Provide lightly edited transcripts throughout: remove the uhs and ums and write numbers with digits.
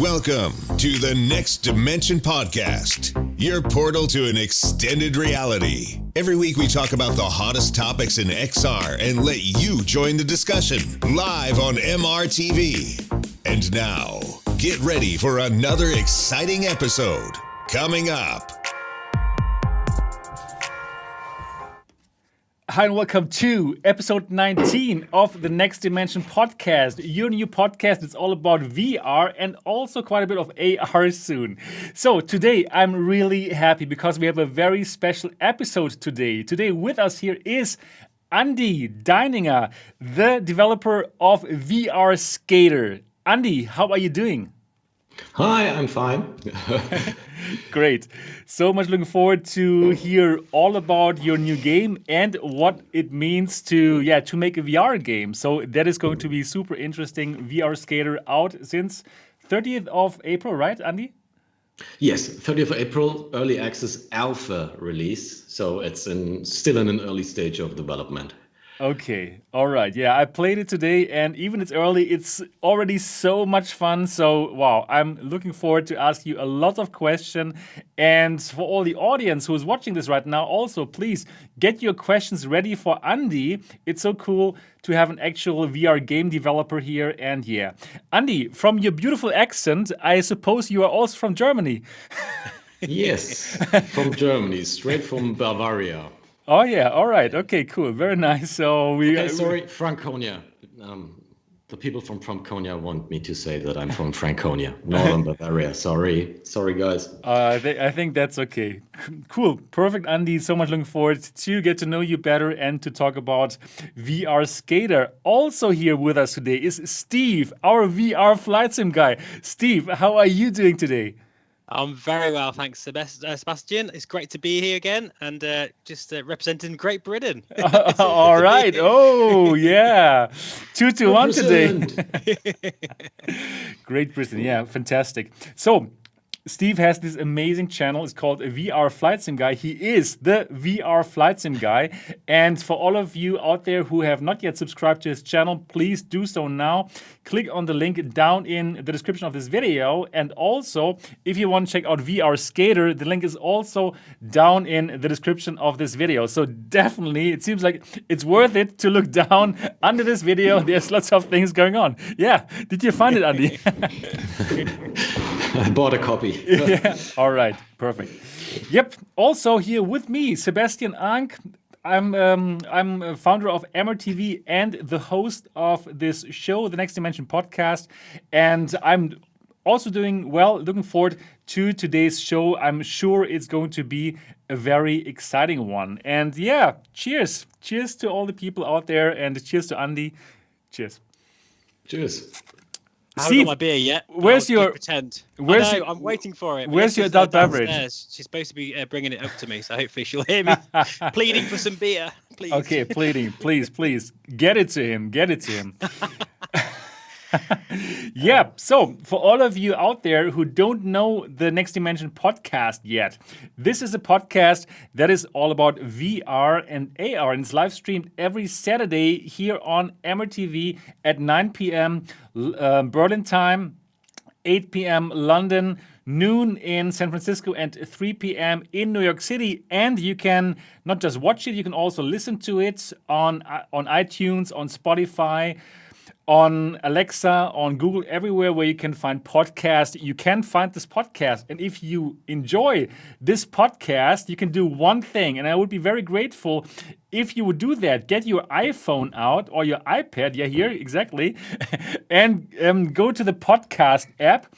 Welcome to the Next Dimension Podcast, your portal to an extended reality. Every week we talk about the hottest topics in XR and let you join the discussion live on MRTV. And now, get ready for another exciting episode coming up. Hi and welcome to episode 19 of the Next Dimension Podcast, your new podcast that's all about VR and also quite a bit of AR soon. So today I'm really happy because we have a very special episode today. Today with us here is Andi Deininger, the developer of VR Skater. Andi, how are you doing? Hi, I'm fine. Great. So much looking forward to hear all about your new game and what it means to make a VR game. So that is going to be super interesting. VR Skater out since 30th of April, right, Andi? Yes, 30th of April, early access alpha release. So it's still in an early stage of development. Okay, all right. Yeah, I played it today, and even it's early, it's already so much fun. So, wow, I'm looking forward to ask you a lot of questions. And for all the audience who is watching this right now, also, please get your questions ready for Andi. It's so cool to have an actual VR game developer here. And yeah, Andi, from your beautiful accent, I suppose you are also from Germany. Yes, from Germany, straight from Bavaria. Oh yeah, all right, okay, cool, very nice. So Franconia. The people from Franconia want me to say that I'm from Franconia, Northern Bavaria. Sorry, guys. I think that's okay. Cool, perfect, Andi. So much looking forward to get to know you better and to talk about VR Skater. Also here with us today is Steve, our VR flight sim guy. Steve, how are you doing today? I'm very well, thanks, Sebastian. It's great to be here again and just representing Great Britain. All right. Oh, yeah. 2-1 today. Great Britain. Yeah, fantastic. So, Steve has this amazing channel. It's called VR Flight Sim Guy. He is the VR Flight Sim Guy. And for all of you out there who have not yet subscribed to his channel, please do so now. Click on the link down in the description of this video. And also, if you want to check out VR Skater, the link is also down in the description of this video. So definitely, it seems like it's worth it to look down under this video. There's lots of things going on. Yeah. Did you find it, Andi? I bought a copy. Yeah. All right. Perfect. Yep. Also here with me, Sebastian. I'm a founder of MRTV and the host of this show, the Next Dimension Podcast, and I'm also doing well. Looking forward to today's show. I'm sure it's going to be a very exciting one. And yeah, cheers to all the people out there, and cheers to Andi. Cheers. I haven't got my beer yet. Where's your pretend? I'm waiting for it. Where's your adult beverage? She's supposed to be bringing it up to me, so hopefully she'll hear me pleading for some beer. Please. Okay, pleading, please, get it to him. Yeah, so for all of you out there who don't know the Next Dimension Podcast yet, this is a podcast that is all about VR and AR, and it's live streamed every Saturday here on MRTV at 9 p.m. Berlin time, 8 p.m. London, noon in San Francisco, and 3 p.m. in New York City. And you can not just watch it, you can also listen to it on iTunes, on Spotify, on Alexa, on Google, everywhere where you can find podcasts. You can find this podcast. And if you enjoy this podcast, you can do one thing. And I would be very grateful if you would do that. Get your iPhone out or your iPad. Yeah, here, exactly. And go to the podcast app.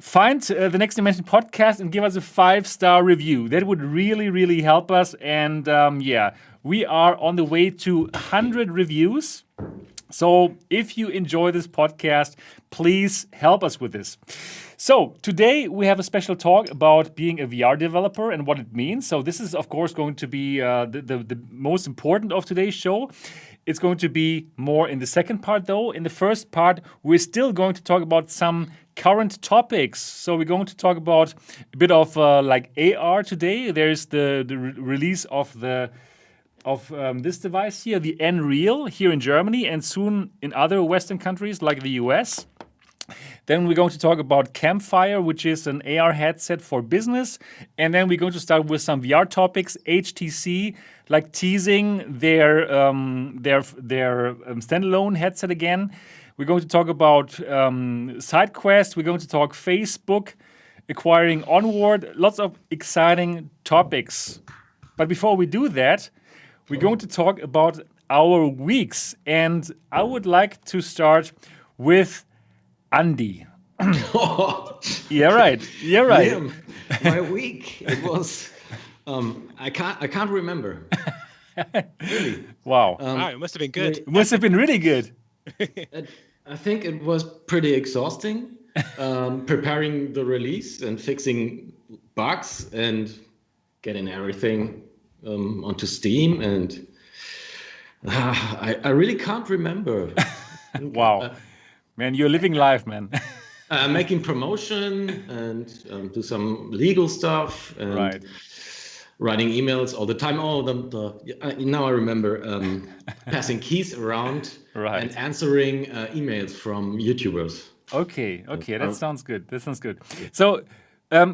Find the Next Dimension Podcast and give us a 5-star review. That would really, really help us. And we are on the way to 100 reviews. So if you enjoy this podcast, please help us with this. So today we have a special talk about being a VR developer and what it means. So this is, of course, going to be the most important of today's show. It's going to be more in the second part, though. In the first part, we're still going to talk about some current topics. So we're going to talk about a bit of like AR today. There's the release of this device here, the Nreal, here in Germany, and soon in other Western countries like the US. Then we're going to talk about Campfire, which is an AR headset for business. And then we're going to start with some VR topics. HTC, like teasing their standalone headset again. We're going to talk about Sidequest. We're going to talk Facebook, acquiring Onward. Lots of exciting topics. But before we do that, we're going to talk about our weeks. And I would like to start with Andi. Yeah, right. You're right. Liam, my week. It was. I can't remember. Really. Wow. Wow, it must have been good. It must have been really good. I think it was pretty exhausting, preparing the release and fixing bugs and getting everything onto Steam. And I really can't remember. Wow. Man, you're living life, man. Making promotion and do some legal stuff and Right. writing emails all the time. Oh, now I remember passing keys around Right. and answering emails from YouTubers. Okay, that sounds good. So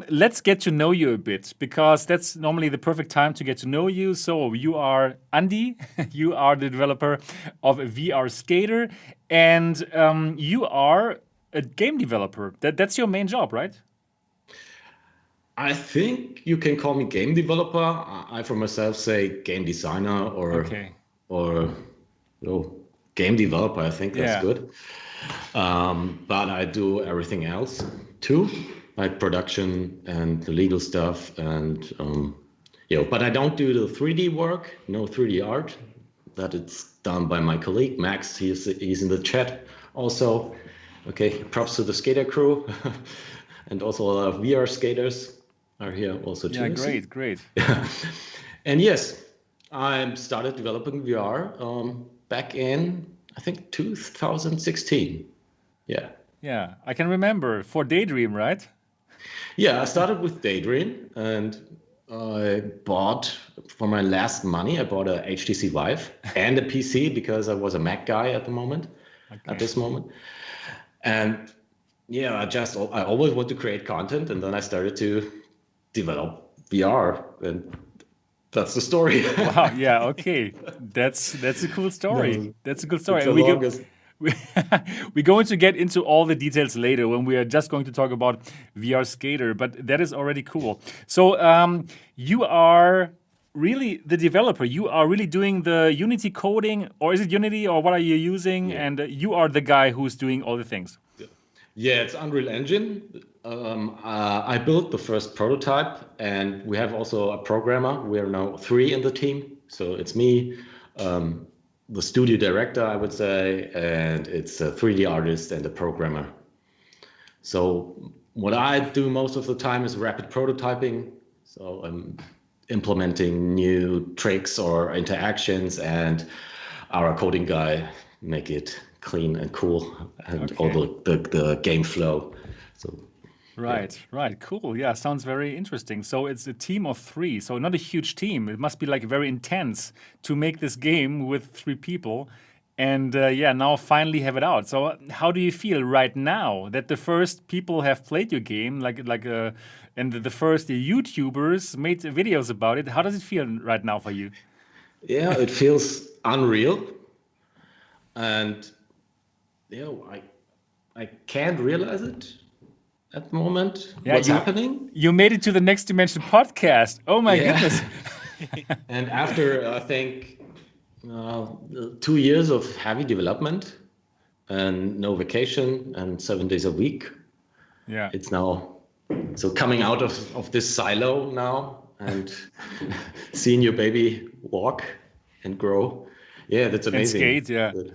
let's get to know you a bit, because that's normally the perfect time to get to know you. So you are Andi, you are the developer of VR Skater, and you are a game developer. That's your main job, right? I think you can call me game developer. I for myself say game designer or game developer. I think that's good. But I do everything else too, like production and the legal stuff, and but I don't do the 3D work, no 3D art. That it's done by my colleague Max. He's in the chat also. Okay, props to the skater crew, and also a lot of VR skaters are here also too. Yeah, great. And yes, I started developing VR back in, I think, 2016. Yeah. Yeah, I can remember for Daydream, right? Yeah, I started with Daydream, and I bought, for my last money, I bought a HTC Vive and a PC because I was a Mac guy at this moment. And yeah, I always want to create content, and then I started to develop VR, and that's the story. Wow, yeah, okay. That's a cool story. No, That's a good story. it's And the longest. we're going to get into all the details later when we are just going to talk about VR Skater, but that is already cool. So you are really the developer. You are really doing the Unity coding, or is it Unity, or what are you using? Yeah. And you are the guy who's doing all the things. Yeah, it's Unreal Engine. I built the first prototype, and we have also a programmer. We are now 3 in the team. So it's me, the studio director, I would say, and it's a 3D artist and a programmer. So what I do most of the time is rapid prototyping. So I'm implementing new tricks or interactions, and our coding guy make it clean and cool, and all the game flow. So Right, cool. Yeah, sounds very interesting. So it's a team of 3, so not a huge team. It must be like very intense to make this game with 3 people. And now finally have it out. So how do you feel right now that the first people have played your game, and the first YouTubers made videos about it? How does it feel right now for you? yeah, it feels unreal, and I can't realize it at the moment. What's happening? You made it to the Next Dimension podcast. Oh my goodness. And after, I think, 2 years of heavy development and no vacation and 7 days a week, it's now so coming out of this silo now and seeing your baby walk and grow. Yeah, that's amazing. And skate,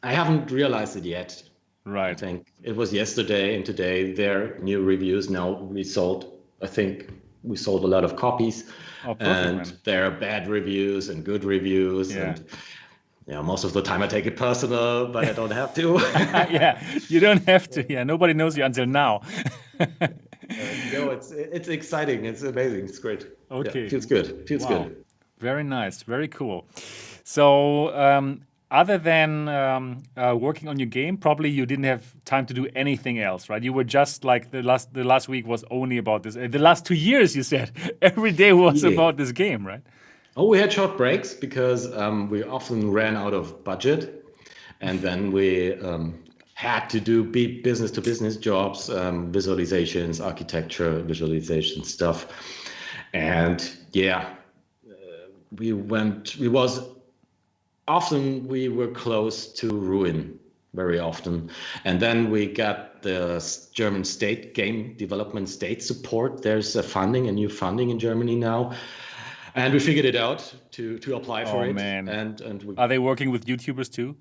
I haven't realized it yet. Right. I think it was yesterday and today there are new reviews. Now we sold a lot of copies. Oh, perfect, and man. there are bad reviews and good reviews. Yeah. And most of the time I take it personal, but I don't have to. Yeah, you don't have to. Yeah, nobody knows you until now. It's exciting. It's amazing. It's great. Okay. Yeah, feels good. Feels Wow. good. Very nice. Very cool. So other than working on your game, probably you didn't have time to do anything else, right? You were just like the last week was only about this. The last 2 years, you said every day was Yeah. about this game, right? Oh, we had short breaks because we often ran out of budget, and then we had to do big business-to-business jobs, visualizations, architecture, visualization stuff, and yeah, we were close to ruin very often. And then we got the German state game development state support. There's a new funding in Germany now. And we figured it out to apply for it. Man. And we Are they working with YouTubers too?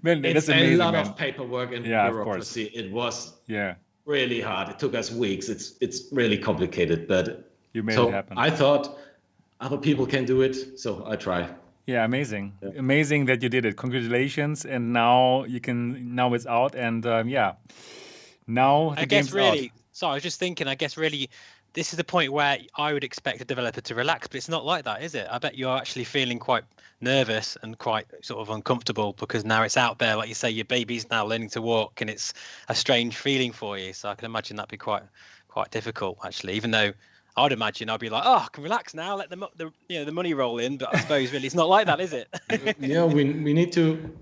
Man, it's that's amazing, a lot man. of paperwork and Yeah, of bureaucracy. It was Yeah, really hard. It took us weeks. It's really complicated, but you made so it happen. I thought other people can do it, so I try. Yeah, amazing. Amazing that you did it. Congratulations. And now it's out. And yeah, now the I guess game's really, out. so I was just thinking, I guess really, this is the point where I would expect a developer to relax, but it's not like that, is it? I bet you're actually feeling quite nervous and quite sort of uncomfortable because now it's out there. Like you say, your baby's now learning to walk and it's a strange feeling for you. So I can imagine that'd be quite difficult, actually, even though I'd imagine I'd be like, oh, I can relax now, let the money roll in. But I suppose really it's not like that, is it? Yeah, we need to.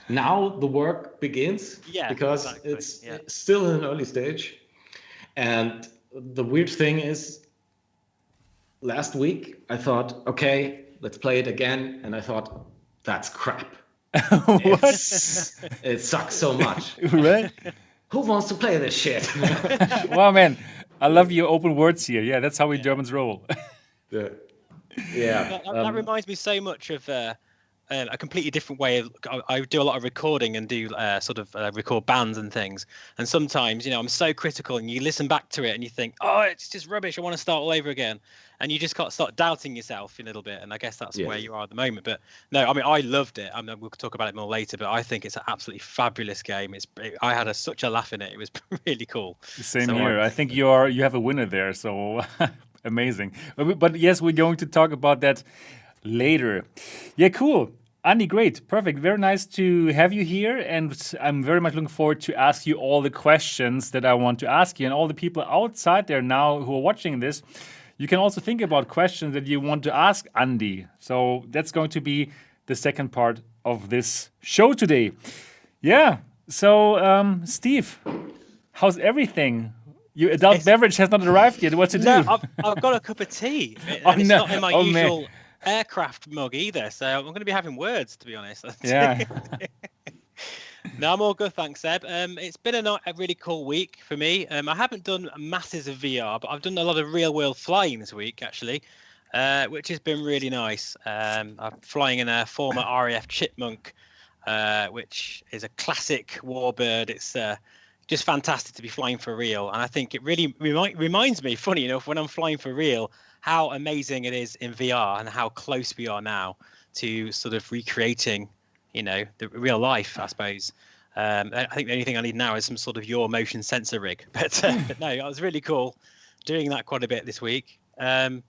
Now the work begins. Yeah, because exactly, it's yeah. still in an early stage. And the weird thing is, last week I thought, okay, let's play it again, and I thought, that's crap. It sucks so much. Right? Who wants to play this shit? Wow, man. I love your open words here. Yeah, that's how we Germans roll. Yeah. That reminds me so much of a completely different way of. I do a lot of recording and do record bands and things. And sometimes, I'm so critical, and you listen back to it and you think, oh, it's just rubbish. I want to start all over again. And you just got to start doubting yourself a little bit. And I guess that's where you are at the moment. But no, I mean, I loved it. I mean, we'll talk about it more later. But I think it's an absolutely fabulous game. I had such a laugh in it. It was really cool. Same here. I think you have a winner there. So amazing. But yes, we're going to talk about that later. Yeah, cool. Andi, great. Perfect. Very nice to have you here. And I'm very much looking forward to ask you all the questions that I want to ask you. And all the people outside there now who are watching this, you can also think about questions that you want to ask Andi. So that's going to be the second part of this show today. Yeah. So, Steve, how's everything? Your adult beverage has not arrived yet. What to do? No, I've got a cup of tea. And it's not in my usual man. aircraft mug either. So I'm going to be having words, to be honest. Yeah. No, I'm all good, thanks, Seb. It's been a really cool week for me. I haven't done masses of VR, but I've done a lot of real-world flying this week, actually, which has been really nice. I'm flying in a former RAF Chipmunk, which is a classic warbird. It's just fantastic to be flying for real. And I think it really reminds me, funny enough, when I'm flying for real, how amazing it is in VR and how close we are now to sort of recreating the real life, I suppose. I think the only thing I need now is some sort of your motion sensor rig. But no, it was really cool doing that quite a bit this week. How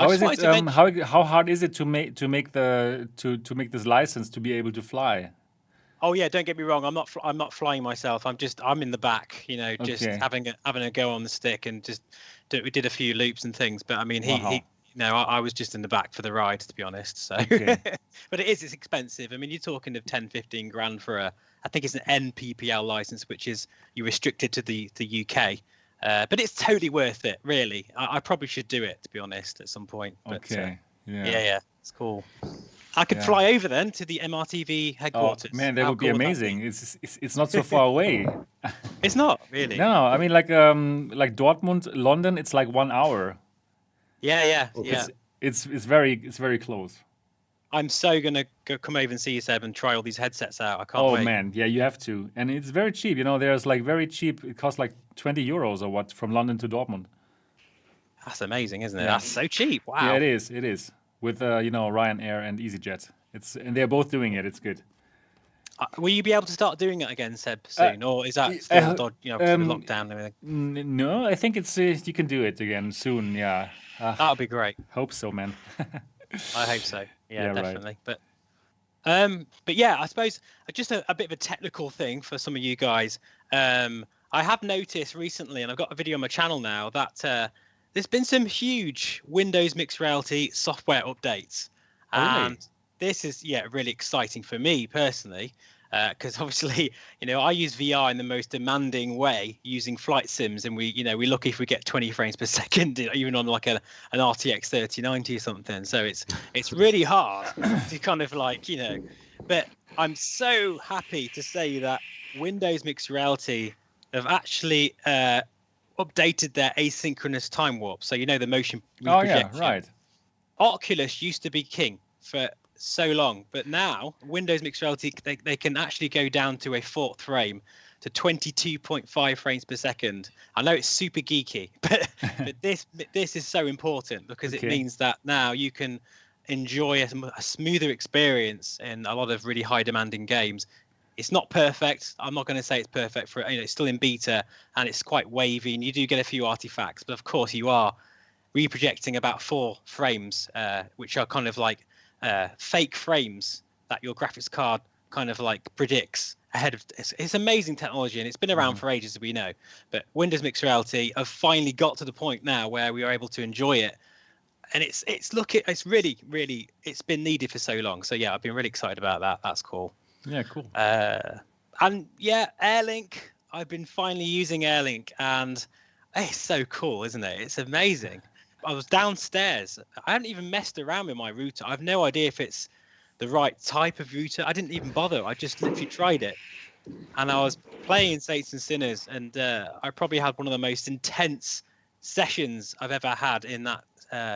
is it? How hard is it to make this license to be able to fly? Oh yeah, don't get me wrong. I'm not flying myself. I'm in the back. Just having a go on the stick and we did a few loops and things. But I mean, I was just in the back for the ride, to be honest. So, but it's expensive. I mean, you're talking of 10-15 grand for I think it's an NPPL license, which is you're restricted to the UK. But it's totally worth it, really. I probably should do it, to be honest, at some point. But, yeah, it's cool. I could fly over then to the MRTV headquarters. Oh, man, that would be amazing. It's not so far away. It's not really. No, I mean like Dortmund, London, it's like 1 hour. Yeah. It's very close. I'm so gonna come over and see you, Seb, and try all these headsets out. I can't wait. Oh man, yeah, you have to, and it's very cheap. There's like very cheap. It costs like 20 euros or what from London to Dortmund. That's amazing, isn't it? Yeah. That's so cheap. Wow. Yeah, it is. It is with Ryanair and EasyJet. And they're both doing it. It's good. Will you be able to start doing it again, Seb, soon, or is that still lockdown and everything? No, I think it's you can do it again soon. Yeah, that'll be great. Hope so, man. I hope so. Yeah, Yeah, right. definitely. But yeah, I suppose just a bit of a technical thing for some of you guys. I have noticed recently, and I've got a video on my channel now, that there's been some huge Windows Mixed Reality software updates. Oh, really? And this is, really exciting for me personally, because obviously, I use VR in the most demanding way using flight sims, and we look if we get 20 frames per second, even on like an RTX 3090 or something. So it's really hard to kind of but I'm so happy to say that Windows Mixed Reality have actually updated their asynchronous time warp. So the motion Oh, yeah, reprojection. right. Oculus used to be king for so long, but now Windows Mixed Reality, they can actually go down to a fourth frame to 22.5 frames per second. I know it's super geeky, but this is so important because it means that now you can enjoy a smoother experience in a lot of really high demanding games. It's not perfect. I'm not going to say it's perfect for it's still in beta and it's quite wavy and you do get a few artifacts, but of course you are reprojecting about 4 frames, which are kind of like fake frames that your graphics card kind of like predicts ahead of. It's amazing technology and it's been around for ages, as we know. But Windows Mixed Reality have finally got to the point now where we are able to enjoy it, and it's really it's been needed for so long. So yeah, I've been really excited about that. That's cool. Yeah, cool. And yeah, AirLink. I've been finally using AirLink, and it's so cool, isn't it? It's amazing. I was downstairs. I hadn't even messed around with my router. I have no idea if it's the right type of router. I didn't even bother. I just literally tried it. And I was playing Saints and Sinners, and I probably had one of the most intense sessions I've ever had in that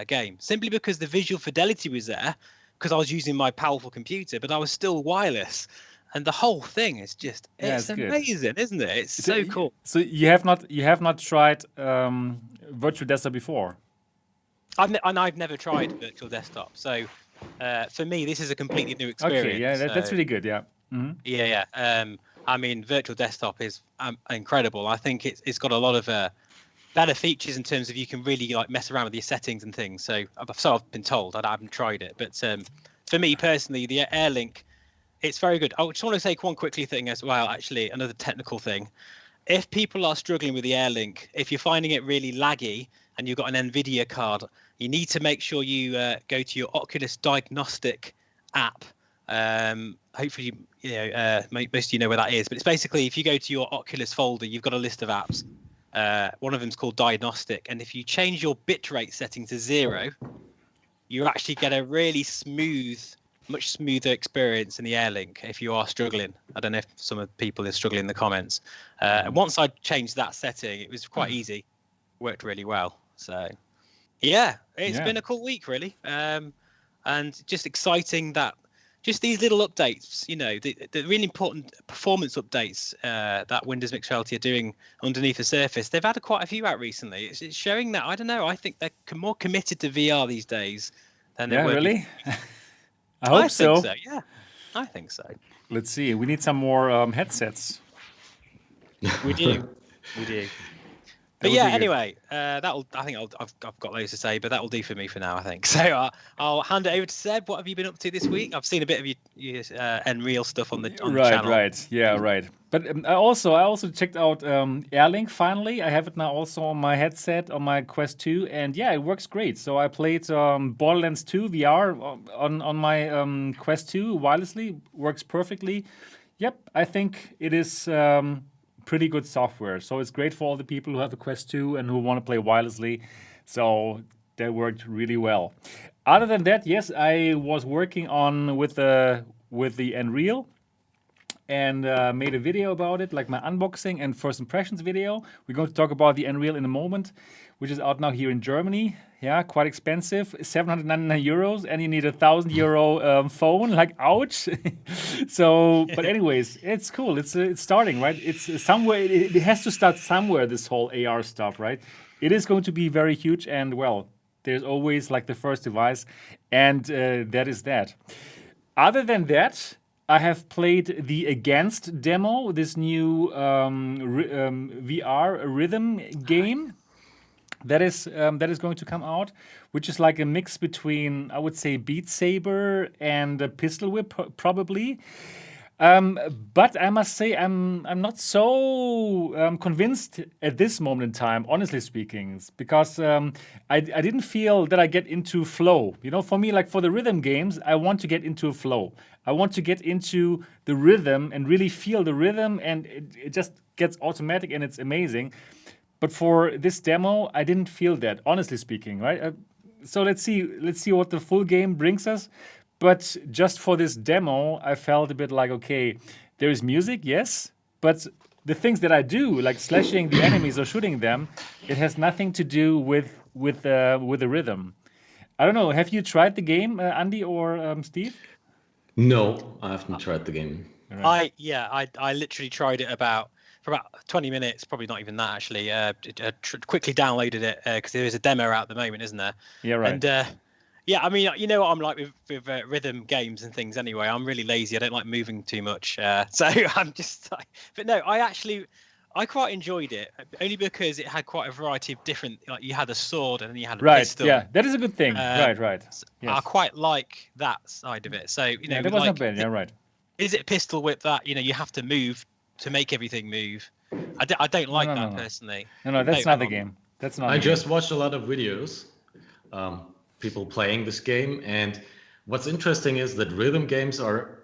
game, simply because the visual fidelity was there, because I was using my powerful computer, but I was still wireless. And the whole thing is just, it's amazing, isn't it? It's so cool. So you have not tried virtual desktop before? I've never tried virtual desktop, so for me this is a completely new experience. Okay, yeah, that's really good. Yeah. Mm-hmm. Yeah. I mean, virtual desktop is incredible. I think it's got a lot of better features in terms of you can really like mess around with your settings and things. So I've been told. I haven't tried it, but for me personally, the AirLink, it's very good. I just want to say one quickly thing as well. Actually, another technical thing. If people are struggling with the AirLink, if you're finding it really laggy and you've got an NVIDIA card, you need to make sure you go to your Oculus Diagnostic app. Hopefully, most of you know where that is. But it's basically, if you go to your Oculus folder, you've got a list of apps. One of them is called Diagnostic. And if you change your bitrate setting to 0, you actually get a really much smoother experience in the AirLink if you are struggling. I don't know if some of the people are struggling in the comments. And once I changed that setting, it was quite easy. Worked really well. So yeah, it's been a cool week really, and just exciting that just these little updates, the really important performance updates that Windows Mixed Reality are doing underneath the surface. They've had quite a few out recently. It's showing that, I don't know, I think they're more committed to VR these days than they were. Really? I hope so. Yeah, I think so. Let's see. We need some more headsets. We do. But yeah, anyway, I think I've got loads to say, but that'll do for me for now, I think. So I'll hand it over to Seb. What have you been up to this week? I've seen a bit of your Nreal stuff on the channel. Right. Yeah, right. But I also checked out AirLink finally. I have it now also on my headset, on my Quest 2, and yeah, it works great. So I played Borderlands 2 VR on my Quest 2 wirelessly. Works perfectly. Yep, I think it is pretty good software. So it's great for all the people who have a Quest 2 and who want to play wirelessly. So that worked really well. Other than that, yes, I was working on with the Nreal and made a video about it, like my unboxing and first impressions video. We're going to talk about the Nreal in a moment, which is out now here in Germany. Yeah, quite expensive, 799 euros, and you need a 1,000 euro phone. Like, ouch! So, but anyways, it's cool. It's starting, right? It's somewhere. It has to start somewhere. This whole AR stuff, right? It is going to be very huge, and well, there's always like the first device, and that is that. Other than that, I have played the Against demo, this new VR rhythm game, that is going to come out, which is like a mix between, I would say, Beat Saber and a Pistol Whip, probably. But I must say, I'm not so convinced at this moment in time, honestly speaking, because I didn't feel that I get into flow. You know, for me, like for the rhythm games, I want to get into a flow. I want to get into the rhythm and really feel the rhythm, and it just gets automatic and it's amazing. But for this demo, I didn't feel that, honestly speaking, right? So let's see what the full game brings us. But just for this demo, I felt a bit like, okay, there is music, yes, but the things that I do, like slashing the enemies or shooting them, it has nothing to do with the rhythm. I don't know. Have you tried the game, Andy or Steve? No, I haven't tried the game. Right. I literally tried it for about 20 minutes, probably not even that actually. Quickly downloaded it because there is a demo out at the moment, isn't there? Yeah, right. And yeah, I mean, you know what I'm like with rhythm games and things anyway. I'm really lazy. I don't like moving too much. So I'm just like, but no, I quite enjoyed it only because it had quite a variety of different, like you had a sword and then you had a pistol. Yeah, that is a good thing. Right. Yes. Yes. I quite like that side of it. So, you know, that was not bad. Yeah, right. Is it pistol whip that, you know, you have to move to make everything move? I don't like that personally. No, that's not the game. That's not. I just watched a lot of videos, people playing this game, and what's interesting is that rhythm games are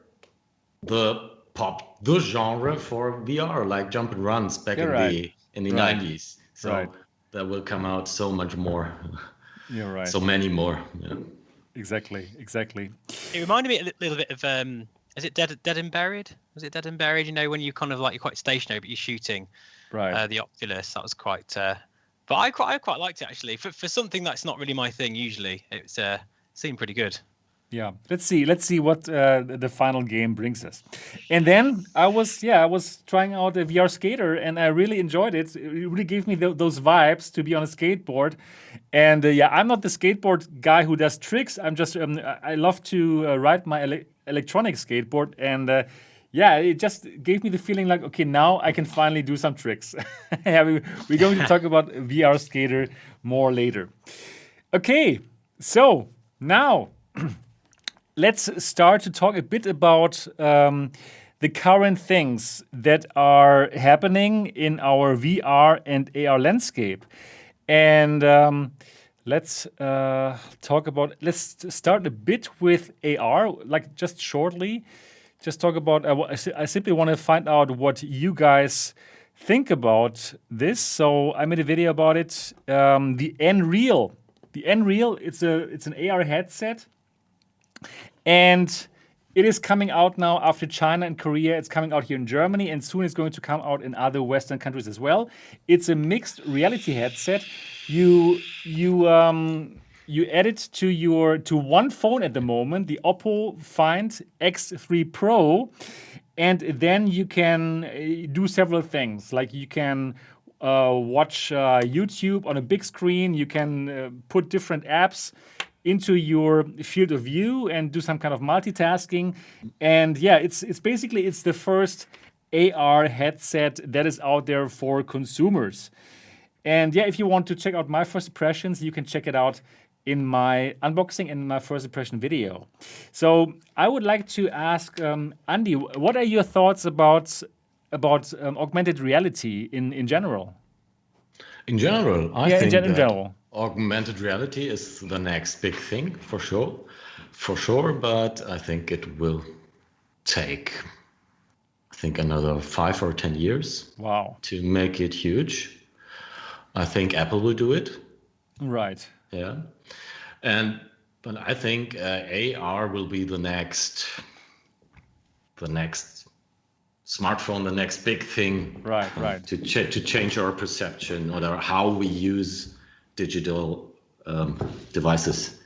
the genre for VR, like jump and runs back in the 90s. So there will come out so much more. You're right. So many more. Yeah. Exactly. It reminded me a little bit of is it Dead and Buried? Was it Dead and Buried? You know, when you kind of like, you're quite stationary, but you're shooting. Right. The Oculus, that was quite. But I quite liked it actually. For something that's not really my thing usually, it seemed pretty good. Yeah, let's see what the final game brings us. And then I was trying out a VR skater, and I really enjoyed it. It really gave me those vibes to be on a skateboard. And I'm not the skateboard guy who does tricks. I'm just I love to ride my electronic skateboard, and it just gave me the feeling like, okay, now I can finally do some tricks. We're going to talk about VR skater more later. Okay, so now. Let's start to talk a bit about the current things that are happening in our VR and AR landscape. And let's start a bit with AR, like just shortly. Just talk about, I simply want to find out what you guys think about this. So I made a video about it. The Nreal. The Nreal, it's an AR headset. And it is coming out now after China and Korea. It's coming out here in Germany, and soon it's going to come out in other Western countries as well. It's a mixed reality headset. You add it to one phone at the moment, the Oppo Find X3 Pro, and then you can do several things. Like you can watch YouTube on a big screen. You can put different apps into your field of view and do some kind of multitasking. And it's basically the first AR headset that is out there for consumers. And if you want to check out my first impressions, you can check it out in my unboxing and my first impression video. So I would like to ask Andy, what are your thoughts about augmented reality in general? In general, I think in general. Augmented reality is the next big thing for sure. But I think it will take, another 5 or 10 years. Wow. To make it huge. I think Apple will do it. Right. Yeah, but I think AR will be the next smartphone, the next big thing. Right. To change our perception or how we use digital devices.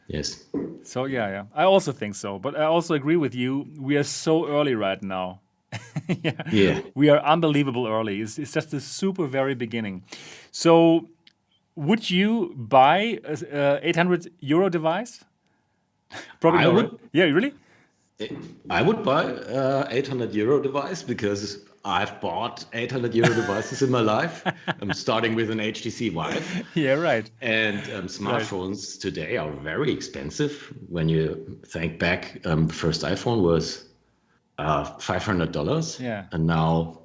Yes. So I also think so, but I also agree with you. We are so early right now. Yeah. We are unbelievable early. It's just the super very beginning. So, would you buy a 800 euro device? Probably I not. would. Yeah, really? I would buy 800 euro device because I've bought 800 euro devices in my life. I'm starting with an HTC Vive. Yeah, right. And smartphones today are very expensive. When you think back, the first iPhone was $500. Yeah. And now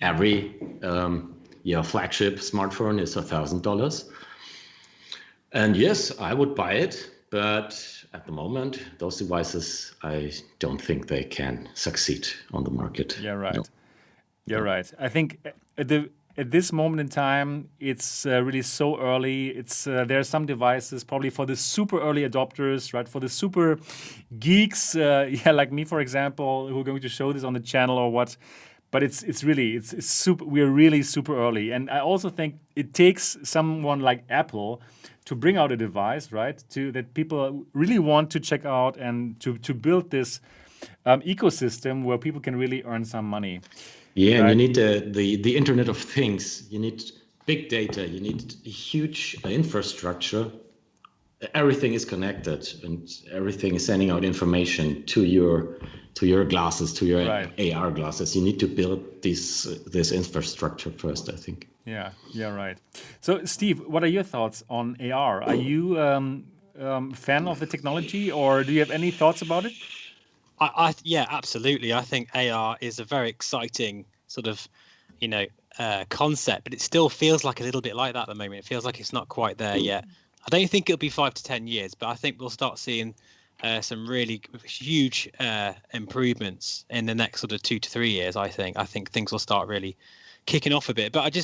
every flagship smartphone is $1,000. And yes, I would buy it, but at the moment, those devices, I don't think they can succeed on the market. Yeah, right. No. You're right. I think at this moment in time, it's really so early. It's there are some devices probably for the super early adopters, right? For the super geeks, like me, for example, who are going to show this on the channel or what. But it's super. We're really super early, and I also think it takes someone like Apple to bring out a device, right? That people really want to check out and to build this ecosystem where people can really earn some money. Yeah, right? and you need the Internet of Things. You need big data. You need a huge infrastructure. Everything is connected, and everything is sending out information to your glasses, to your AR glasses. You need to build this infrastructure first, I think. Yeah, right. So, Steve, what are your thoughts on AR? Are you fan of the technology, or do you have any thoughts about it? Yeah, absolutely. I think AR is a very exciting sort of, concept, but it still feels like a little bit like that at the moment. It feels like it's not quite there yet. I don't think it'll be 5 to 10 years, but I think we'll start seeing some really huge improvements in the next sort of 2 to 3 years. I think things will start really kicking off a bit. But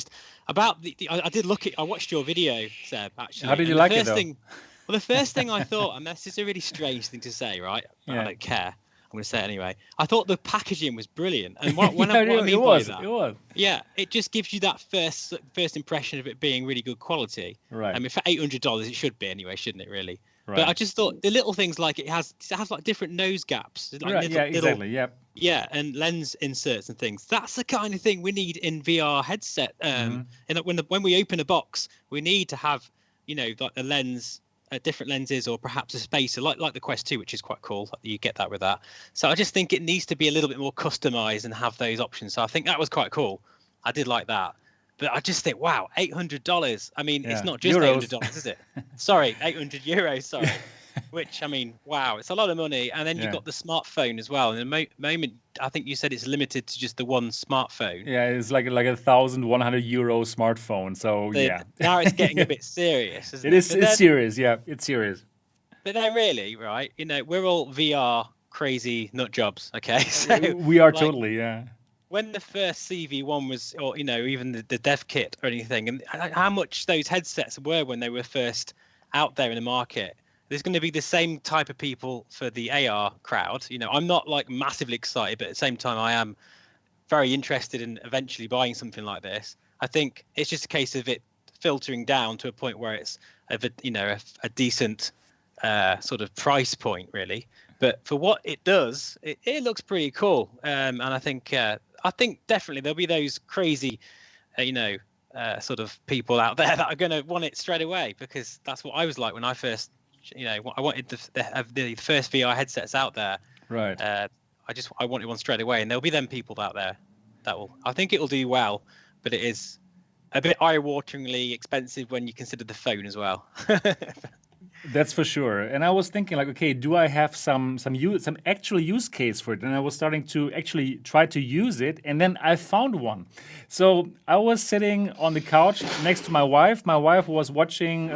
I watched your video, Seb, actually. How did you like it, though? Well, the first thing I thought, and this is a really strange thing to say, right? Yeah. I don't care. I'm going to say it anyway. I thought the packaging was brilliant, and what I mean by that, it was. Yeah, it just gives you that first impression of it being really good quality. Right. I mean, for $800, it should be anyway, shouldn't it? Really. Right. But I just thought the little things like it has like different nose gaps. Like right. Yeah. Exactly. Yeah. Yeah, and lens inserts and things. That's the kind of thing we need in VR headset. And when we open a box, we need to have like the lens. Different lenses, or perhaps a spacer like the Quest 2, which is quite cool. You get that with that. So I just think it needs to be a little bit more customized and have those options. So I think that was quite cool. I did like that. But I just think, wow, $800. I mean, it's not just Euros. $800, is it? Sorry, 800 euros. Sorry. Which, I mean, wow, it's a lot of money. And then you've got the smartphone as well. And in the moment, I think you said it's limited to just the one smartphone. Yeah, it's like a 1,100 euro smartphone. So now it's getting a bit serious, isn't it? It's serious. Yeah, it's serious. But then really, right? We're all VR crazy nut jobs. Okay, so we are totally, yeah. When the first CV1 was, or even the dev kit or anything, and how much those headsets were when they were first out there in the market. There's going to be the same type of people for the AR crowd. I'm not like massively excited, but at the same time, I am very interested in eventually buying something like this. I think it's just a case of it filtering down to a point where it's a decent sort of price point, really. But for what it does, it looks pretty cool. And I think definitely there'll be those crazy, sort of people out there that are going to want it straight away, because that's what I was like when I first. I wanted the first VR headsets out there. Right. I wanted one straight away, and there'll be them people out there that will. I think it'll do well, but it is a bit eye-wateringly expensive when you consider the phone as well. That's for sure. And I was thinking, like, okay, do I have some actual use case for it? And I was starting to actually try to use it, and then I found one. So I was sitting on the couch next to my wife. My wife was watching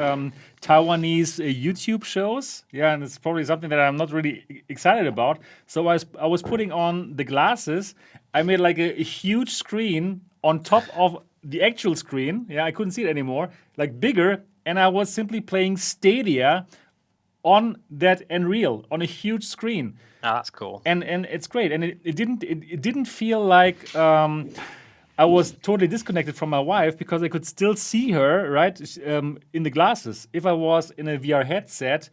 Taiwanese YouTube shows. Yeah, and it's probably something that I'm not really excited about. So I was putting on the glasses. I made like a huge screen on top of the actual screen. Yeah, I couldn't see it anymore. Like bigger. And I was simply playing Stadia on that Nreal on a huge screen. Oh, that's cool. And it's great. And it didn't feel like I was totally disconnected from my wife, because I could still see her right in the glasses. If I was in a VR headset,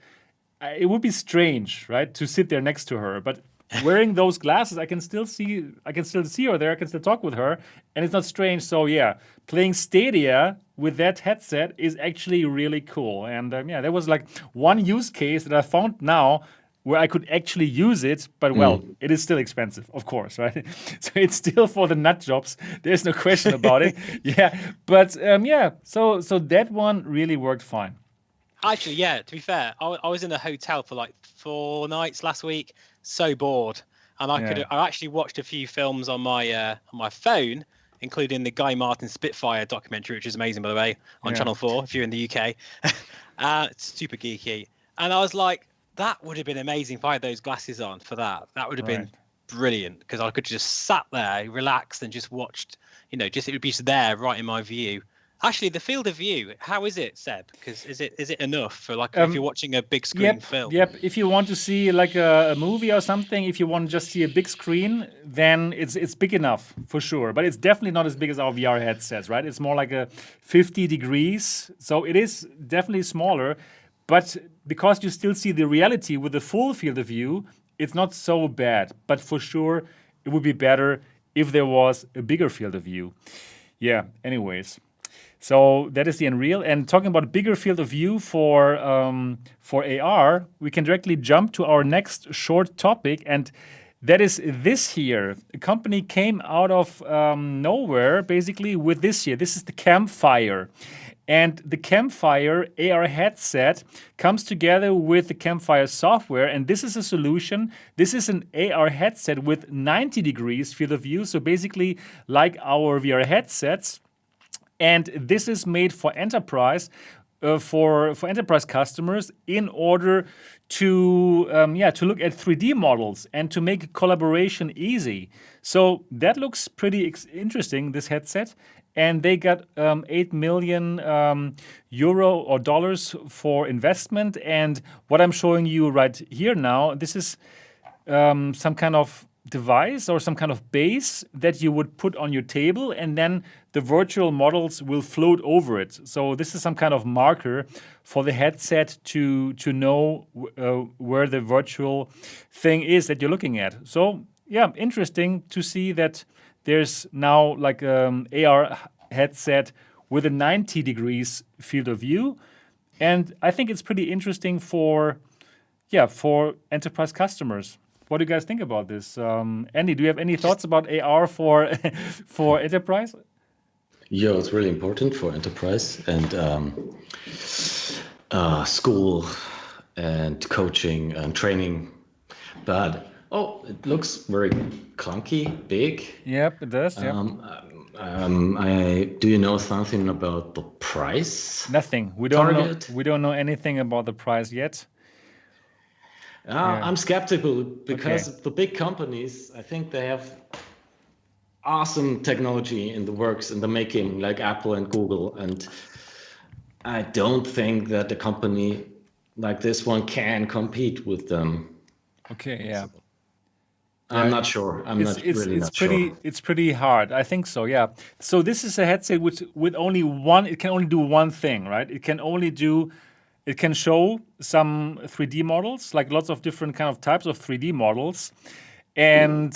it would be strange, right, to sit there next to her. But wearing those glasses, I can still see her there. I can still talk with her, and it's not strange. So yeah, playing Stadia with that headset is actually really cool. And there was like one use case that I found now where I could actually use it, but well, it is still expensive, of course, right? So it's still for the nut jobs. There's no question about it. Yeah, but so that one really worked fine. Actually, yeah, to be fair, I was in a hotel for like 4 nights last week, so bored. And I actually watched a few films on my phone, including the Guy Martin Spitfire documentary, which is amazing, by the way, on Channel 4, if you're in the UK. It's super geeky. And I was like, that would have been amazing if I had those glasses on for that. That would have been brilliant, because I could just sat there, relaxed, and just watched, it would be just there right in my view. Actually, the field of view, how is it, Seb? Because is it enough for if you're watching a big screen film? Yep. If you want to see like a movie or something, if you want to just see a big screen, then it's big enough for sure. But it's definitely not as big as our VR headsets, right? It's more like a 50 degrees, so it is definitely smaller. But because you still see the reality with the full field of view, it's not so bad. But for sure, it would be better if there was a bigger field of view. Yeah. Anyways. So that is the Nreal. And talking about a bigger field of view for AR, we can directly jump to our next short topic, and that is this here. A company came out of nowhere, basically, with this here. This is the Campfire. And the Campfire AR headset comes together with the Campfire software, and this is a solution. This is an AR headset with 90 degrees field of view, so basically like our VR headsets. And this is made for enterprise, for enterprise customers, in order to look at 3D models and to make collaboration easy. So that looks pretty interesting, this headset. And they got 8 million euro or dollars for investment. And what I'm showing you right here now, this is some kind of device or some kind of base that you would put on your table, and then the virtual models will float over it. So this is some kind of marker for the headset to know where the virtual thing is that you're looking at. So yeah, interesting to see that there's now like AR headset with a 90 degrees field of view, and I think it's pretty interesting for enterprise customers. What do you guys think about this? Andy, do you have any thoughts about AR for enterprise? Yeah, it's really important for enterprise and school and coaching and training. But it looks very clunky, big. Yep, it does. Yep. Do you know something about the price? Nothing. We don't know anything about the price yet. I'm skeptical because the big companies, I think they have awesome technology in the works, in the making, like Apple and Google. And I don't think that a company like this one can compete with them. Okay, yeah. I'm not sure. It's pretty hard. I think so, yeah. So this is a headset with only it can only do one thing, right? It can show some 3D models, like lots of different kind of types of 3D models. And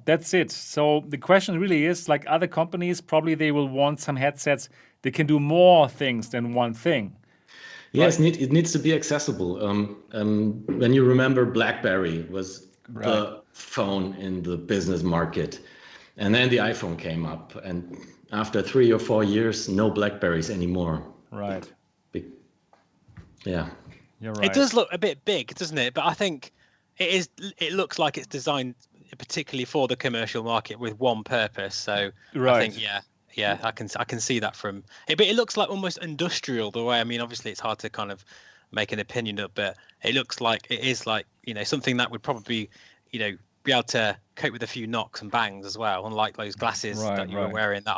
that's it. So the question really is, like other companies, probably they will want some headsets that can do more things than one thing. Yes, right? It needs to be accessible. When you remember, BlackBerry was the phone in the business market. And then the iPhone came up. And after 3 or 4 years, no BlackBerries anymore. Right. Yeah, you're right. It does look a bit big, doesn't it? But I think it looks like it's designed particularly for the commercial market with one purpose. So I think I can see that from it. But it looks like almost industrial the way. I mean, obviously it's hard to kind of make an opinion of, but it looks like it is like something that would probably be able to cope with a few knocks and bangs as well, unlike those glasses that you were wearing. That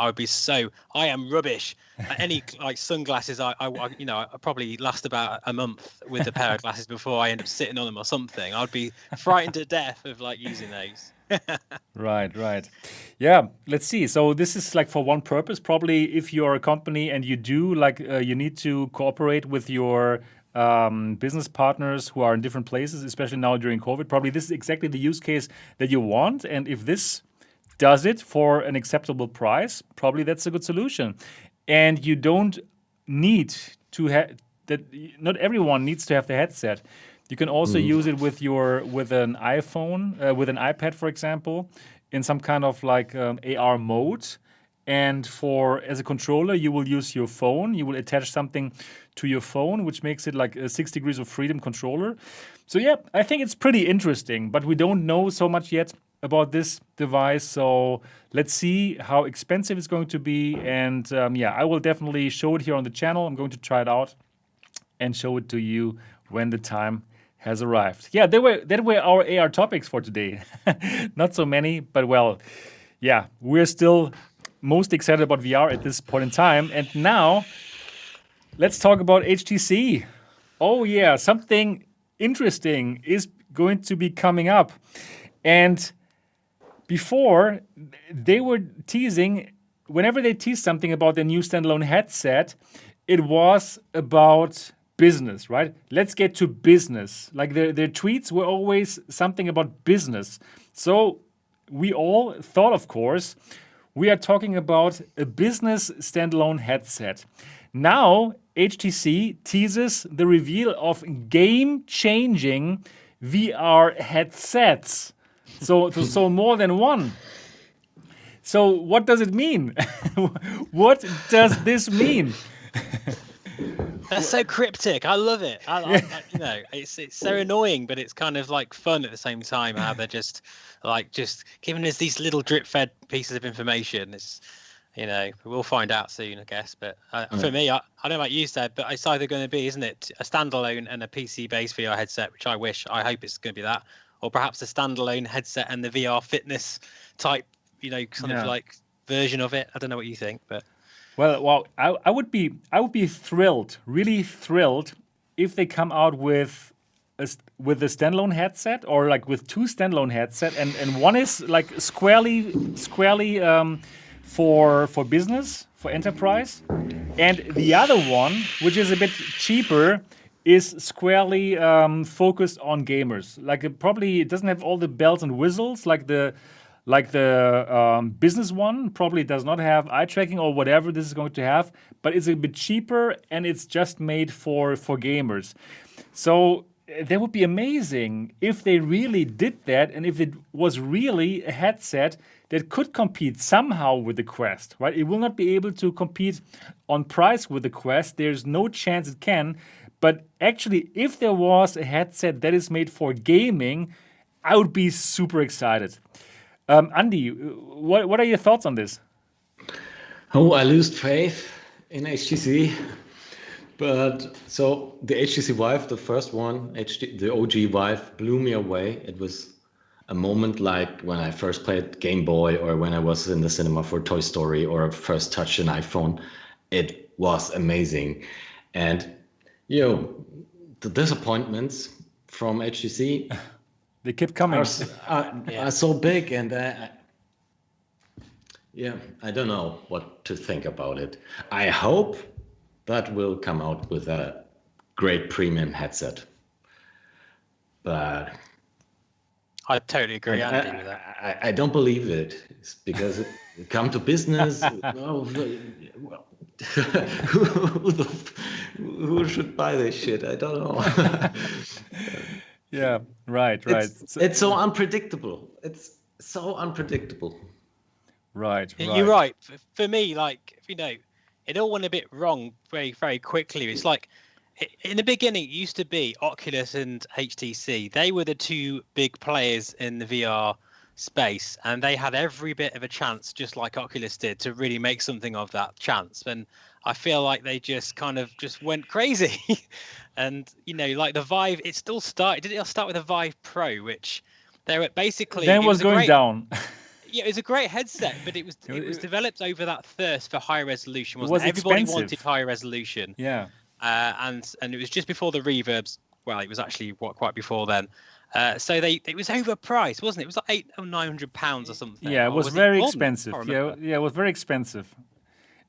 I am rubbish. Any like sunglasses, I probably last about a month with a pair of glasses before I end up sitting on them or something. I'd be frightened to death of like using those. Right. Yeah, let's see. So this is like for one purpose. Probably if you're a company and you do you need to cooperate with your business partners who are in different places, especially now during COVID, probably this is exactly the use case that you want. And if this does it for an acceptable price, probably that's a good solution. And you don't need to have that. Not everyone needs to have the headset. You can also use it with an iPhone, with an iPad, for example, in some kind of like AR mode. And as a controller, you will use your phone. You will attach something to your phone, which makes it like a 6 degrees of freedom controller. So yeah, I think it's pretty interesting, but we don't know so much yet about this device. So let's see how expensive it's going to be. And I will definitely show it here on the channel. I'm going to try it out and show it to you when the time has arrived. Yeah, that were our AR topics for today. Not so many, but well, yeah, we're still most excited about VR at this point in time. And now, let's talk about HTC. Oh yeah, something interesting is going to be coming up. And before, they were teasing, whenever they teased something about their new standalone headset, it was about business, right? Let's get to business. Like their tweets were always something about business. So we all thought, of course, we are talking about a business standalone headset. Now, HTC teases the reveal of game-changing VR headsets. So more than one. So what does it mean? What does this mean? That's so cryptic. I love it. It's so annoying, but it's kind of like fun at the same time. How they're just giving us these little drip-fed pieces of information. It's, we'll find out soon, I guess. But for me, I don't know what you said, but it's either going to be, isn't it, a standalone and a PC-based VR headset, which I hope it's going to be that, or perhaps a standalone headset and the VR fitness type, of like version of it. I don't know what you think, but. Well, I would be thrilled, really thrilled, if they come out with a standalone headset, or like with two standalone headset, and one is like squarely for business, for enterprise, and the other one, which is a bit cheaper, is squarely focused on gamers. Like it doesn't have all the bells and whistles like the business one. Probably does not have eye tracking or whatever this is going to have, but it's a bit cheaper and it's just made for gamers. So that would be amazing if they really did that, and if it was really a headset that could compete somehow with the Quest, right? It will not be able to compete on price with the Quest. There's no chance it can. But actually, if there was a headset that is made for gaming, I would be super excited. Andi, what are your thoughts on this? Oh, I lose faith in HTC. But so the HTC Vive, the first one, the OG Vive, blew me away. It was a moment like when I first played Game Boy, or when I was in the cinema for Toy Story, or first touched an iPhone. It was amazing. And, the disappointments from HTC, they kept coming. Are so big, and I don't know what to think about it. I hope that will come out with a great premium headset, but I totally agree, Andy, with that. I don't believe it. It's because it come to business. Who should buy this shit? I don't know. Yeah, right. It's so unpredictable. It's so unpredictable. Right. You're right. For me, it all went a bit wrong very, very quickly. It's like, in the beginning, it used to be Oculus and HTC. They were the two big players in the VR space, and they had every bit of a chance, just like Oculus did, to really make something of that chance. And I feel like they just kind of just went crazy. And, like the Vive, it still started. Did it start with a Vive Pro, which they were basically... Then it was going down. Yeah, it was a great headset, but it was developed over that thirst for high resolution, wasn't it? Everybody wanted high resolution. Yeah. And it was just before the reverbs. Well, it was actually quite before then. So it was overpriced, wasn't it? It was like £800 or £900 or something. Yeah, it was very expensive. Yeah, it was very expensive.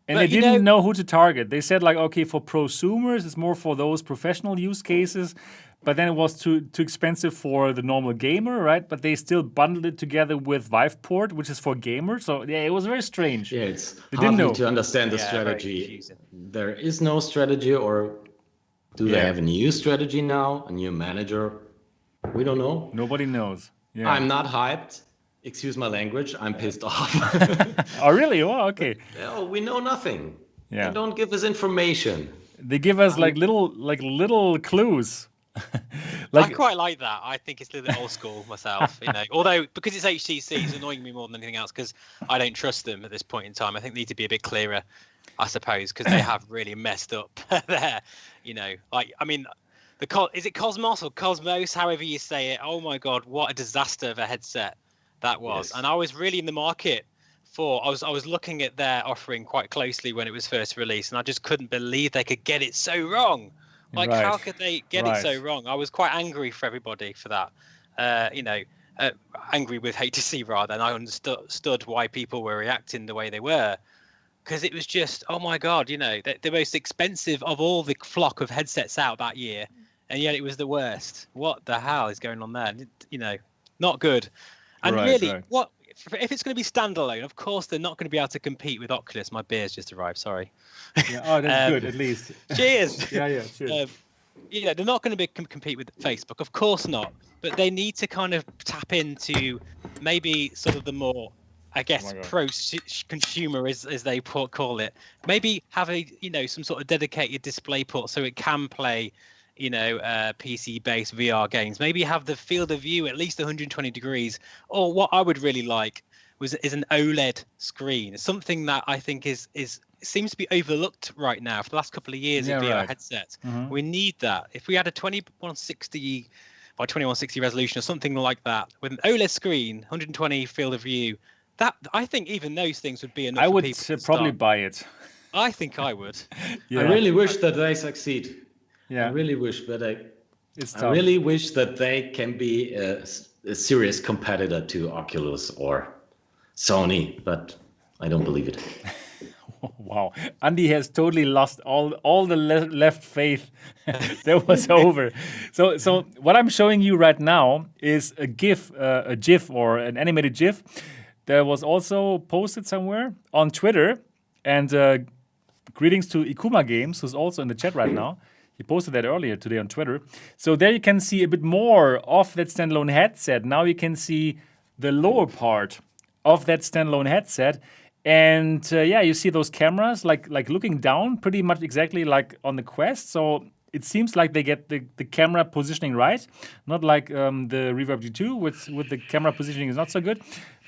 And they didn't know who to target. They said okay, for prosumers, it's more for those professional use cases. But then it was too expensive for the normal gamer, right? But they still bundled it together with Viveport, which is for gamers. So yeah, it was very strange. Yeah, it's hard to understand the strategy. There is no strategy, or Do they have a new strategy now, a new manager? We don't know. Nobody knows. Yeah. I'm not hyped. Excuse my language. I'm pissed off. Oh, really? Oh, okay. Oh, we know nothing. Yeah. They don't give us information. They give us like little clues. I quite like that. I think it's a little bit old school myself, Although because it's HTC, it's annoying me more than anything else because I don't trust them at this point in time. I think they need to be a bit clearer, I suppose, because they have really messed up there. Is it Cosmos or Cosmos, however you say it? Oh my God, what a disaster of a headset that was! Yes. And I was really in the market I was looking at their offering quite closely when it was first released, and I just couldn't believe they could get it so wrong. How could they get it so wrong? I was quite angry for everybody for that. Angry with HTC rather, and I understood why people were reacting the way they were. Because it was just, oh my God, the most expensive of all the flock of headsets out that year, and yet it was the worst. What the hell is going on there? Not good. And what if it's going to be standalone? Of course, they're not going to be able to compete with Oculus. My beer's just arrived. Sorry. Yeah, oh, that's good at least. Cheers. Yeah, cheers. They're not going to compete with Facebook. Of course not. But they need to kind of tap into maybe sort of the more, I guess, pro-consumer as they call it. Maybe have some sort of dedicated display port so it can play, PC-based VR games. Maybe have the field of view at least 120 degrees. Or what I would really like is an OLED screen. Something that I think seems to be overlooked right now for the last couple of years of VR headsets. Mm-hmm. We need that. If we had a 2160 by 2160 resolution or something like that with an OLED screen, 120 field of view, that I think even those things would be enough. I would for people probably buy it. I think I would. I really wish that they succeed. Yeah. I really wish, but I really wish that they can be a serious competitor to Oculus or Sony, but I don't believe it. Wow, Andi has totally lost all the left faith. That was over. So what I'm showing you right now is a GIF or an animated GIF that was also posted somewhere on Twitter. And greetings to Ikuma Games, who's also in the chat right now. He posted that earlier today on Twitter. So there you can see a bit more of that standalone headset. Now you can see the lower part of that standalone headset. And you see those cameras like looking down pretty much exactly like on the Quest. So it seems like they get the camera positioning right. Not like the Reverb G2 with the camera positioning is not so good.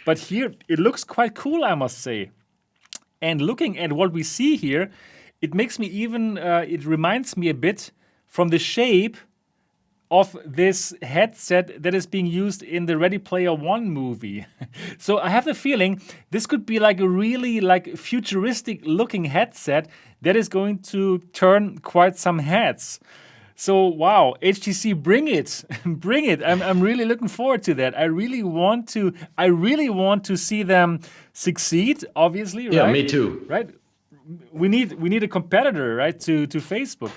But here it looks quite cool, I must say. And looking at what we see here, it makes me it reminds me a bit from the shape of this headset that is being used in the Ready Player One movie. So I have the feeling this could be like a really futuristic looking headset that is going to turn quite some heads. So wow, HTC, bring it, bring it! I'm really looking forward to that. I really want to see them succeed. Obviously, right? Yeah, me too. Right? We need a competitor, right? To Facebook.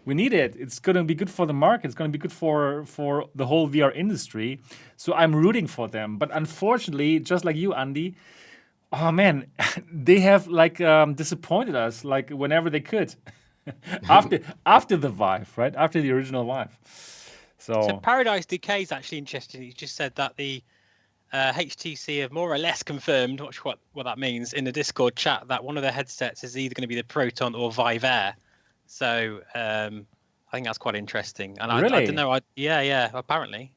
We need it. It's going to be good for the market. It's going to be good for the whole VR industry. So I'm rooting for them. But unfortunately, just like you, Andi, oh man, they have disappointed us whenever they could. after the Vive, right? After the original Vive. So Paradise Decay is actually interesting. You just said that the HTC have more or less confirmed what that means in the Discord chat that one of their headsets is either going to be the Proton or Vive Air. So I think that's quite interesting. And really? I don't know. Apparently.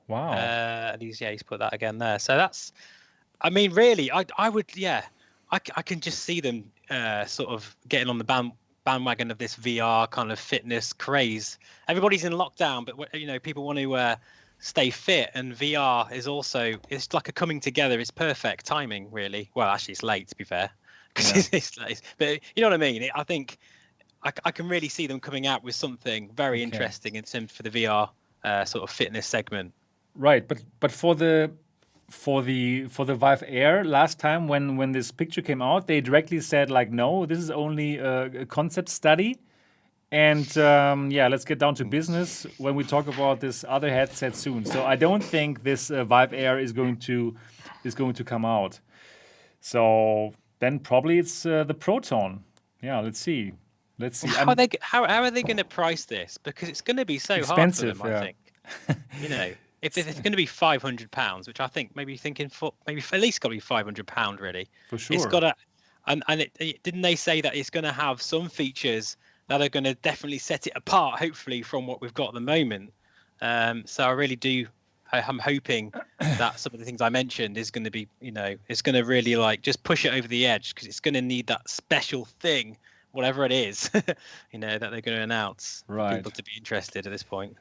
Wow. He's put that again there. So that's, I mean, really, I would, I can just see them sort of getting on the bandwagon of this VR kind of fitness craze. Everybody's in lockdown, but people want to stay fit, and VR is also, it's like a coming together. It's perfect timing, really. Well, actually, it's late to be fair, because it's late. But you know what I mean. I think I can really see them coming out with something very interesting in terms for the VR sort of fitness segment. Right, but for the Vive Air last time when this picture came out, they directly said no, this is only a concept study, and let's get down to business when we talk about this other headset soon. So I don't think this Vive Air is going to come out. So then probably it's the Proton. Yeah, let's see. Let's see. How are they going to price this? Because it's going to be so Expensive, hard for them. I think. If it's going to be £500, which I think maybe thinking maybe at least got to be £500 really. For sure. It's got to, and didn't they say that it's going to have some features that are going to definitely set it apart, hopefully, from what we've got at the moment. So I really do. I'm hoping that some of the things I mentioned is going to be, it's going to really just push it over the edge, because it's going to need that special thing, whatever it is, that they're going to announce for people to be interested at this point.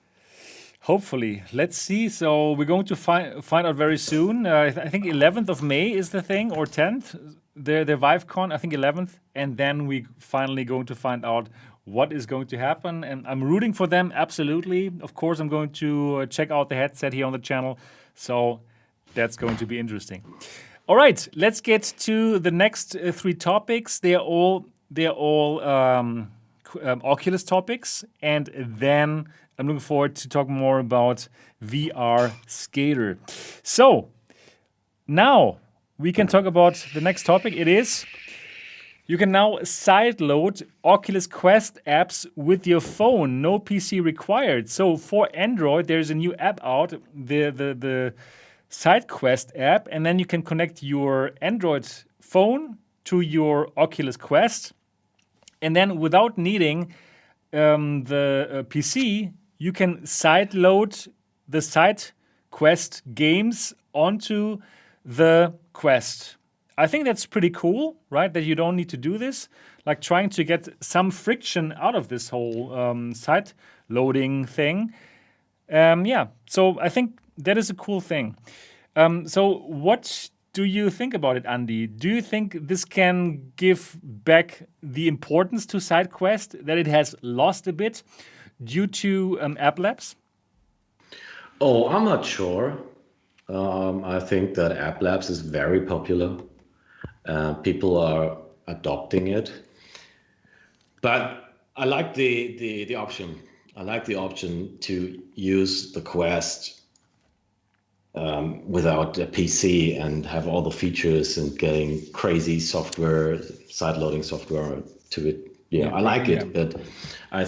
Hopefully. Let's see. So we're going to find out very soon. I think 11th of May is the thing, or 10th. The ViveCon, I think 11th. And then we finally going to find out what is going to happen. And I'm rooting for them, absolutely. Of course, I'm going to check out the headset here on the channel. So that's going to be interesting. All right, let's get to the next three topics. They're all Oculus topics. And then I'm looking forward to talk more about VR Skater. So now we can talk about the next topic. It is, you can now sideload Oculus Quest apps with your phone. No PC required. So for Android, there's a new app out, the Sidequest app, and then you can connect your Android phone to your Oculus Quest. And then without needing the PC, you can sideload the Sidequest games onto the Quest. I think that's pretty cool, right? That you don't need to do this. Like trying to get some friction out of this whole side loading thing. So I think that is a cool thing. So what do you think about it, Andi? Do you think this can give back the importance to Sidequest that it has lost a bit due to App Labs? Oh, I'm not sure. I think that App Labs is very popular. People are adopting it. But I like the option. I like the option to use the Quest without a PC and have all the features and getting crazy software, side-loading software to it. I like it, but I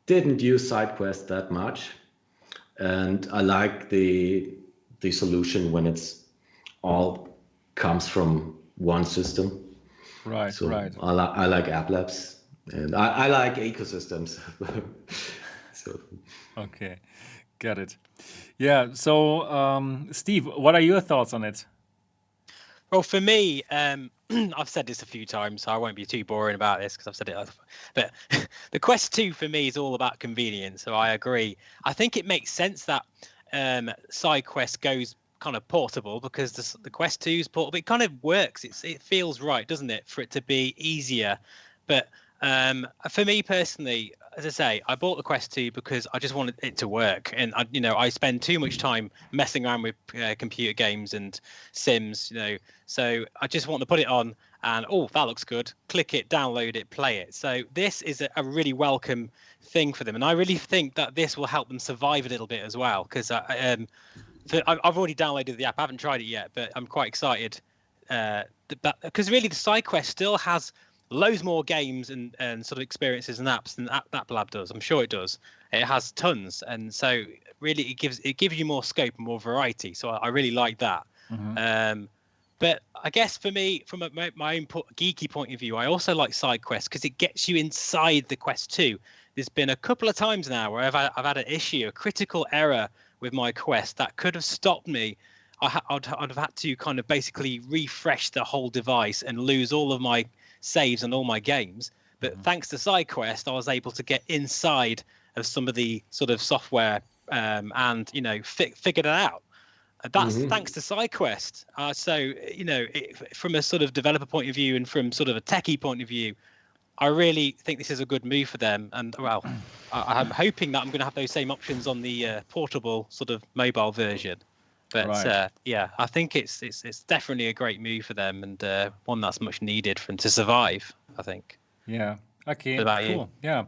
didn't use Sidequest that much, and I like the solution when it's all comes from one system. Right. I like App Labs, and I like ecosystems. Okay. Got it. Yeah. So, Steve, what are your thoughts on it? Well, for me, I've said this a few times, so I won't be too boring about this because I've said it. But the Quest 2 for me is all about convenience. So I agree. I think it makes sense that Sidequest goes kind of portable, because the Quest 2 is portable. It kind of works. It feels right, doesn't it, for it to be easier. But for me personally, as I say, I bought the Quest 2 because I just wanted it to work, and I spend too much time messing around with computer games and Sims, so I just want to put it on and that looks good. Click it, download it, play it. So this is a really welcome thing for them, and I really think that this will help them survive a little bit as well, because I've already downloaded the app. I haven't tried it yet, but I'm quite excited because really the Sidequest still has loads more games and sort of experiences and apps than App Lab does. I'm sure it does. It has tons, and so really it gives you more scope and more variety. So I really like that. Mm-hmm. But I guess for me, from my own geeky point of view, I also like Sidequest because it gets you inside the Quest 2. There's been a couple of times now where I've had an issue, a critical error with my Quest that could have stopped me. I'd have had to kind of basically refresh the whole device and lose all of my saves and all my games. But thanks to Sidequest, I was able to get inside of some of the sort of software and figured it out. That's thanks to Sidequest. From a sort of developer point of view and from sort of a techie point of view, I really think this is a good move for them. And I'm hoping that I'm going to have those same options on the portable sort of mobile version. But I think it's definitely a great move for them, and one that's much needed for them to survive, I think. Yeah. Okay. What about cool. you? Yeah.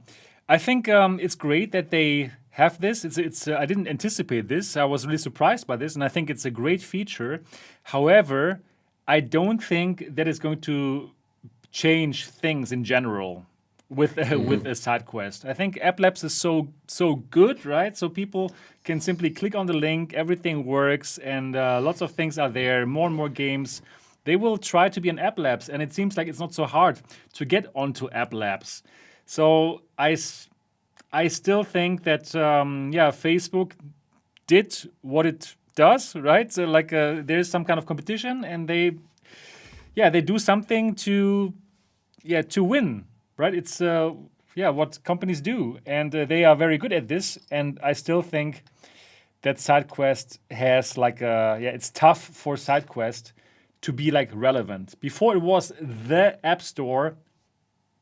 I think it's great that they have this. It's I didn't anticipate this. I was really surprised by this, and I think it's a great feature. However, I don't think that it's going to change things in general with with a Sidequest. I think App Labs is so good, right? So people can simply click on the link, everything works, and lots of things are there. More and more games. They will try to be an App Labs, and it seems like it's not so hard to get onto App Labs. So I still think that Facebook did what it does, right? So like there's some kind of competition, and they do something to win, right? It's what companies do, and they are very good at this. And I still think that Sidequest has it's tough for Sidequest to be like relevant. Before it was the app store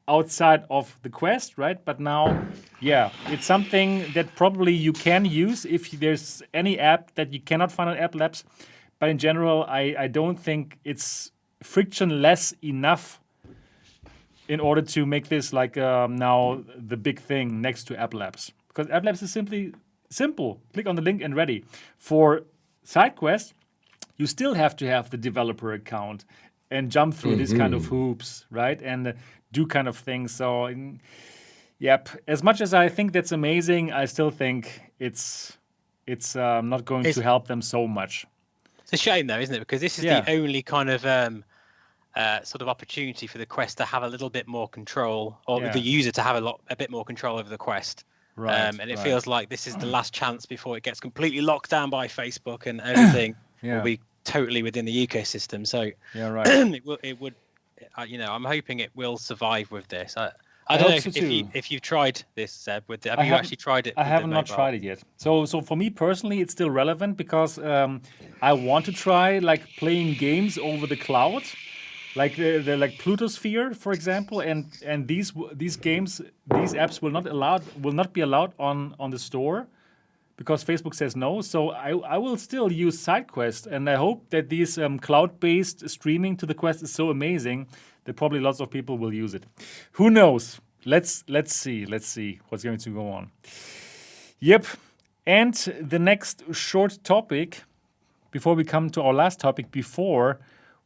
outside of the Quest, right? But now, it's something that probably you can use if there's any app that you cannot find on App Labs. But in general, I don't think it's frictionless enough in order to make this like now the big thing next to App Labs. Because App Labs is simply simple. Click on the link and ready. For Sidequest, you still have to have the developer account and jump through these kind of hoops, right? And do kind of things. So, as much as I think that's amazing, I still think it's not going to help them so much. It's a shame, though, isn't it? Because this is the only kind of sort of opportunity for the Quest to have a little bit more control, or the user to have a bit more control over the Quest. Right. And it feels like this is the last chance before it gets completely locked down by Facebook and everything will be totally within the ecosystem. So it would. I'm hoping it will survive with this. I don't know if you've tried this, Seb. Have you actually tried it? I have not tried it yet. So for me personally, it's still relevant because I want to try like playing games over the cloud, like the like Plutosphere, for example, and these games, these apps will not be allowed on the store, because Facebook says no. So I will still use Sidequest, and I hope that these cloud-based streaming to the Quest is so amazing that probably lots of people will use it. Who knows? Let's see what's going to go on. Yep. And the next short topic, before we come to our last topic, before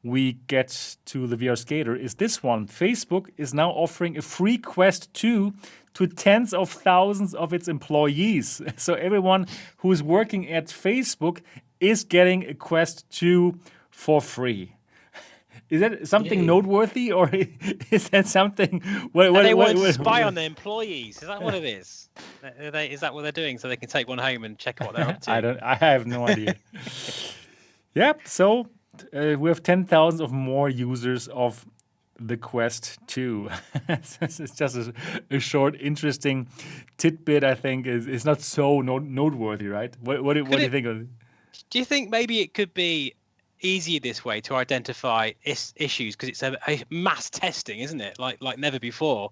we get to the VR Skater, is this one. Facebook is now offering a free Quest 2 to tens of thousands of its employees. So everyone who is working at Facebook is getting a Quest 2 for free. Is that something noteworthy, or is that something? They want to spy on their employees. Is that what it is? Is that what they're doing, so they can take one home and check what they're up to? I have no idea. Yep. So we have 10,000 of more users of the Quest 2. It's just a short, interesting tidbit. I think is not so noteworthy, right? What do you think of it? Do you think maybe it could be easier this way to identify issues, because it's a mass testing, isn't it? Like never before.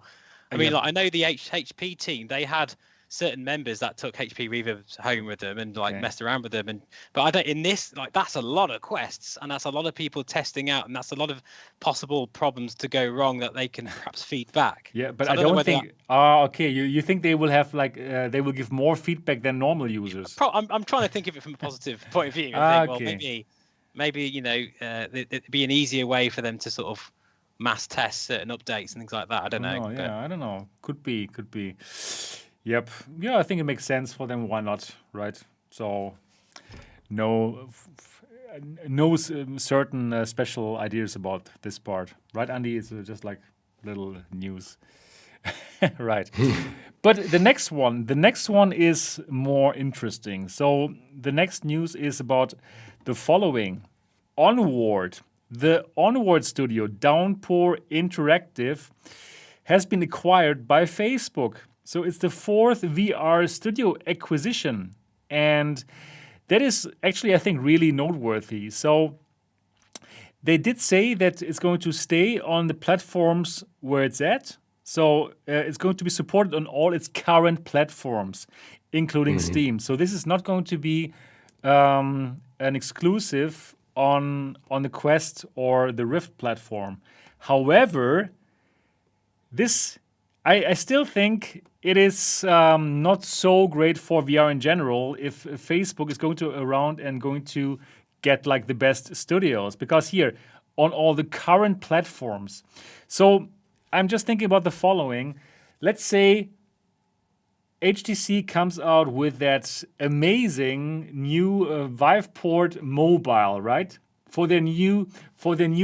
I mean, like I know the HP team, they had certain members that took HP Reverbs home with them and messed around with them, but I don't. In this, like, that's a lot of quests, and that's a lot of people testing out, and that's a lot of possible problems to go wrong that they can perhaps feed back. Yeah, but so I don't think. Okay. You think they will have they will give more feedback than normal users? I'm trying to think of it from a positive point of view. And think, well, maybe it'd be an easier way for them to sort of mass test certain updates and things like that. I don't know. I don't know. Could be. Yep. Yeah, I think it makes sense for them. Why not? Right. So, no certain special ideas about this part. Right, Andy? It's just like little news. Right. But the next one is more interesting. So the next news is about the following. Onward. The Onward studio, Downpour Interactive, has been acquired by Facebook. So it's the fourth VR studio acquisition. And that is actually, I think, really noteworthy. So they did say that it's going to stay on the platforms where it's at. So it's going to be supported on all its current platforms, including Steam. So this is not going to be an exclusive on the Quest or the Rift platform. However, I still think it is not so great for VR in general if Facebook is going to around and going to get like the best studios. Because here, on all the current platforms. So I'm just thinking about the following. Let's say HTC comes out with that amazing new Viveport mobile, right? For their new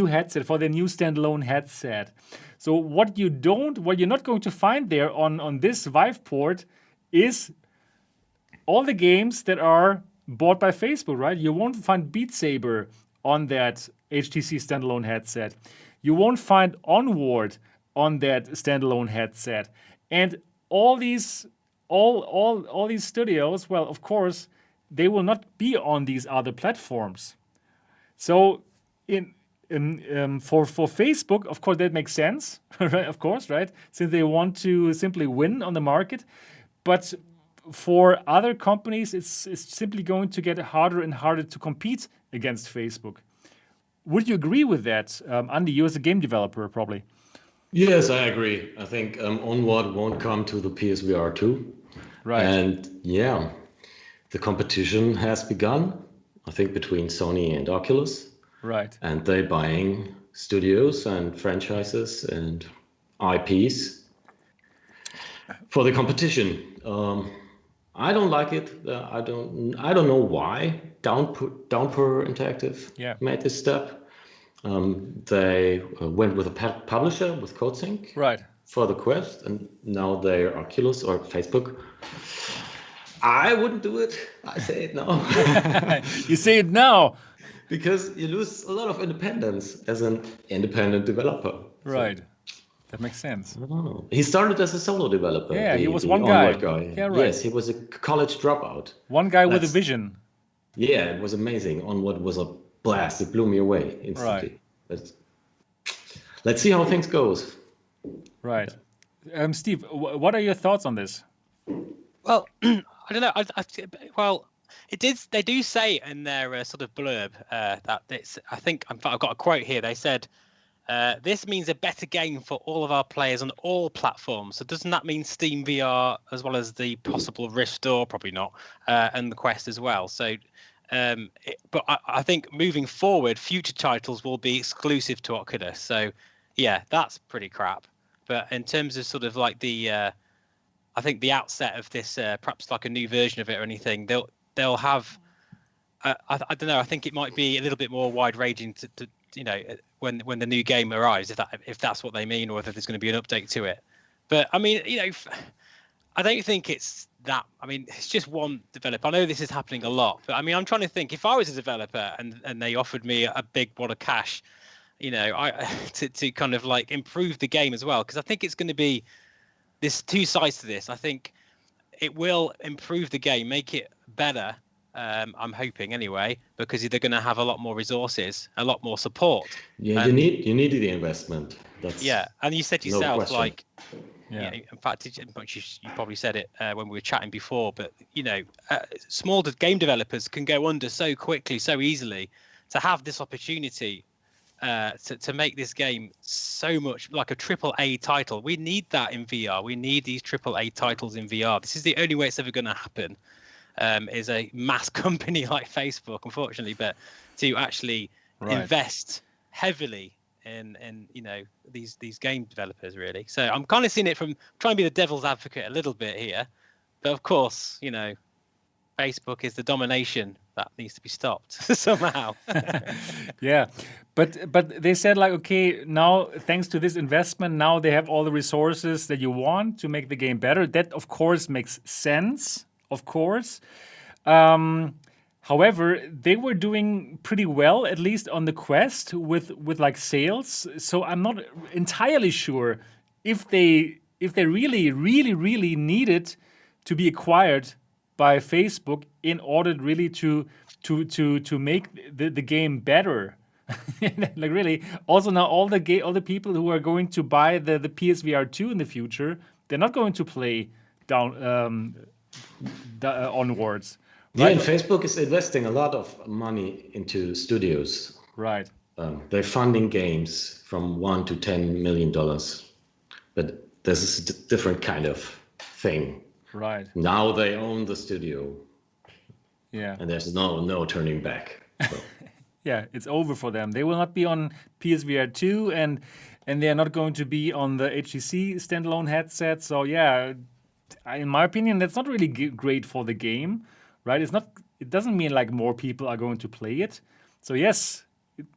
headset, for their new standalone headset. So what you're not going to find there on this Viveport is all the games that are bought by Facebook, right? You won't find Beat Saber on that HTC standalone headset. You won't find Onward on that standalone headset. And all these studios, well, of course, they will not be on these other platforms. So for Facebook, of course, that makes sense, right? Of course, right? Since they want to simply win on the market. But for other companies, it's simply going to get harder and harder to compete against Facebook. Would you agree with that, Andi? You as a game developer, probably. Yes, I agree. I think Onward won't come to the PSVR 2. Right. And yeah, the competition has begun, I think, between Sony and Oculus. Right. And they're buying studios and franchises and IPs for the competition. I don't like it. I don't know why Downpour Interactive made this step. They went with a publisher, with CodeSync, right, for the Quest, and now they're Oculus or Facebook. I wouldn't do it. I say it now. You say it now. Because you lose a lot of independence as an independent developer. Right. So, that makes sense. I don't know. He started as a solo developer. Yeah, he was one guy. Yeah, right. Yes, he was a college dropout. One guy with a vision. Yeah, it was amazing. Onward was a blast. It blew me away instantly. Right. Let's see how things goes. Right. Steve, what are your thoughts on this? Well, I don't know. Well, they do say in their sort of blurb that it's, I think, in fact, I've got a quote here. They said, this means a better game for all of our players on all platforms. So doesn't that mean Steam VR as well as the possible Rift Store? Probably not. And the Quest as well. So, but I think moving forward, future titles will be exclusive to Oculus. So, yeah, that's pretty crap. But in terms of sort of like the, I think the outset of this, perhaps like a new version of it or anything, they'll have, I don't know. I think it might be a little bit more wide-ranging to you know, when the new game arrives, if that's what they mean, or whether there's going to be an update to it. But I mean, you know, I don't think it's that. I mean, it's just one developer. I know this is happening a lot, but I mean, I'm trying to think, if I was a developer and they offered me a big wad of cash, you know, to kind of like improve the game as well, because I think it's going to be, there's two sides to this. I think it will improve the game, make it better. I'm hoping anyway, because they're going to have a lot more resources, a lot more support. Yeah, you need the investment. That's and you said yourself, like, yeah. In fact, you probably said it when we were chatting before, but you know, small game developers can go under so quickly, so easily. To have this opportunity to make this game so much like a AAA title, we need that in VR. We need these AAA titles in VR. This is the only way it's ever going to happen. Is a mass company like Facebook, unfortunately, but to actually invest heavily in you know, these game developers, really. So I'm kind of seeing it from trying to be the devil's advocate a little bit here, but of course, you know, Facebook is the domination that needs to be stopped somehow. Yeah, but they said, like, okay, now thanks to this investment, now they have all the resources that you want to make the game better. That of course makes sense. Of course. However, they were doing pretty well, at least on the Quest, with like sales. So I'm not entirely sure if they really needed to be acquired by Facebook in order really to make the game better. Like really. Also now all the people who are going to buy the PSVR 2 in the future, they're not going to play onwards. Yeah, and Facebook is investing a lot of money into studios. Right. They're funding games from $1 to $10 million, but this is a different kind of thing. Right. Now they own the studio. Yeah. And there's no turning back. So. yeah, it's over for them. They will not be on PSVR 2, and they are not going to be on the HTC standalone headset. So yeah, in my opinion, that's not really great for the game, right? It's not. It doesn't mean like more people are going to play it. So yes,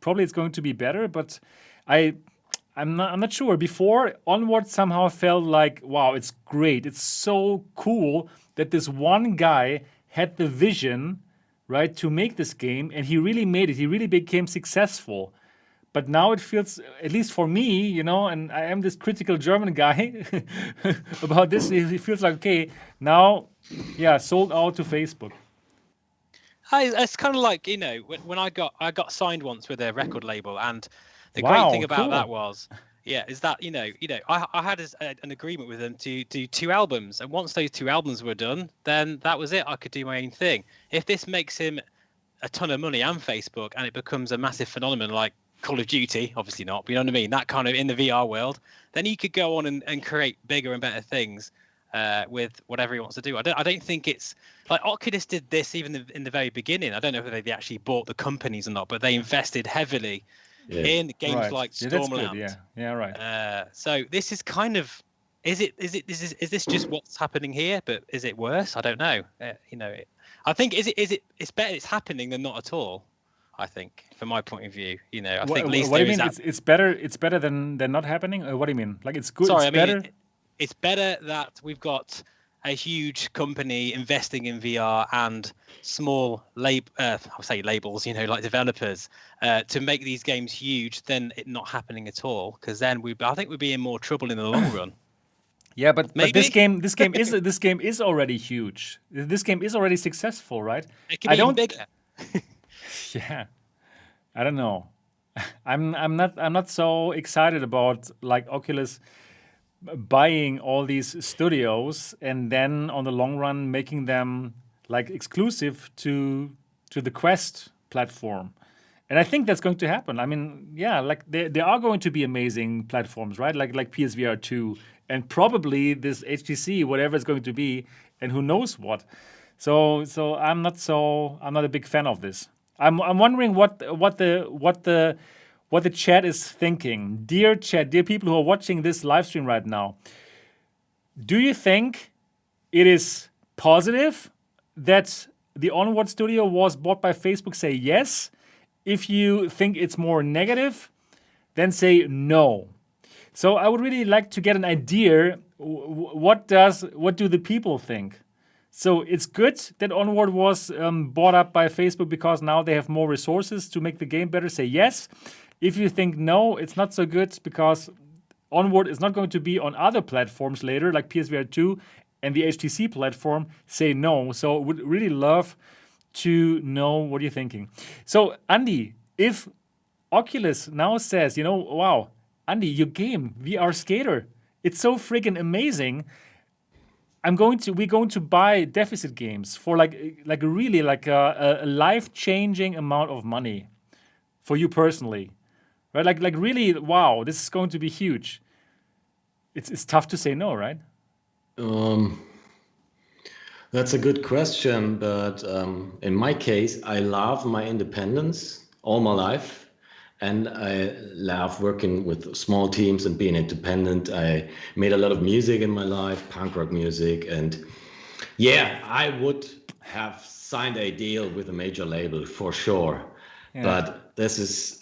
probably it's going to be better, but I'm not sure. Before, Onward somehow felt like, wow, it's great. It's so cool that this one guy had the vision, right, to make this game, and he really made it. He really became successful. But now it feels, at least for me, you know, and I am this critical German guy about this. It feels like, okay, now, yeah, sold out to Facebook. It's kind of like, you know, when I got signed once with a record label, and the Wow, great thing about cool. that was, yeah, is that I had an agreement with them to do 2 albums, and once those 2 albums were done, then that was it. I could do my own thing. If this makes him a ton of money and Facebook, and it becomes a massive phenomenon like Call of Duty, obviously not, but you know what I mean, that kind of in the VR world, then he could go on and create bigger and better things with whatever he wants to do. I don't think it's like Oculus did this even in the very beginning. I don't know if they actually bought the companies or not, but they invested heavily in games like Stormland. Yeah, right. So this is kind of, is this just what's happening here? But is it worse? I don't know. I think it's better it's happening than not at all. I think, from my point of view, I think. What do you mean? It's better than not happening. What do you mean? Like it's good. Sorry, it's better. It's better that we've got a huge company investing in VR and small labels, like developers, to make these games huge than it not happening at all. Because then I think we'd be in more trouble in the long run. Yeah, but this game is already huge. This game is already successful, right? It can be even bigger. Yeah, I don't know. I'm not so excited about like Oculus buying all these studios and then on the long run making them like exclusive to the Quest platform. And I think that's going to happen. I mean, yeah, like there are going to be amazing platforms, right? Like PSVR 2 and probably this HTC, whatever it's going to be, and who knows what. So I'm not a big fan of this. I'm wondering what the chat is thinking. Dear chat, dear people who are watching this live stream right now, do you think it is positive that the Onward Studio was bought by Facebook? Say yes. If you think it's more negative, then say no. So I would really like to get an idea. What do the people think? So it's good that Onward was bought up by Facebook because now they have more resources to make the game better. Say yes. If you think no, it's not so good because Onward is not going to be on other platforms later, like PSVR 2 and the HTC platform, say no. So would really love to know what you're thinking. So Andi, if Oculus now says, wow, Andi, your game, VR Skater, it's so freaking amazing. We're going to buy deficit games for like a life-changing amount of money for you personally. Right, like really, wow! This is going to be huge. It's tough to say no, right? That's a good question, but in my case, I love my independence all my life, and I love working with small teams and being independent. I made a lot of music in my life, punk rock music, and yeah, I would have signed a deal with a major label for sure. Yeah. But this is.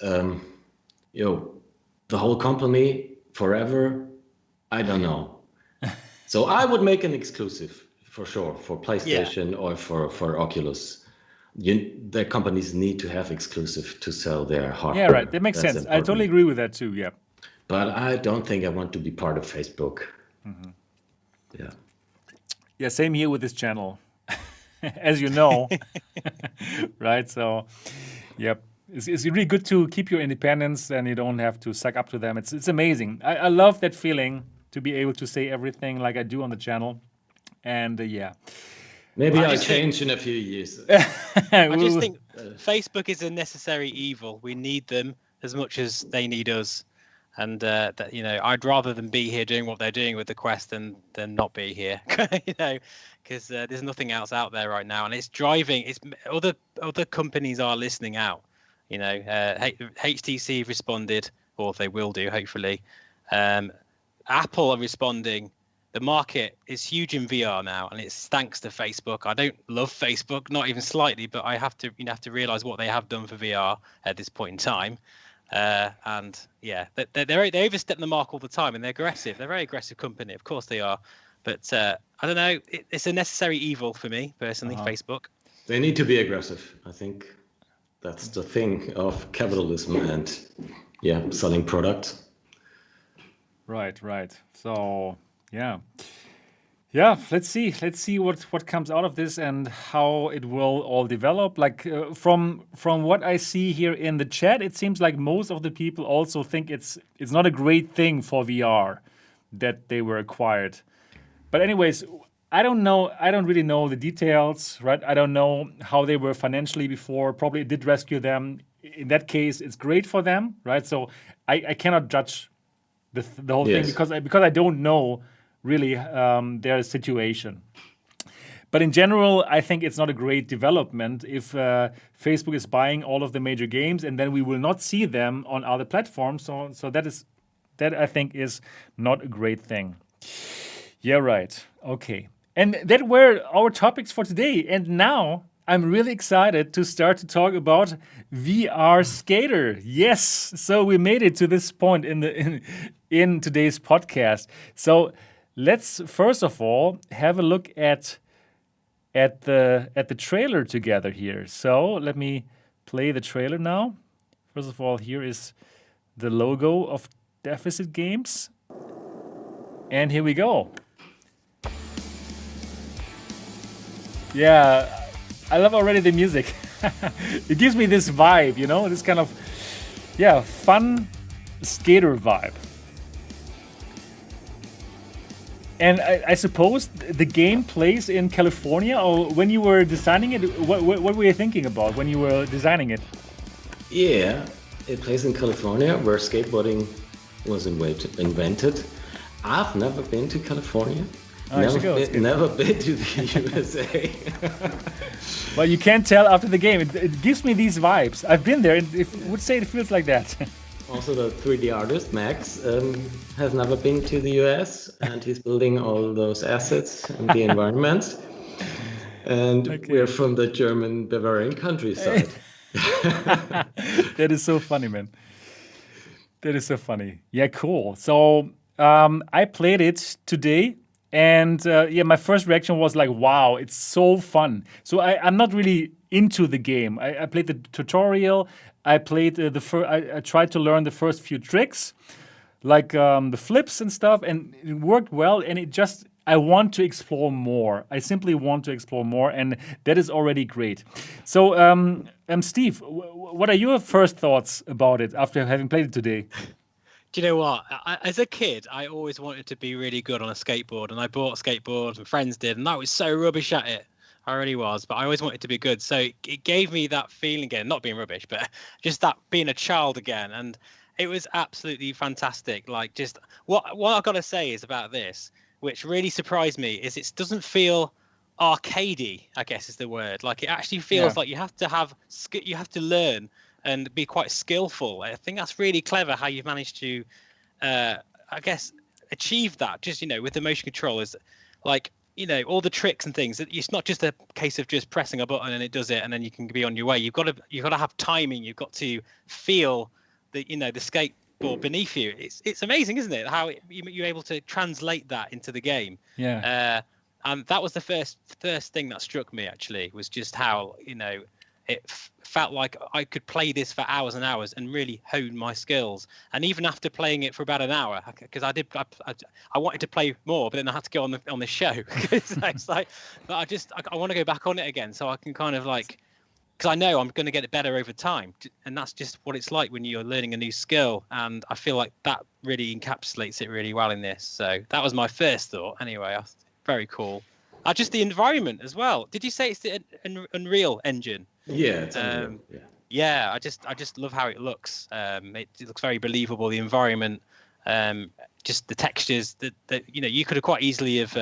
The whole company forever, I don't know. So I would make an exclusive for sure for PlayStation or for Oculus. The companies need to have exclusive to sell their hardware. Yeah, right. That makes sense. Important. I totally agree with that too. Yeah. But I don't think I want to be part of Facebook. Mm-hmm. Yeah. Yeah. Same here with this channel, as you know, right? So, yep. It's really good to keep your independence and you don't have to suck up to them. It's amazing. I love that feeling to be able to say everything like I do on the channel. And yeah. Maybe I'll change in a few years. I just think Facebook is a necessary evil. We need them as much as they need us. And I'd rather them be here doing what they're doing with the Quest than not be here. Because there's nothing else out there right now, and it's driving. It's other companies are listening out. You know, HTC responded, or they will do, hopefully. Apple are responding. The market is huge in VR now, and it's thanks to Facebook. I don't love Facebook, not even slightly, but I have to, realize what they have done for VR at this point in time. And yeah, they overstep the mark all the time, and they're aggressive. They're a very aggressive company, of course they are. But I don't know, it's a necessary evil for me personally. Facebook. They need to be aggressive. I think that's the thing of capitalism and selling products. Right. So yeah. Let's see what comes out of this and how it will all develop. Like from what I see here in the chat, it seems like most of the people also think it's not a great thing for VR that they were acquired. But anyways, I don't know. I don't really know the details, right? I don't know how they were financially before. Probably it did rescue them. In that case, it's great for them, right? So I cannot judge the whole thing because I don't know really their situation. But in general, I think it's not a great development if Facebook is buying all of the major games and then we will not see them on other platforms. So that I think is not a great thing. Yeah, right. Okay. And that were our topics for today. And now I'm really excited to start to talk about VR Skater. Yes. So we made it to this point in today's podcast. So let's first of all have a look at the trailer together here. So let me play the trailer now. First of all, here is the logo of Deficit Games. And here we go. Yeah, I love already the music. It gives me this vibe, this kind of, fun skater vibe. And I suppose the game plays in California, or when you were designing it, what were you thinking about when you were designing it? Yeah, it plays in California, where skateboarding was invented. I've never been to California. Never been to the USA. Well, you can't tell after the game. It gives me these vibes. I've been there, and I would say it feels like that. Also, the 3D artist, Max, has never been to the US, and he's building all those assets and the environments. And we're from the German Bavarian countryside. That is so funny, man. That is so funny. Yeah, cool. So I played it today. And my first reaction was like, wow, it's so fun. So I'm not really into the game. I played the tutorial. I played I tried to learn the first few tricks, like the flips and stuff, and it worked well. And I want to explore more. I simply want to explore more, and that is already great. So, Steve, what are your first thoughts about it after having played it today? Do you know what? As a kid, I always wanted to be really good on a skateboard, and I bought skateboards, and friends did, and I was so rubbish at it. I really was, but I always wanted to be good. So it gave me that feeling again, not being rubbish, but just that being a child again. And it was absolutely fantastic. Like, just what I've got to say is about this, which really surprised me, is it doesn't feel arcadey, I guess is the word. Like, it actually feels like you have to learn and be quite skillful. I think that's really clever how you've managed to, I guess, achieve that. Just, with the motion controllers, like, all the tricks and things. It's not just a case of just pressing a button and it does it, and then you can be on your way. You've got to have timing. You've got to feel the skateboard beneath you. It's amazing, isn't it? How you're able to translate that into the game. Yeah. And that was the first thing that struck me, actually, was just how it felt like I could play this for hours and hours and really hone my skills. And even after playing it for about an hour, because I wanted to play more, but then I had to go on the show. It's like, but I want to go back on it again, so I can kind of like, because I know I'm going to get it better over time, and that's just what it's like when you're learning a new skill. And I feel like that really encapsulates it really well in this. So that was my first thought. Anyway, very cool. Just the environment as well. Did you say it's the Nreal engine? Yeah, it's Unreal. Yeah. I just love how it looks. It looks very believable. The environment, just the textures. That you could have quite easily have,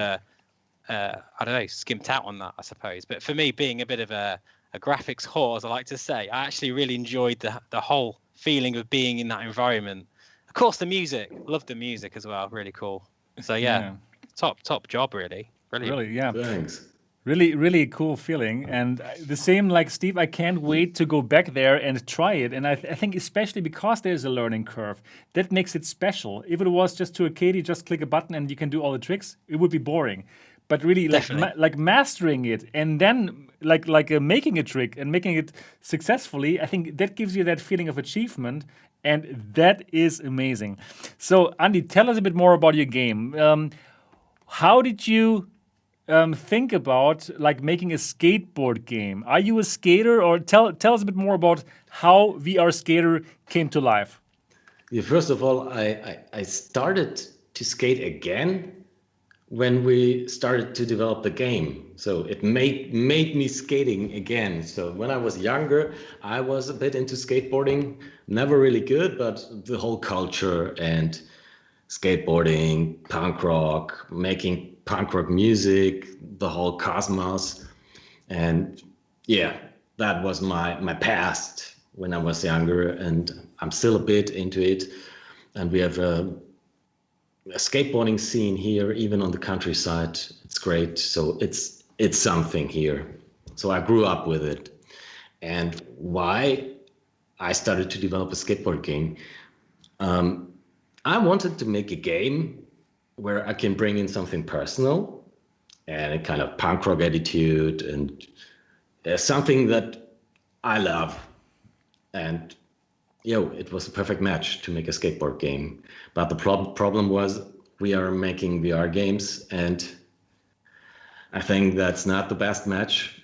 I don't know, skimped out on that, I suppose. But for me, being a bit of a a graphics whore, as I like to say. I actually really enjoyed the whole feeling of being in that environment. Of course, the music. Love the music as well. Really cool. So yeah. Top job, really. Brilliant. Really, yeah. Thanks. Really, really cool feeling. And the same like Steve, I can't wait to go back there and try it. And I think especially because there's a learning curve, that makes it special. If it was just to a Katie, just click a button and you can do all the tricks, it would be boring. But really, like mastering it and then like making a trick and making it successfully, I think that gives you that feeling of achievement. And that is amazing. So, Andi, tell us a bit more about your game. How did you think about like making a skateboard game? Are you a skater, or tell us a bit more about how VR Skater came to life? Yeah, first of all, I started to skate again when we started to develop the game. So it made me skating again. So when I was younger, I was a bit into skateboarding, never really good, but the whole culture and skateboarding, punk rock, making punk rock music, the whole cosmos. And yeah, that was my past when I was younger, and I'm still a bit into it. And we have a skateboarding scene here, even on the countryside. It's great. So it's something here. So I grew up with it. And why I started to develop a skateboard game, I wanted to make a game where I can bring in something personal and a kind of punk rock attitude and something that I love. And it was a perfect match to make a skateboard game. But the problem was we are making VR games, and I think that's not the best match.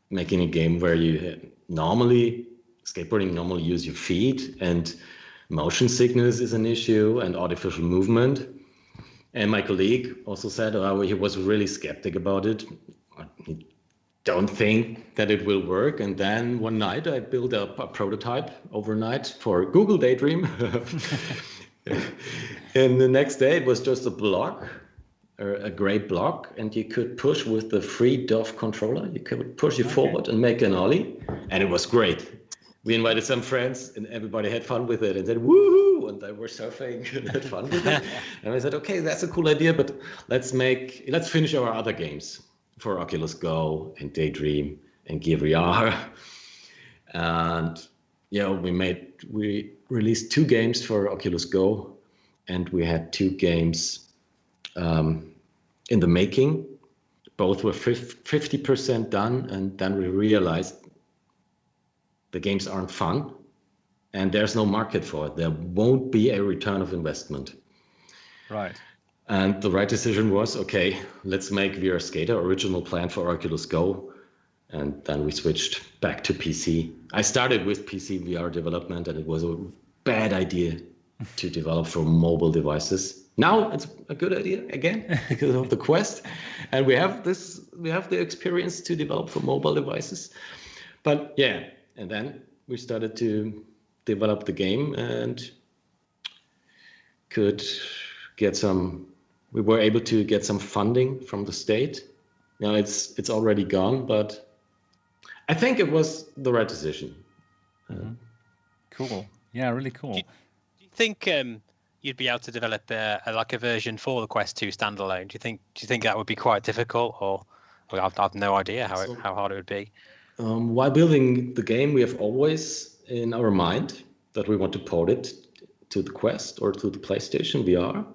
Making a game where you skateboarding normally use your feet, and motion sickness is an issue, and artificial movement. And my colleague also said, he was really skeptic about it. He don't think that it will work. And then one night I built up a prototype overnight for Google Daydream. And the next day it was just a block, or a gray block, and you could push with the free DOF controller. You could push it forward and make an ollie, and it was great. We invited some friends, and everybody had fun with it and said, woohoo! And they were surfing and had fun with it. And I said, okay, that's a cool idea, but let's finish our other games for Oculus Go and Daydream and Gear VR. And we released 2 games for Oculus Go, and we had 2 games in the making. Both were 50% done, and then we realized the games aren't fun and there's no market for it. There won't be a return of investment. Right. And the right decision was, okay, let's make VR Skater, original plan for Oculus Go. And then we switched back to PC. I started with PC VR development, and it was a bad idea to develop for mobile devices. Now it's a good idea again because of the Quest. And we have the experience to develop for mobile devices. But yeah, and then we started to develop the game and we were able to get some funding from the state. Now it's already gone, but I think it was the right decision. Cool. Yeah, really cool. Do you think you'd be able to develop a version for the Quest 2 standalone? Do you think that would be quite difficult, or I've no idea how hard it would be? While building the game, we have always in our mind that we want to port it to the Quest or to the PlayStation VR.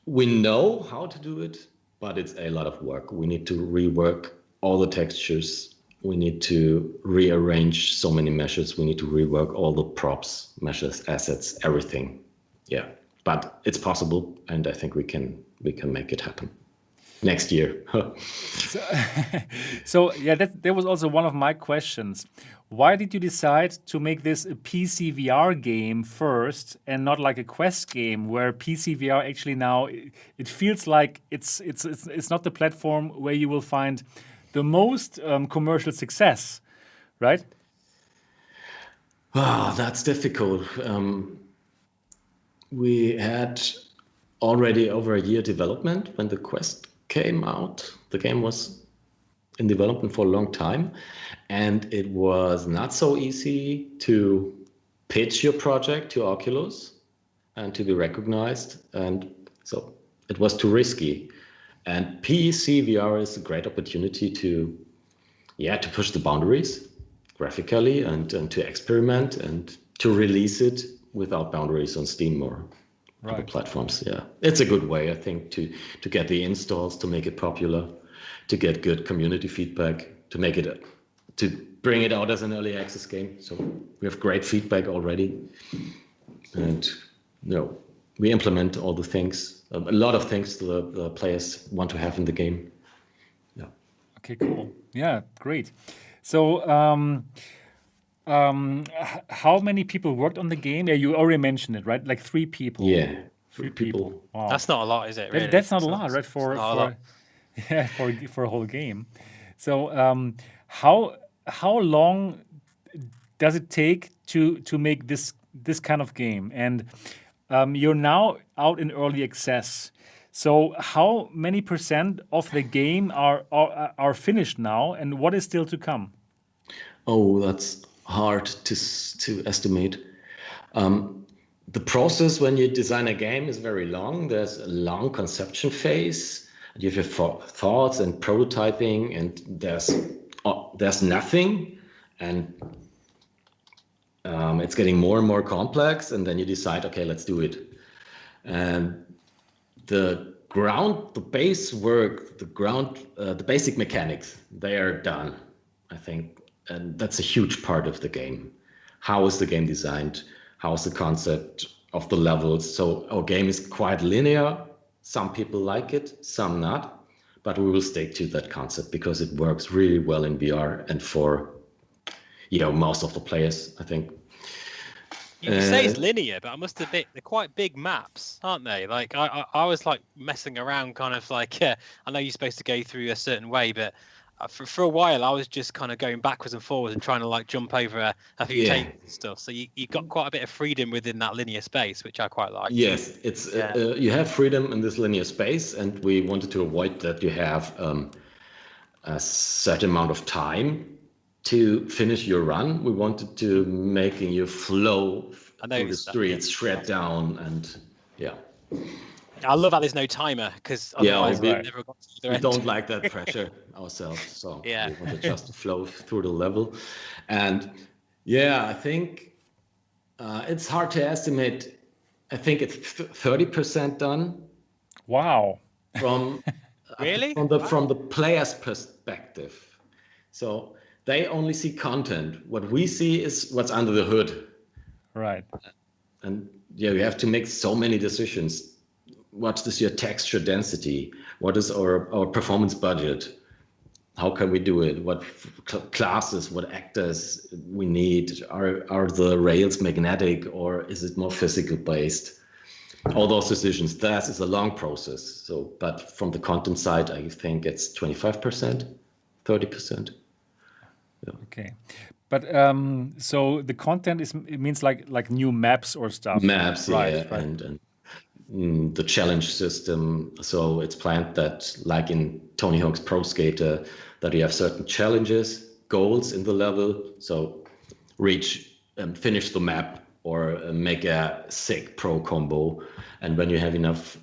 We know how to do it, but it's a lot of work. We need to rework all the textures. We need to rearrange so many meshes. We need to rework all the props, meshes, assets, everything. Yeah, but it's possible, and I think we can make it happen next year. So yeah, that was also one of my questions. Why did you decide to make this a PC VR game first and not like a Quest game, where PC VR actually now it feels like it's not the platform where you will find the most commercial success, right? Wow, that's difficult. We had already over a year development when the Quest came out. The game was in development for a long time, and it was not so easy to pitch your project to Oculus and to be recognized, and so it was too risky. And PEC VR is a great opportunity to push the boundaries graphically and to experiment and to release it without boundaries on Steam or other platforms. Yeah, it's a good way, I think, to get the installs, to make it popular, to get good community feedback, to make it to bring it out as an early access game. So we have great feedback already, and we implement all the things, a lot of things the players want to have in the game. Yeah. Okay, cool. Yeah, great. So, how many people worked on the game? Yeah, you already mentioned it, right? Like 3 people. Yeah, 3 people. Wow. That's not a lot, is it? Really? That's not a lot, right? For not a lot. yeah, for a whole game. So, how long does it take to make this kind of game? And you're now out in early access. So how many % of the game are finished now, and what is still to come? Oh, that's hard to estimate. The process when you design a game is very long. There's a long conception phase. You have your thoughts and prototyping, and there's nothing, and it's getting more and more complex, and then you decide, okay, let's do it. And the base work, the basic mechanics, they are done, I think, and that's a huge part of the game. How is the game designed? How is the concept of the levels? So our game is quite linear. Some people like it, some not, but we will stick to that concept because it works really well in VR and for most of the players, I think. You can say it's linear, but I must admit they're quite big maps, aren't they? Like I was like messing around, kind of like, I know you're supposed to go through a certain way, but for a while I was just kind of going backwards and forwards and trying to like jump over a few tables and stuff. So you got quite a bit of freedom within that linear space, which I quite like. Yes, it's you have freedom in this linear space, and we wanted to avoid that you have a certain amount of time to finish your run. We wanted to making you flow through the streets, shred down, and I love how there's no timer, because otherwise we never got to the we end. don't like that pressure ourselves, so we wanted just to flow through the level. And I think it's hard to estimate. I think it's 30% done. Wow. From really from the player's perspective. So they only see content. What we see is what's under the hood. Right. And you have to make so many decisions. What is your texture density? What is our performance budget? How can we do it? What classes, what actors we need? Are the rails magnetic, or is it more physical based? All those decisions, that is a long process. So, but from the content side, I think it's 25%, 30%. Yeah. Okay, but so the content it means like new maps or stuff. Maps, right. And the challenge system. So it's planned that, like in Tony Hawk's Pro Skater, that you have certain challenges, goals in the level. So reach and finish the map, or make a sick pro combo. And when you have enough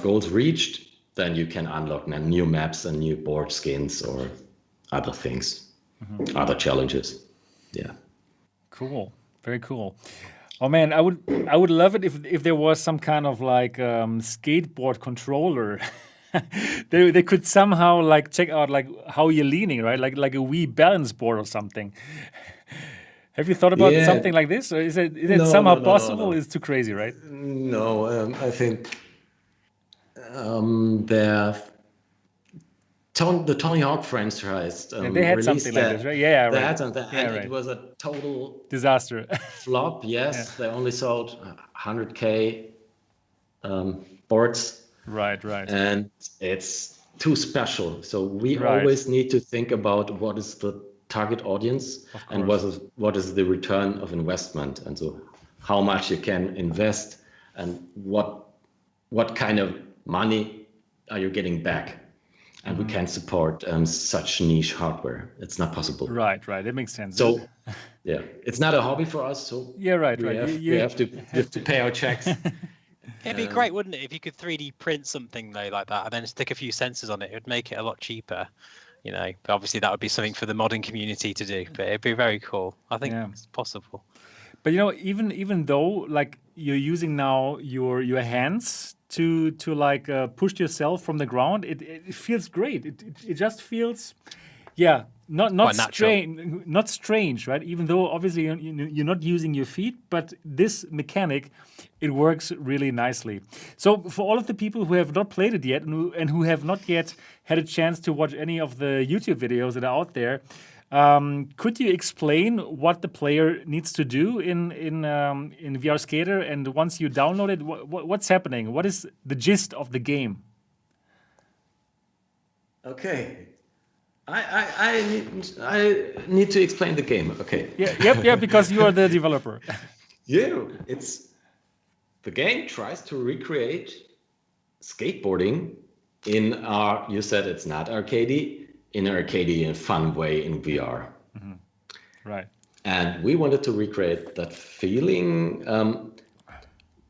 goals reached, then you can unlock new maps and new board skins or other things, other challenges. Yeah. Cool. Very cool. Oh man, I would love it if there was some kind of like skateboard controller. they could somehow like check out like how you're leaning, right? Like a Wii balance board or something. Have you thought about something like this, or is it somehow possible? No. It's too crazy, right? No, I think the Tony Hawk franchise. They had something like this, right? Yeah, right. They had something, and right. It was a total disaster. Flop. Yes, they only sold 100K boards. Right. And it's too special. So we always need to think about what is the target audience and what is the return of investment, and so how much you can invest and what kind of money are you getting back. and we can't support such niche hardware. It's not possible. Right. That makes sense. So, yeah, it's not a hobby for us. So yeah, right. we You have to pay our checks. It'd be great, wouldn't it, if you could 3D print something though like that and then stick a few sensors on it? It would make it a lot cheaper, you know. But obviously that would be something for the modding community to do. But it'd be very cool. I think it's possible. But you know, even though like you're using now your hands to like push yourself from the ground, it feels great. It just feels, yeah, not strange, not strange, right? Even though obviously you're not using your feet, but this mechanic, it works really nicely. So for all of the people who have not played it yet and who have not yet had a chance to watch any of the YouTube videos that are out there, could you explain what the player needs to do in VR Skater? And once you download it, what's happening? What is the gist of the game? Okay. I need to explain the game. Okay. Yeah, because you are the developer. Yeah, the game tries to recreate skateboarding in you said it's not arcadey, in an arcadey and fun way in VR. Mm-hmm. Right. And we wanted to recreate that feeling.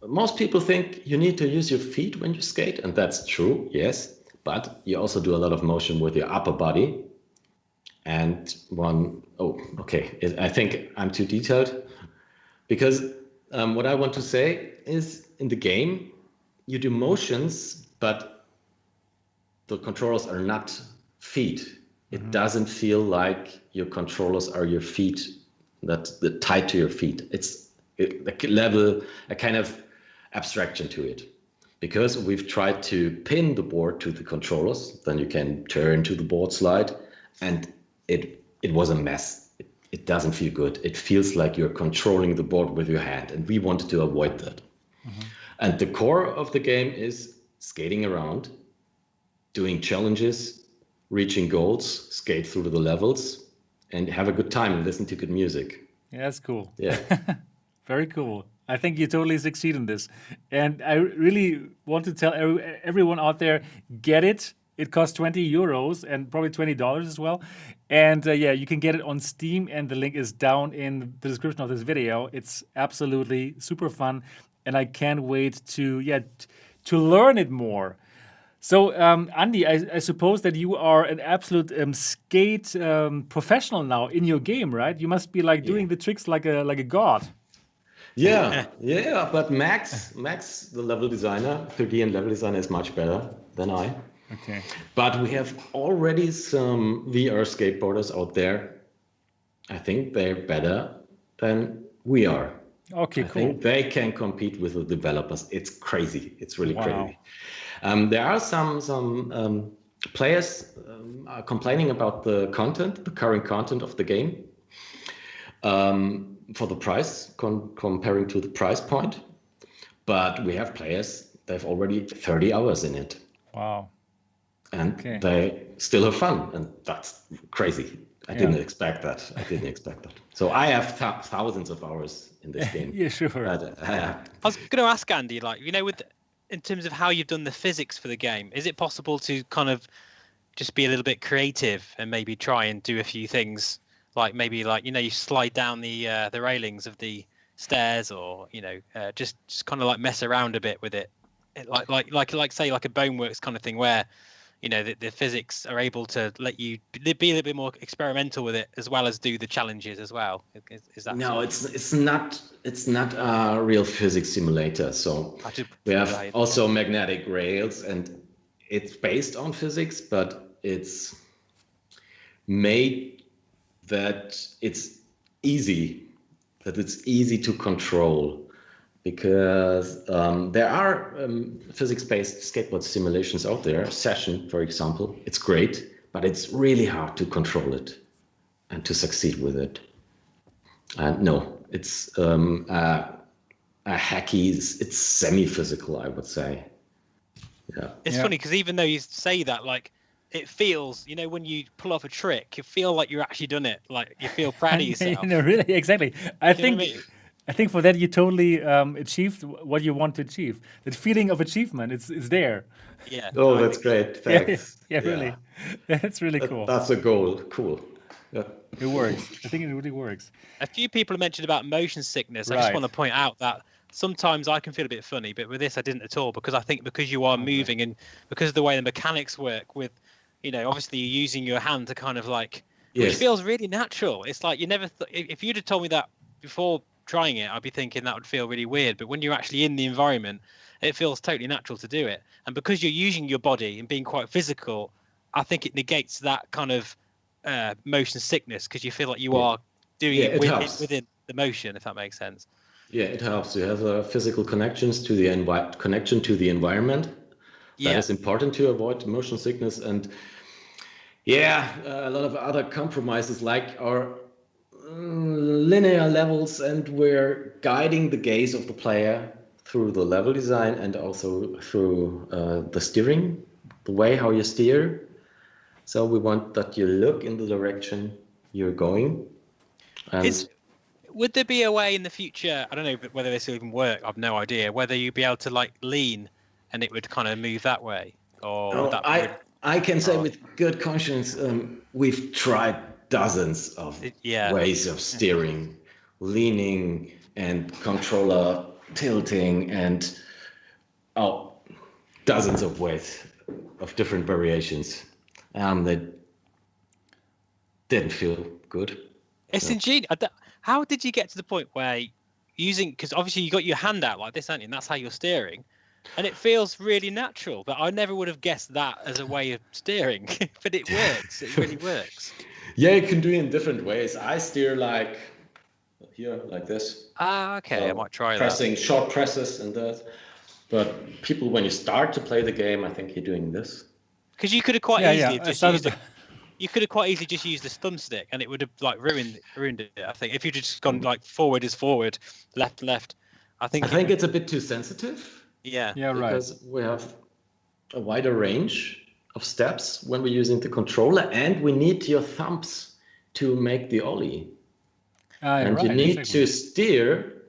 Most people think you need to use your feet when you skate, and that's true, yes. But you also do a lot of motion with your upper body. And I think I'm too detailed. Because what I want to say is in the game, you do motions, but the controllers are not feet. It doesn't feel like your controllers are your feet, that's tied to your feet. It's a kind of abstraction to it. Because we've tried to pin the board to the controllers, then you can turn to the board slide, and it was a mess. It doesn't feel good. It feels like you're controlling the board with your hand, and we wanted to avoid that. And the core of the game is skating around, doing challenges, reaching goals, skate through the levels, and have a good time and listen to good music. Yeah, that's cool. Yeah. Very cool. I think you totally succeed in this. And I really want to tell everyone out there, get it. It costs 20 euros and probably $20 as well. And you can get it on Steam, and the link is down in the description of this video. It's absolutely super fun, and I can't wait to learn it more. So, Andi, I suppose that you are an absolute skate professional now in your game, right? You must be like doing the tricks like a god. Yeah. But Max, the level designer, 3D and level designer, is much better than I. Okay. But we have already some VR skateboarders out there. I think they're better than we are. Okay, I cool. think they can compete with the developers. It's crazy. It's really crazy. There are some players are complaining about the current content of the game. For the price, comparing to the price point. But we have players, they've already 30 hours in it. Wow. And they still have fun, and that's crazy. I didn't expect that. So I have thousands of hours in this game. Yeah, sure. I was going to ask Andy, like, you know, in terms of how you've done the physics for the game, is it possible to kind of just be a little bit creative and maybe try and do a few things? Like maybe like, you know, you slide down the railings of the stairs, or, you know, just kind of like mess around a bit with it. Like say like a Boneworks kind of thing where, you know, the physics are able to let you be a little bit more experimental with it as well as do the challenges as well. Is that no? It's not a real physics simulator. So we have also magnetic rails, and it's based on physics, but it's made that it's easy to control, because there are physics-based skateboard simulations out there. Session, for example, it's great, but it's really hard to control it and to succeed with it. And no, it's a hacky, it's semi-physical, I would say. Yeah. It's funny because even though you say that, like, it feels, you know, when you pull off a trick, you feel like you're actually done it. Like you feel proud of yourself. No, really, exactly. I think I think for that you totally achieved what you want to achieve. That feeling of achievement, it's there. Yeah. Oh, I that's think- great. Thanks. Yeah, really. That's really cool. That's a goal. Cool. Yeah. It works. I think it really works. A few people have mentioned about motion sickness. I Right. just want to point out that sometimes I can feel a bit funny, but with this I didn't at all, because I think because you are moving and because of the way the mechanics work with, obviously you're using your hand to kind of like, which Yes. feels really natural. It's like you never, if you'd have told me that before trying it, I'd be thinking that would feel really weird. But when you're actually in the environment, it feels totally natural to do it. And because you're using your body and being quite physical, I think it negates that kind of motion sickness, because you feel like you are doing it within the motion, if that makes sense. Yeah, it helps. You have a physical connection to the environment. Yeah. That is important to avoid motion sickness. And a lot of other compromises like our linear levels, and we're guiding the gaze of the player through the level design and also through the steering, the way how you steer. So we want that you look in the direction you're going. And Would there be a way in the future, I don't know whether this will even work, I've no idea, whether you'd be able to like lean and it would kind of move that way? Or would that be I can say with good conscience, we've tried dozens of ways of steering, leaning and controller tilting, and dozens of ways of different variations. They didn't feel good. It's ingenious. How did you get to the point where because obviously you got your hand out like this, aren't you? And that's how you're steering. And it feels really natural, but I never would have guessed that as a way of steering. But it works. It really works. Yeah, you can do it in different ways. I steer like here, like this. Ah, okay. I might try pressing short presses and that. But people, when you start to play the game, I think you're doing this. Because you could have quite easily you could have quite easily just used the thumbstick, and it would have like ruined it. I think if you'd just gone like forward is forward, left. I think it's a bit too sensitive. Yeah. Yeah, right. Because we have a wider range of steps when we're using the controller, and we need your thumbs to make the ollie. And you need to steer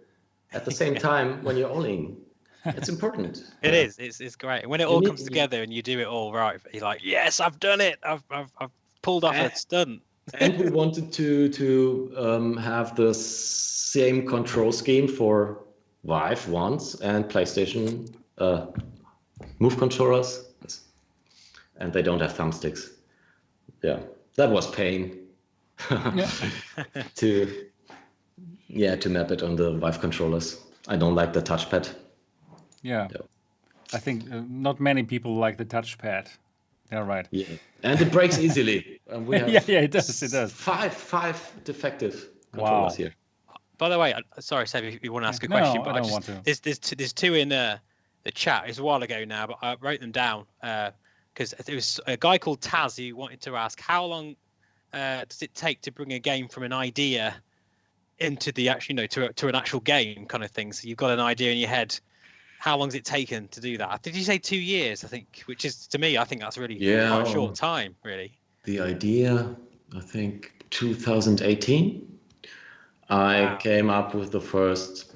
at the same time when you're ollieing. It's important. It is. It's great. When it all comes together and you do it all right, you're like, yes, I've done it. I've pulled off a stunt. And we wanted to have the same control scheme for Vive ones and PlayStation Move controllers, and they don't have thumbsticks. Yeah, that was pain to map it on the Vive controllers. I don't like the touchpad. Yeah. I think not many people like the touchpad. Yeah, right. Yeah, and it breaks easily. We have it does. It does. Five defective controllers here. By the way, sorry, Seb, if you want to ask a question, but I don't want to. There's two in the chat. It's a while ago now, but I wrote them down because it was a guy called Taz who wanted to ask how long does it take to bring a game from an idea into the actual, to an actual game kind of thing. So you've got an idea in your head. How long has it taken to do that? Did you say 2 years? I think, which is to me, I think that's really quite a short time, really. The idea, I think, 2018. I came up with the first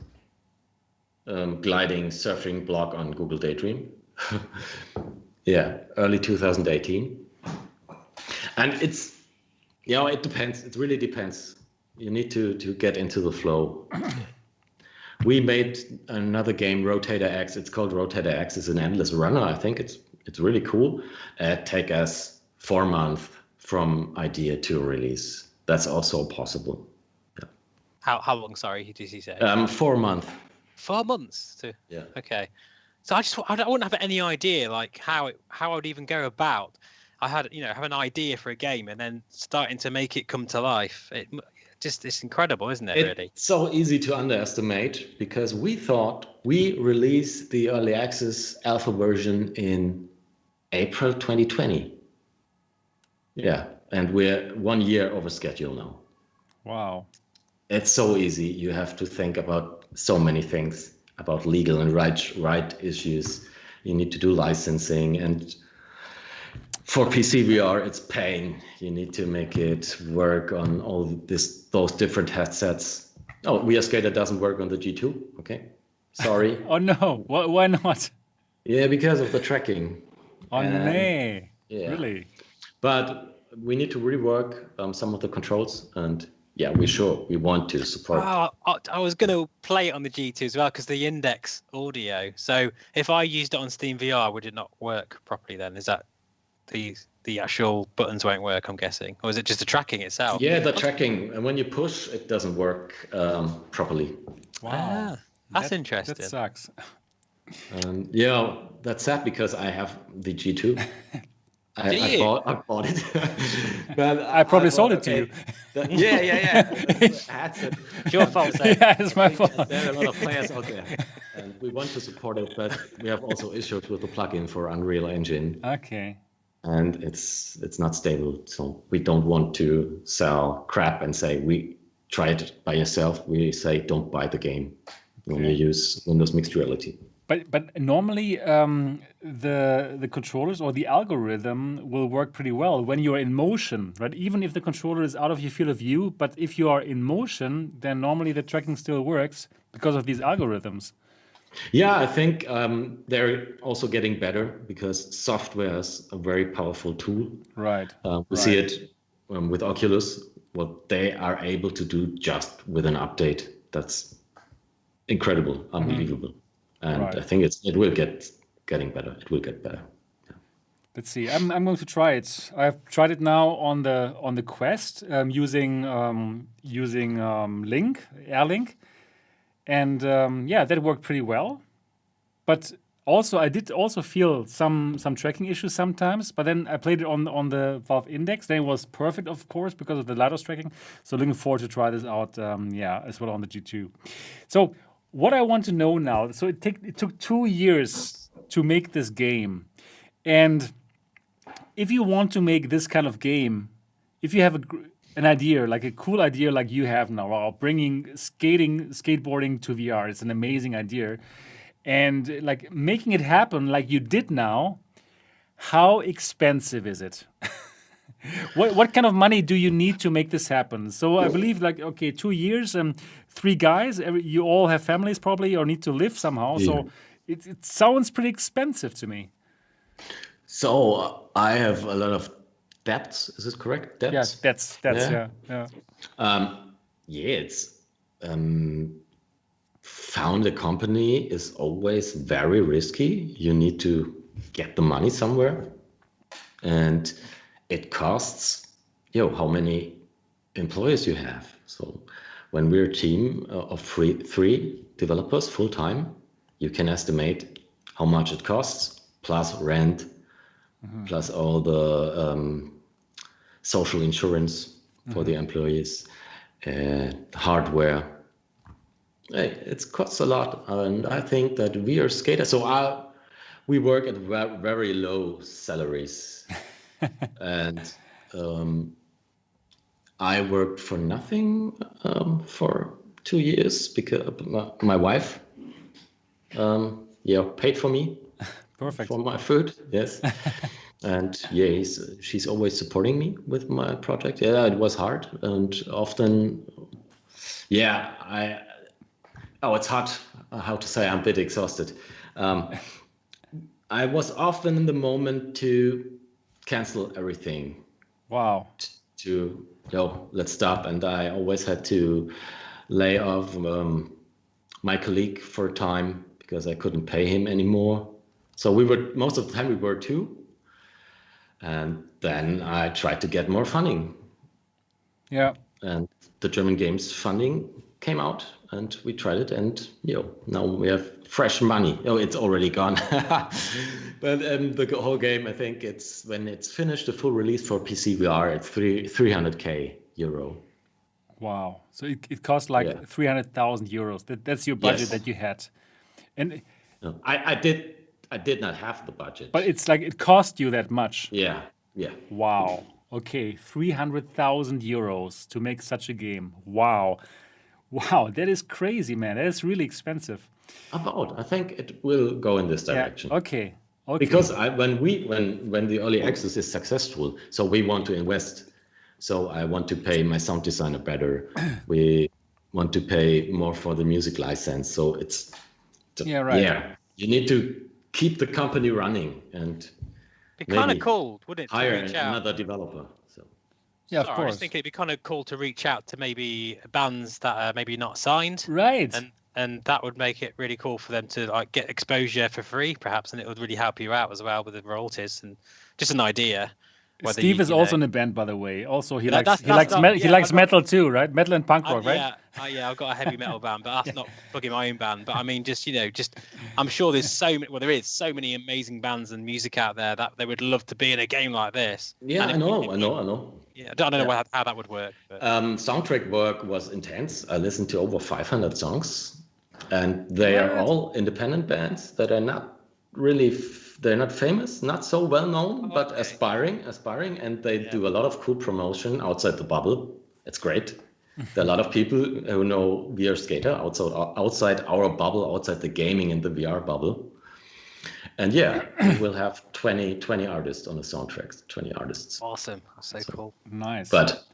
gliding surfing blog on Google Daydream. Early 2018. And it's, it depends. It really depends. You need to get into the flow. We made another game, Rotator X. It's called Rotator X. It's an endless runner. I think it's really cool. It take us 4 months from idea to release. That's also possible. Yeah. How long? Sorry, did he say? 4 months. 4 months. Yeah. Okay. So I wouldn't have any idea like how I would even go about. I had have an idea for a game and then starting to make it come to life. It's incredible, isn't it? Really, it's so easy to underestimate because we thought we released the early access alpha version in April 2020. Yeah, and we're 1 year over schedule now. Wow. It's so easy. You have to think about so many things, about legal and right issues. You need to do licensing, and for PC VR, it's pain. You need to make it work on all those different headsets. Oh, VR Skater doesn't work on the G2. Okay, sorry. Oh no, why not? Yeah, because of the tracking. Oh And nee, yeah, really? but we need to rework some of the controls, and yeah, we want to support. Oh, I was going to play it on the G2 as well because the index audio. So if I used it on Steam VR, would it not work properly then? Is that the actual buttons won't work, I'm guessing? Or is it just the tracking itself? Yeah, the tracking, and when you push, it doesn't work properly. Wow, That's interesting. That sucks. Yeah, that's sad because I have the G2. I bought it. But I probably sold it to you. Yeah. That's a headset. It's your fault, Seb. Yeah, it's my fault. There are a lot of players out there, and we want to support it, but we have also issues with the plugin for Unreal Engine, Okay. and it's not stable. So we don't want to sell crap and say we try it by yourself. We say don't buy the game when you use Windows Mixed Reality. But normally the controllers or the algorithm will work pretty well when you're in motion, right? Even if the controller is out of your field of view, but if you are in motion, then normally the tracking still works because of these algorithms. Yeah, I think they're also getting better because software is a very powerful tool. Right. We see it with Oculus, what they are able to do just with an update. That's incredible, unbelievable. And Right. I think it will getting better. It will get better. Let's see. I'm going to try it. I've tried it now on the Quest using AirLink, and that worked pretty well. But also I did also feel some tracking issues sometimes. But then I played it on the Valve Index. Then it was perfect, of course, because of the LiDAR tracking. So looking forward to try this out. As well on the G2. So what I want to know now. So it took 2 years to make this game, and if you want to make this kind of game, if you have an idea, like a cool idea like you have now, of bringing skateboarding to VR, it's an amazing idea. And like making it happen like you did now, how expensive is it? What kind of money do you need to make this happen? So I believe 2 years, 3 guys, you all have families probably or need to live somehow. Yeah. So it sounds pretty expensive to me. So I have a lot of debts. Is it correct? Debts? Yeah, that's Yeah. yeah. It's found a company is always very risky. You need to get the money somewhere, and it costs how many employees you have. So when we're a team of three developers full time, you can estimate how much it costs plus rent, plus all the social insurance for the employees, hardware. It costs a lot, and I think that we are skaters. So we work at very low salaries, and I worked for nothing for 2 years because my wife, paid for me. Perfect. For my food, yes. And she's always supporting me with my project. Yeah, it was hard and often, it's hard how to say I'm a bit exhausted. I was often in the moment to cancel everything. Wow. Let's stop. And I always had to lay off my colleague for a time because I couldn't pay him anymore. So most of the time we were 2. And then I tried to get more funding. Yeah. And the German Games funding came out and we tried it, and now we have fresh money. It's already gone. But the whole game, I think when it's finished, the full release for PC VR, it's 300k euro. Wow. So it cost 300,000 euros. That's your budget that you had. And No, I did not have the budget. but it's like it cost you that much. Yeah. Wow. Okay, 300,000 euros to make such a game. Wow, that is crazy, man. That is really expensive. I think it will go in this direction. Yeah. Okay. Because when the early access is successful, so we want to invest. So I want to pay my sound designer better. We want to pay more for the music license. So it's you need to keep the company running and Be kind of cool, wouldn't it, to hire reach out? another developer. So Yeah, of Sorry, I course. just think it'd be kind of cool to reach out to maybe bands that are maybe not signed, Right. and that would make it really cool for them to like get exposure for free, perhaps, and it would really help you out as well with the royalties. And just an idea. whether Steve you- is you also know- in the band, by the way. Also, he That- likes that's not- he yeah, likes I've got- metal too, right? Metal and punk rock, right? Yeah, I've got a heavy metal band, but that's not fucking my own band. But I mean, just I'm sure there's there is so many amazing bands and music out there that they would love to be in a game like this. Yeah, And I know. Yeah, I don't know how that would work. But. Soundtrack work was intense. I listened to over 500 songs, and they are all independent bands that are not really, they're not famous, not so well known, but aspiring, and they do a lot of cool promotion outside the bubble. It's great. There are a lot of people who know VR Skater outside our bubble, outside the gaming and the VR bubble. And yeah, we will have 20 artists on the soundtracks, 20 artists. Awesome. That's so cool. Nice. But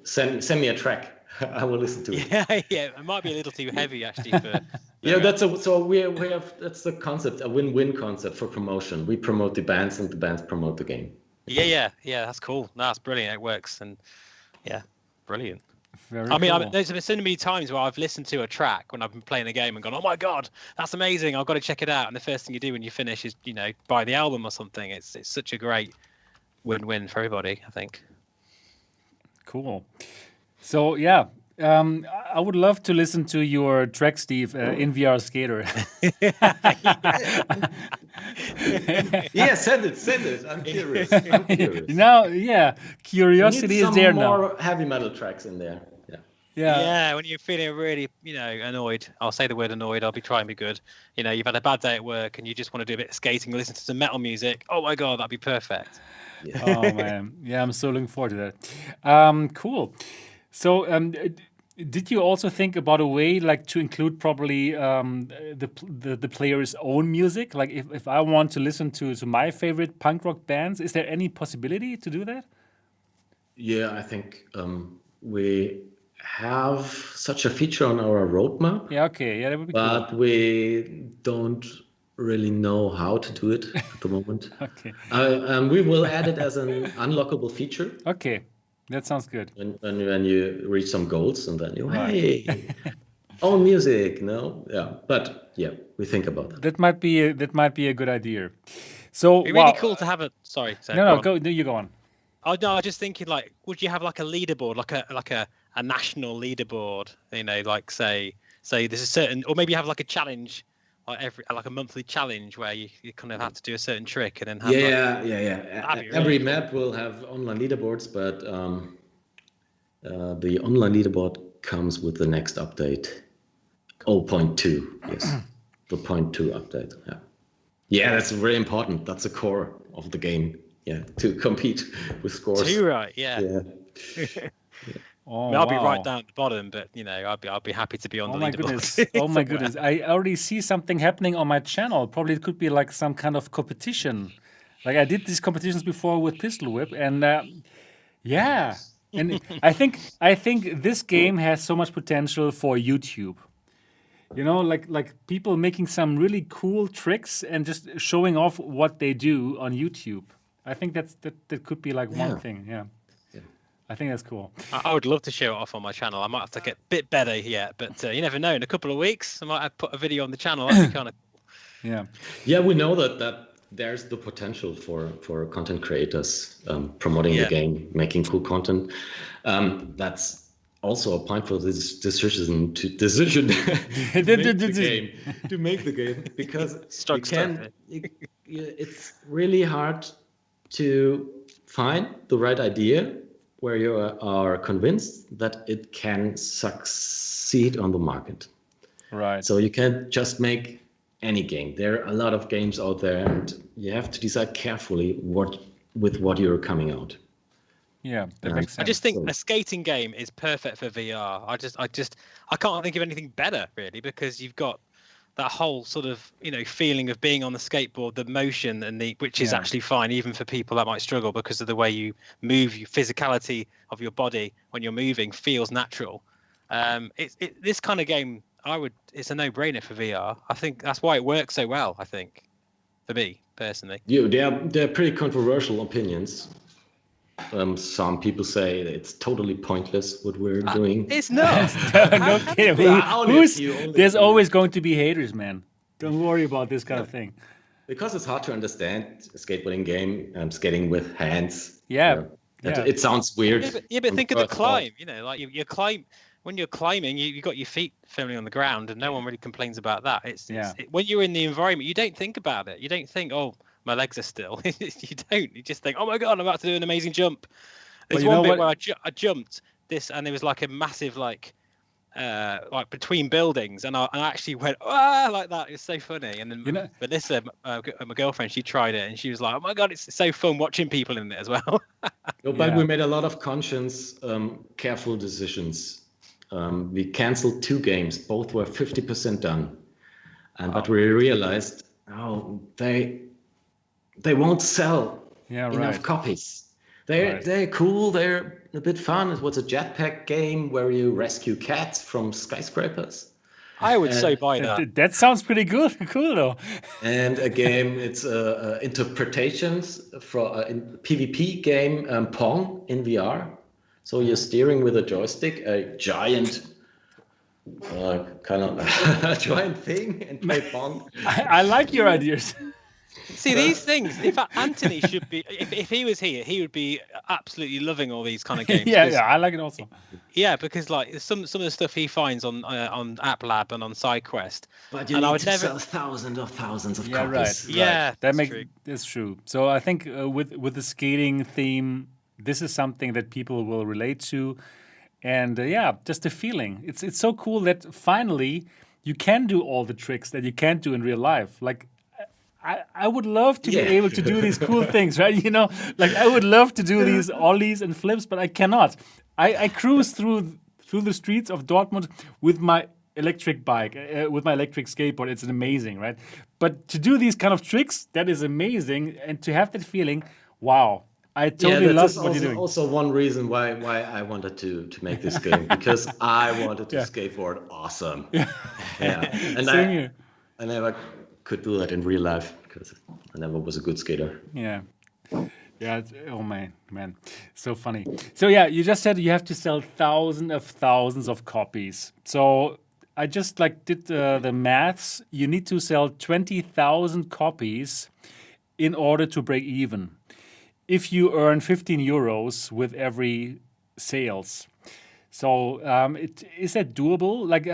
send me a track. I will listen to it. Yeah, it might be a little too heavy actually for. Yeah, that's the concept, a win-win concept for promotion. We promote the bands and the bands promote the game. Yeah, that's cool. No, that's brilliant. It works, and yeah, brilliant. Very I mean, cool. there's been so many times where I've listened to a track when I've been playing a game and gone, "Oh my god, that's amazing! I've got to check it out." And the first thing you do when you finish is, buy the album or something. It's such a great win-win for everybody, I think. Cool. So yeah, I would love to listen to your track, Steve, in VR Skater. Yeah, send it. I'm curious. Now, yeah, curiosity is there now. More heavy metal tracks in there. Yeah. When you're feeling really, annoyed, I'll say the word annoyed, I'll be trying to be good. You've had a bad day at work and you just want to do a bit of skating and listen to some metal music. Oh my God, that'd be perfect. Yeah. Oh man, yeah, I'm so looking forward to that. Cool. So, did you also think about a way like to include probably the player's own music? Like if I want to listen to my favorite punk rock bands, is there any possibility to do that? Yeah, I think we have such a feature on our roadmap. Yeah, okay, yeah, that would be but cool. we don't really know how to do it at the moment. Okay. We will add it as an unlockable feature. Okay, that sounds good. When you reach some goals, and then hey, own music, but we think about that. That might be a good idea. So It'd be really cool to have a. Sorry. No, you go on. Oh no, I was just thinking would you have like a leaderboard, like a national leaderboard? Like say there's a certain, or maybe you have like a challenge. Like a monthly challenge where you kind of have to do a certain trick and then have Every map will have online leaderboards, but the online leaderboard comes with the next update, 0.2. Yes, the 0.2 update. Yeah, that's very important. That's the core of the game. Yeah, to compete with scores. Too right. Yeah. Oh, I'll be right down at the bottom, but I'll be happy to be on the leaderboard. Oh my goodness! I already see something happening on my channel. Probably it could be like some kind of competition. Like I did these competitions before with Pistol Whip, and yeah, and I think this game has so much potential for YouTube. Like people making some really cool tricks and just showing off what they do on YouTube. I think that could be like one thing. Yeah. I think that's cool. I would love to show it off on my channel. I might have to get a bit better yet, but you never know. In a couple of weeks, I might have put a video on the channel. That'd be kind of cool. Yeah, we know that there's the potential for content creators promoting the game, making cool content. That's also a point for this decision to make the game, because it's really hard to find the right idea where you are convinced that it can succeed on the market. Right. So you can't just make any game. There are a lot of games out there, and you have to decide carefully with what you're coming out. Yeah, that makes sense. I just think a skating game is perfect for VR. I can't think of anything better really, because you've got that whole sort of feeling of being on the skateboard, the motion, and which is actually fine even for people that might struggle, because of the way you move, your physicality of your body when you're moving feels natural. This kind of game, it's a no-brainer for VR. I think that's why it works so well. I think, for me personally. They're pretty controversial opinions. Some people say it's totally pointless what we're doing. It's not. No kidding. There's always going to be haters, man. Don't worry about this kind of thing. Because it's hard to understand a skateboarding game, skating with hands. Yeah. It sounds weird. But think of the climb. You know, like you climb. When you're climbing, you got your feet firmly on the ground, and no one really complains about that. When you're in the environment, you don't think about it. You don't think, oh, my legs are still. You don't. You just think, oh my god, I'm about to do an amazing jump. There's one bit where I jumped this, and there was like a massive like between buildings, and I actually went like that. It's so funny. And then Melissa, my girlfriend, she tried it, and she was like, oh my god, it's so fun watching people in it as well. But we made a lot of conscious, careful decisions. We canceled 2 games. Both were 50% done. But we realized, they won't sell enough copies. They're cool. They're a bit fun. It was a jetpack game where you rescue cats from skyscrapers. I would so buy that. That sounds pretty good. Cool though. And a game, it's interpretations for a PvP game, Pong in VR. So you're steering with a joystick, a giant kind of a giant thing, and play Pong. I like your ideas. See, these things, in fact, Anthony should be, if he was here, he would be absolutely loving all these kind of games. Yeah, I like it also. Yeah, because like some of the stuff he finds on App Lab and on Sidequest. But you need to sell thousands of copies. Right. Yeah, that's true. So I think with the skating theme, this is something that people will relate to. And just the feeling. It's so cool that finally you can do all the tricks that you can't do in real life. Like, I would love to be able to do these cool things, right? You know, like I would love to do these ollies and flips, but I cannot. I cruise through the streets of Dortmund with my electric bike, with my electric skateboard. It's amazing, right? But to do these kind of tricks, that is amazing. And to have that feeling, wow. I totally love what you're doing. Also one reason why I wanted to make this game, because I wanted to skateboard awesome. And Same here. I never could do that in real life because I never was a good skater. Yeah. Oh man, so funny. So you just said you have to sell thousands of copies. So I just did the maths. You need to sell 20,000 copies in order to break even. If you earn 15 euros with every sales. So is that doable? Like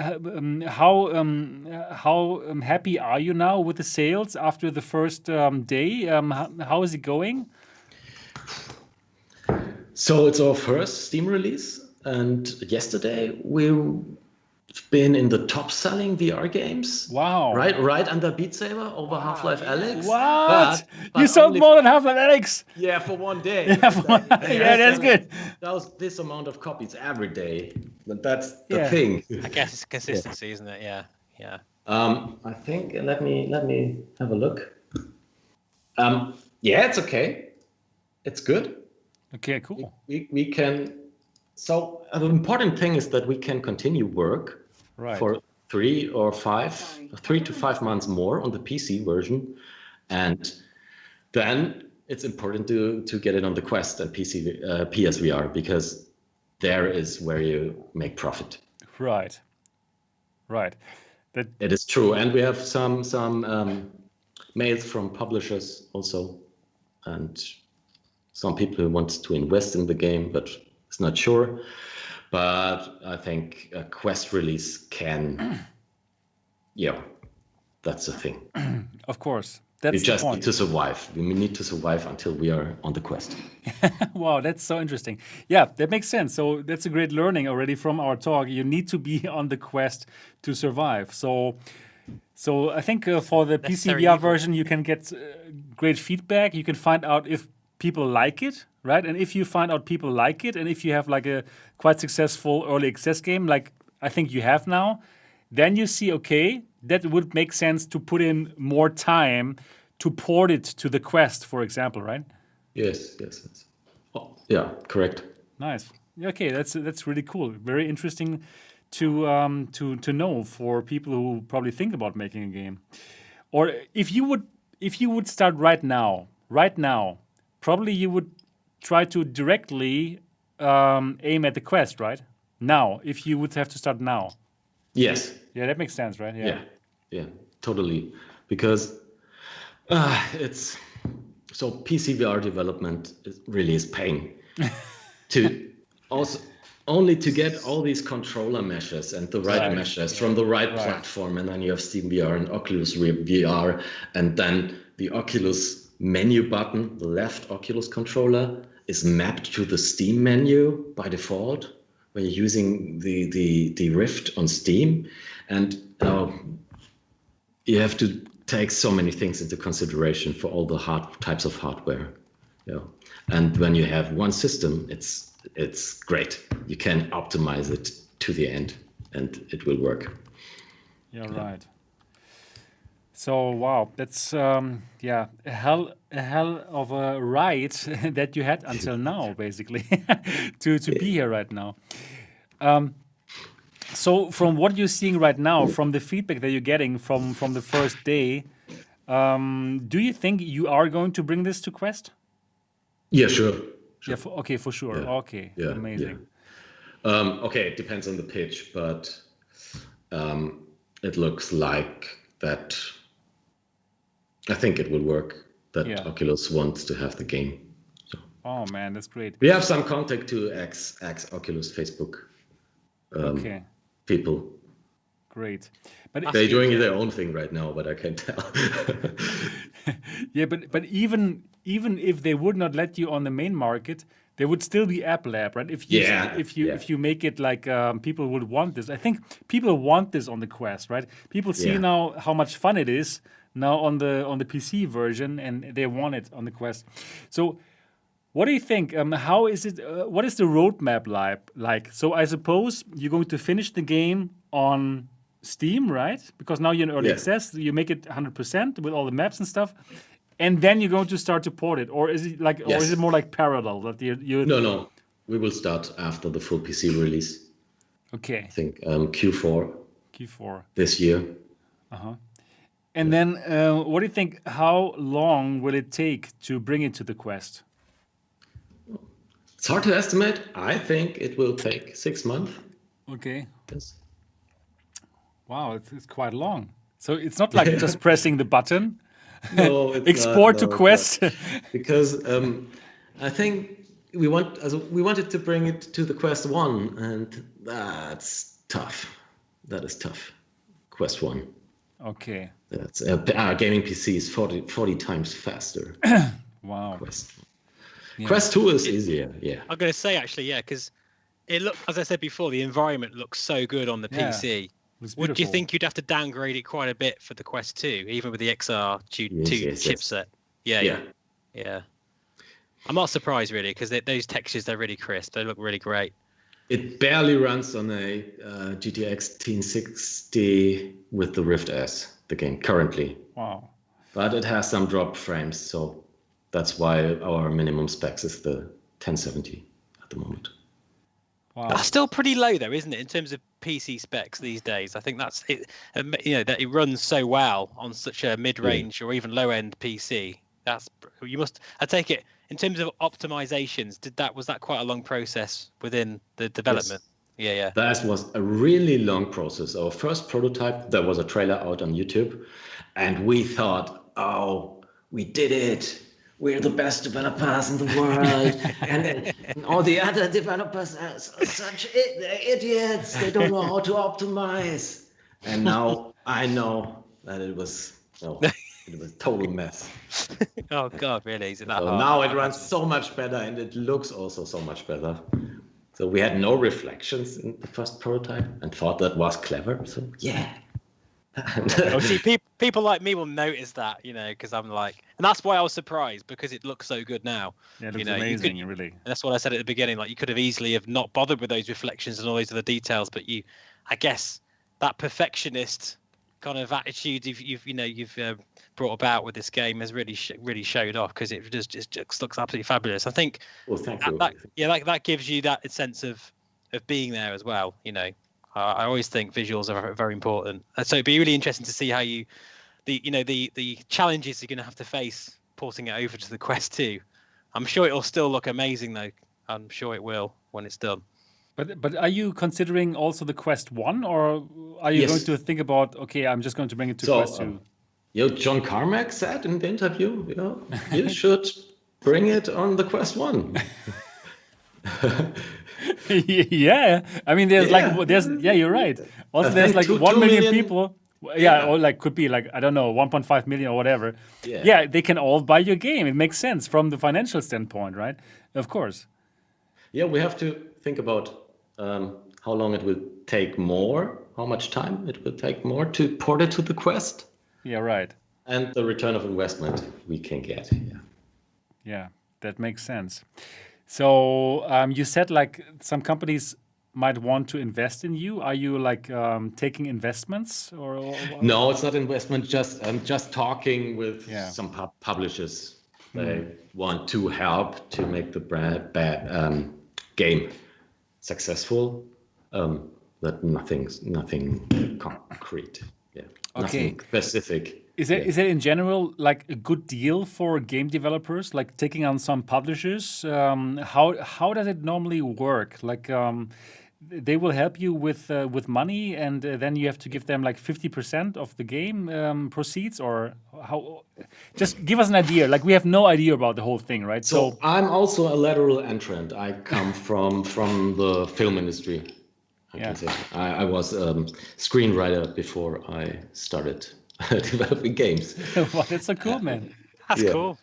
how happy are you now with the sales after the first day? How is it going? So it's our first Steam release, and yesterday we've been in the top-selling VR games. Wow! Right under Beat Saber, over Half-Life Alyx. What? But you sold more than Half-Life Alyx? Yeah, for one day. Yeah, that's good. That was this amount of copies every day. But that's the thing. I guess it's consistency, isn't it? Yeah. I think. Let me have a look. It's okay. It's good. Okay, cool. We can. So the important thing is that we can continue work for 3 to 5 months more on the PC version, and then it's important to get it on the Quest and PSVR, because there is where you make profit. Right. It is true, and we have some mails from publishers also, and some people who want to invest in the game, but it's not sure. But I think a Quest release can, that's the thing. Of course. That's we just need to survive. We need to survive until we are on the Quest. Wow, that's so interesting. Yeah, that makes sense. So that's a great learning already from our talk. You need to be on the Quest to survive. So I think for the PC VR version, you can get great feedback. You can find out if people like it, right? And if you find out people like it, and if you have like a quite successful early access game, like I think you have now, then you see, okay, that would make sense to put in more time to port it to the Quest, for example, right? Yes. Oh, yeah, correct. Nice. Okay, that's really cool. Very interesting to know for people who probably think about making a game? Or if you would start right now, probably you would try to directly aim at the Quest, right? Now, if you would have to start now. Yes. Yeah, that makes sense, right? Yeah, totally. Because it's so PC VR development really is pain to also only to get all these controller meshes and the right meshes from the right platform, and then you have Steam VR and Oculus VR, and then the Oculus menu button, the left Oculus controller, is mapped to the Steam menu by default when you're using the Rift on Steam, and you have to take so many things into consideration for all the types of hardware. And when you have one system, it's great. You can optimize it to the end, and it will work. Yeah, right. So wow, that's a hell of a ride that you had until now, basically, to be here right now. So from what you're seeing right now, from the feedback that you're getting from the first day, do you think you are going to bring this to Quest? Yeah, sure. Yeah, for sure. Yeah. Okay, Yeah, amazing. Yeah. Okay, it depends on the pitch, but it looks like that. I think it will work. That Oculus wants to have the game. So. Oh man, that's great. We have some contact to ex Oculus Facebook people. Great, but they're doing their own thing right now, but I can't tell. Yeah, but even if they would not let you on the main market, there would still be App Lab, right? If you make it like people would want this. I think people want this on the Quest, right? People see now how much fun it is now on the PC version, and they want it on the Quest. So, what do you think? How is it? What is the roadmap like? So, I suppose you're going to finish the game on Steam, right? Because now you're in early access, you make it 100% with all the maps and stuff, and then you're going to start to port it, or is it like, or is it more like parallel that you? No, we will start after the full PC release. Okay. I think Q4 this year. And then, what do you think? How long will it take to bring it to the Quest? It's hard to estimate. I think it will take 6 months. Okay. Yes. Wow, it's quite long. So it's not like just pressing the button. No, it's export not, to Quest. Because I think we wanted to bring it to the Quest 1, and that's tough. That is tough. Quest 1. Okay. That's our gaming PC is 40 times faster. Wow. Quest. Yeah. Quest 2 is easier. Yeah. I'm going to say actually, because it look, as I said before, the environment looks so good on the PC. Would you think you'd have to downgrade it quite a bit for the Quest 2, even with the XR2 chipset? Yeah. I'm not surprised really, because those textures, they're really crisp. They look really great. It barely runs on a GTX 1060 with the Rift S, the game currently. Wow. But it has some drop frames, so that's why our minimum specs is the 1070 at the moment. Wow. That's still pretty low though, isn't it, in terms of PC specs these days? I think that's it. That it runs so well on such a mid-range or even low-end PC. I take it in terms of optimizations. Was that quite a long process within the development? Yes. Yeah. That was a really long process. Our first prototype, there was a trailer out on YouTube, and we thought, oh, we did it. We're the best developers in the world, and all the other developers are such idiots. They don't know how to optimize. And now I know that it was a total mess. Oh God, really? Is it that so hard? now it runs so much better, and it looks also so much better. So we had no reflections in the first prototype, and thought that was clever. So yeah. See, people like me will notice that, because I'm like, and that's why I was surprised, because it looks so good now. Yeah, it looks amazing, really. And that's what I said at the beginning. Like, you could have easily have not bothered with those reflections and all those other details, but I guess that perfectionist kind of attitude you've brought about with this game has really showed off, because it just looks absolutely fabulous. I think. Well, thank you. That gives you that sense of being there as well. I always think visuals are very important. So it'd be really interesting to see how the challenges you're going to have to face porting it over to the Quest 2. I'm sure it'll still look amazing though. I'm sure it will when it's done. But are you considering also the Quest 1, or are you Yes. going to think about, okay, I'm just going to bring it to Quest 2? John Carmack said in the interview, you should bring it on the Quest 1. Yeah, I mean, you're right. Also, there's like 1 million people. Yeah, or like could be like, I don't know, 1.5 million or whatever. Yeah, they can all buy your game. It makes sense from the financial standpoint, right? Of course. Yeah, we have to think about how long it will take more, how much time it will take more to port it to the Quest. Yeah, right. And the return of investment we can get. Yeah, that makes sense. So you said like some companies might want to invest in you. Are you like taking investments or? No, it's not investment. I'm just talking with some publishers. They want to help to make the game successful, but nothing concrete. Yeah, nothing specific. Is it in general like a good deal for game developers, like taking on some publishers? How does it normally work? Like they will help you with money, and then you have to give them like 50% of the game proceeds, or how? Just give us an idea. Like we have no idea about the whole thing, right? So I'm also a lateral entrant. I come from the film industry. I can say I was a screenwriter before I started developing games. Wow, that's so cool, man. That's cool.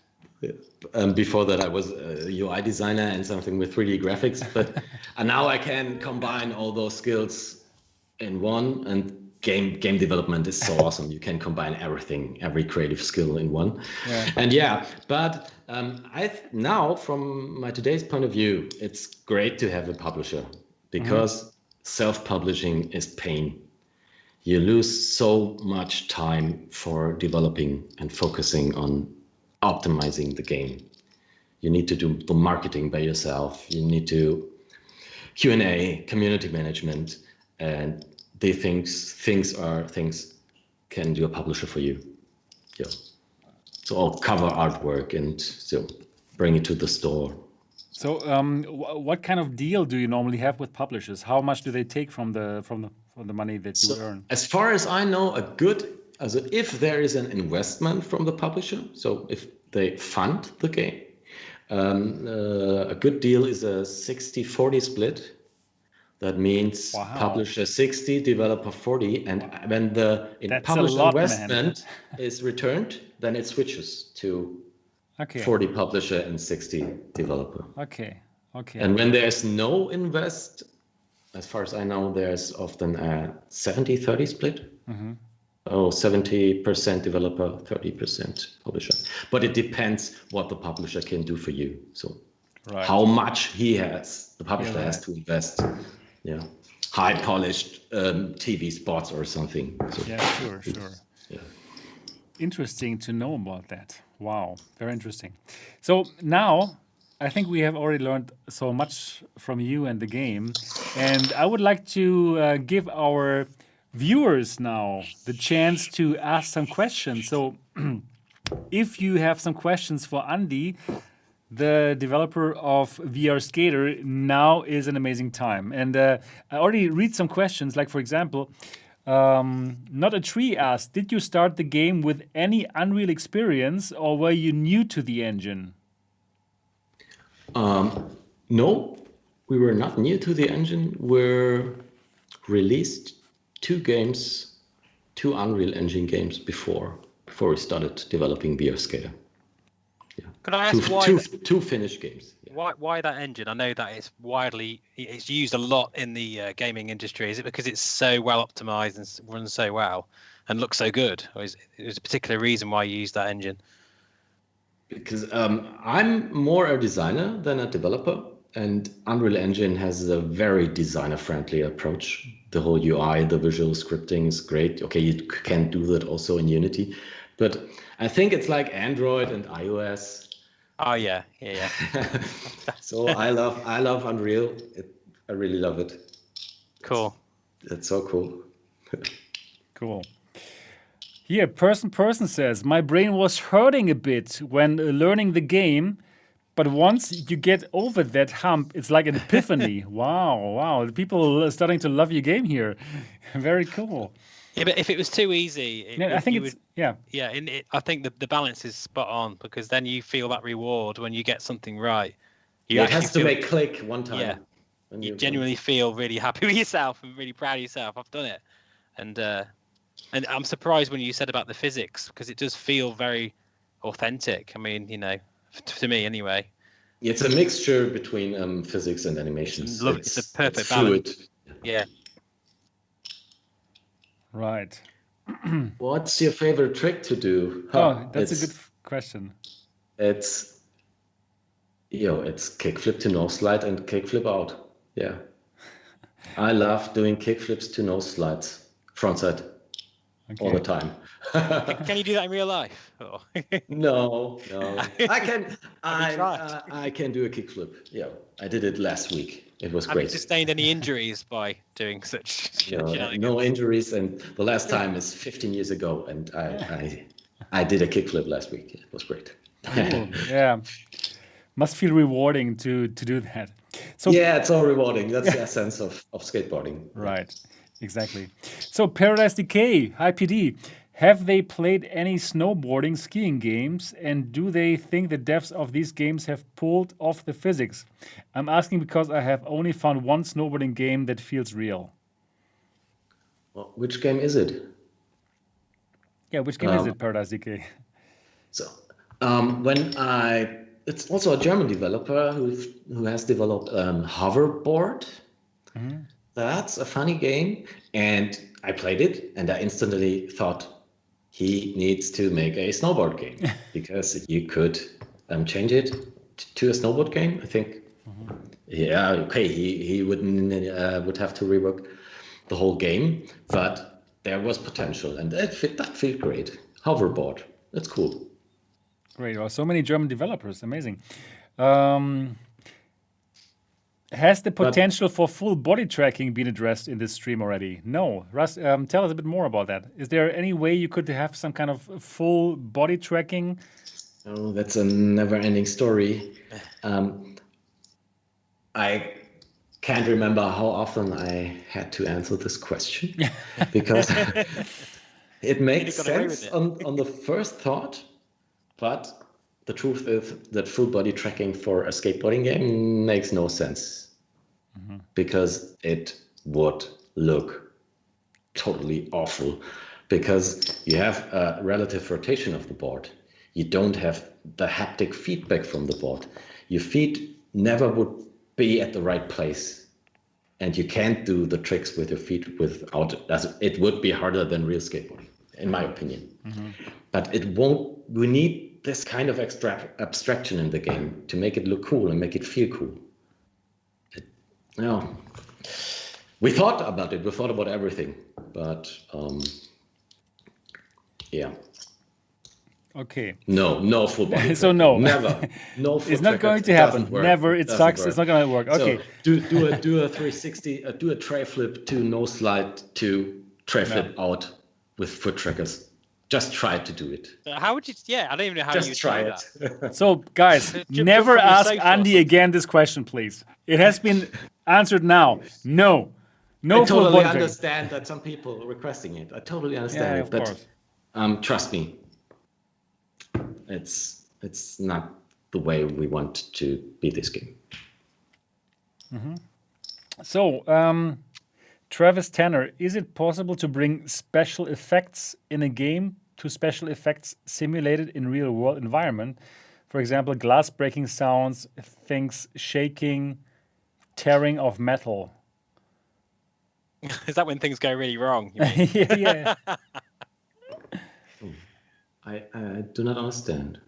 Before that, I was a UI designer and something with 3D graphics. But now I can combine all those skills in one. And game development is so awesome. You can combine everything, every creative skill in one. Yeah. But now, from my today's point of view, it's great to have a publisher because self-publishing is pain. You lose so much time for developing and focusing on optimizing the game. You need to do the marketing by yourself. You need to Q&A, community management, and things can do a publisher for you. Yeah. So I'll cover artwork and so bring it to the store. So what kind of deal do you normally have with publishers? How much do they take from the money that you earn? As far as I know, if there is an investment from the publisher, so if they fund the game, a good deal is a 60-40 split. That means publisher 60, developer 40, and when the publisher investment is returned, then it switches to 40 publisher and 60 developer. Okay. And when there's no invest, as far as I know, there's often a 70-30 split. 70% developer, 30% publisher. But it depends what the publisher can do for you. So how much the publisher has to invest. Yeah, high polished TV spots or something. So, sure. Yeah. Interesting to know about that. Wow, very interesting. So now I think we have already learned so much from you and the game, and I would like to give our viewers now the chance to ask some questions. So if you have some questions for Andi, the developer of VR Skater, now is an amazing time. And I already read some questions, like for example, Not a Tree asked, did you start the game with any Unreal experience or were you new to the engine? No, we were not new to the engine. We released two Unreal Engine games before we started developing VR Skater. Yeah. Could I ask two finished games? Yeah. Why that engine? I know that it's used a lot in the gaming industry. Is it because it's so well optimized and runs so well and looks so good, or is there a particular reason why you use that engine? Because I'm more a designer than a developer, and Unreal Engine has a very designer-friendly approach. The whole UI, the visual scripting is great. Okay, you can do that also in Unity, but I think it's like Android and iOS. Oh yeah. So I love Unreal. I really love it. Cool. That's so cool. Cool. Here, person says, my brain was hurting a bit when learning the game, but once you get over that hump, it's like an epiphany. Wow. The people are starting to love your game here. Very cool. Yeah, but if it was too easy, I think I think the balance is spot on, because then you feel that reward when you get something right. It has to make click one time. Yeah, you genuinely feel really happy with yourself and really proud of yourself. I've done it, and I'm surprised when you said about the physics, because it does feel very authentic. I mean, to me anyway. It's a mixture between physics and animations. It's a perfect balance. Yeah. Right. What's your favorite trick to do? That's a good question. It's kickflip to nose slide and kickflip out. Yeah. I love doing kickflips to nose slides, frontside, all the time. Can you do that in real life? Oh. No. I can do a kickflip. Yeah, I did it last week. It was great. Have you sustained any injuries by doing such? No injuries, and the last time is 15 years ago, and I did a kickflip last week. It was great. Cool. Yeah, must feel rewarding to do that. So yeah, it's all rewarding. That's the essence of skateboarding. Right, exactly. So Paradise Decay, hi PD. Have they played any snowboarding skiing games, and do they think the devs of these games have pulled off the physics? I'm asking because I have only found one snowboarding game that feels real. Well, which game is it? Yeah, which game is it, Paradise Decay? So, it's also a German developer who has developed Hoverboard. Mm-hmm. That's a funny game, and I played it, and I instantly thought, he needs to make a snowboard game, because you could change it to a snowboard game, I think. Mm-hmm. Yeah, okay, he would have to rework the whole game, but there was potential, and that felt great. Hoverboard, that's cool. Great, well, so many German developers, amazing. Has the potential for full body tracking been addressed in this stream already? No. Russ, tell us a bit more about that. Is there any way you could have some kind of full body tracking? Oh, that's a never-ending story. I can't remember how often I had to answer this question, because it makes sense on the first thought, but the truth is that full body tracking for a skateboarding game makes no sense, because it would look totally awful, because you have a relative rotation of the board. You don't have the haptic feedback from the board. Your feet never would be at the right place, and you can't do the tricks with your feet without. It would be harder than real skateboarding, in my opinion. But it won't. We need this kind of abstraction in the game to make it look cool and make it feel cool. We thought about it. We thought about everything, but yeah. Okay. No full body. So no, never. No. It's not going to happen. Never. It sucks. Work. It's not going to work. Okay. So do a 360. Do a tray flip to nose slide to tray flip out with foot trackers. Just try to do it. How would you? Yeah, I don't even know how you try do it. That. So, guys, never ask Andi again this question, please. It has been answered now. No. I totally understand that some people are requesting it. I totally understand it, but trust me, it's not the way we want to beat this game. So, Travis Tanner, is it possible to bring special effects in a game to special effects simulated in real world environment? For example, glass breaking sounds, things shaking, tearing of metal. Is that when things go really wrong? Yeah. I do not understand.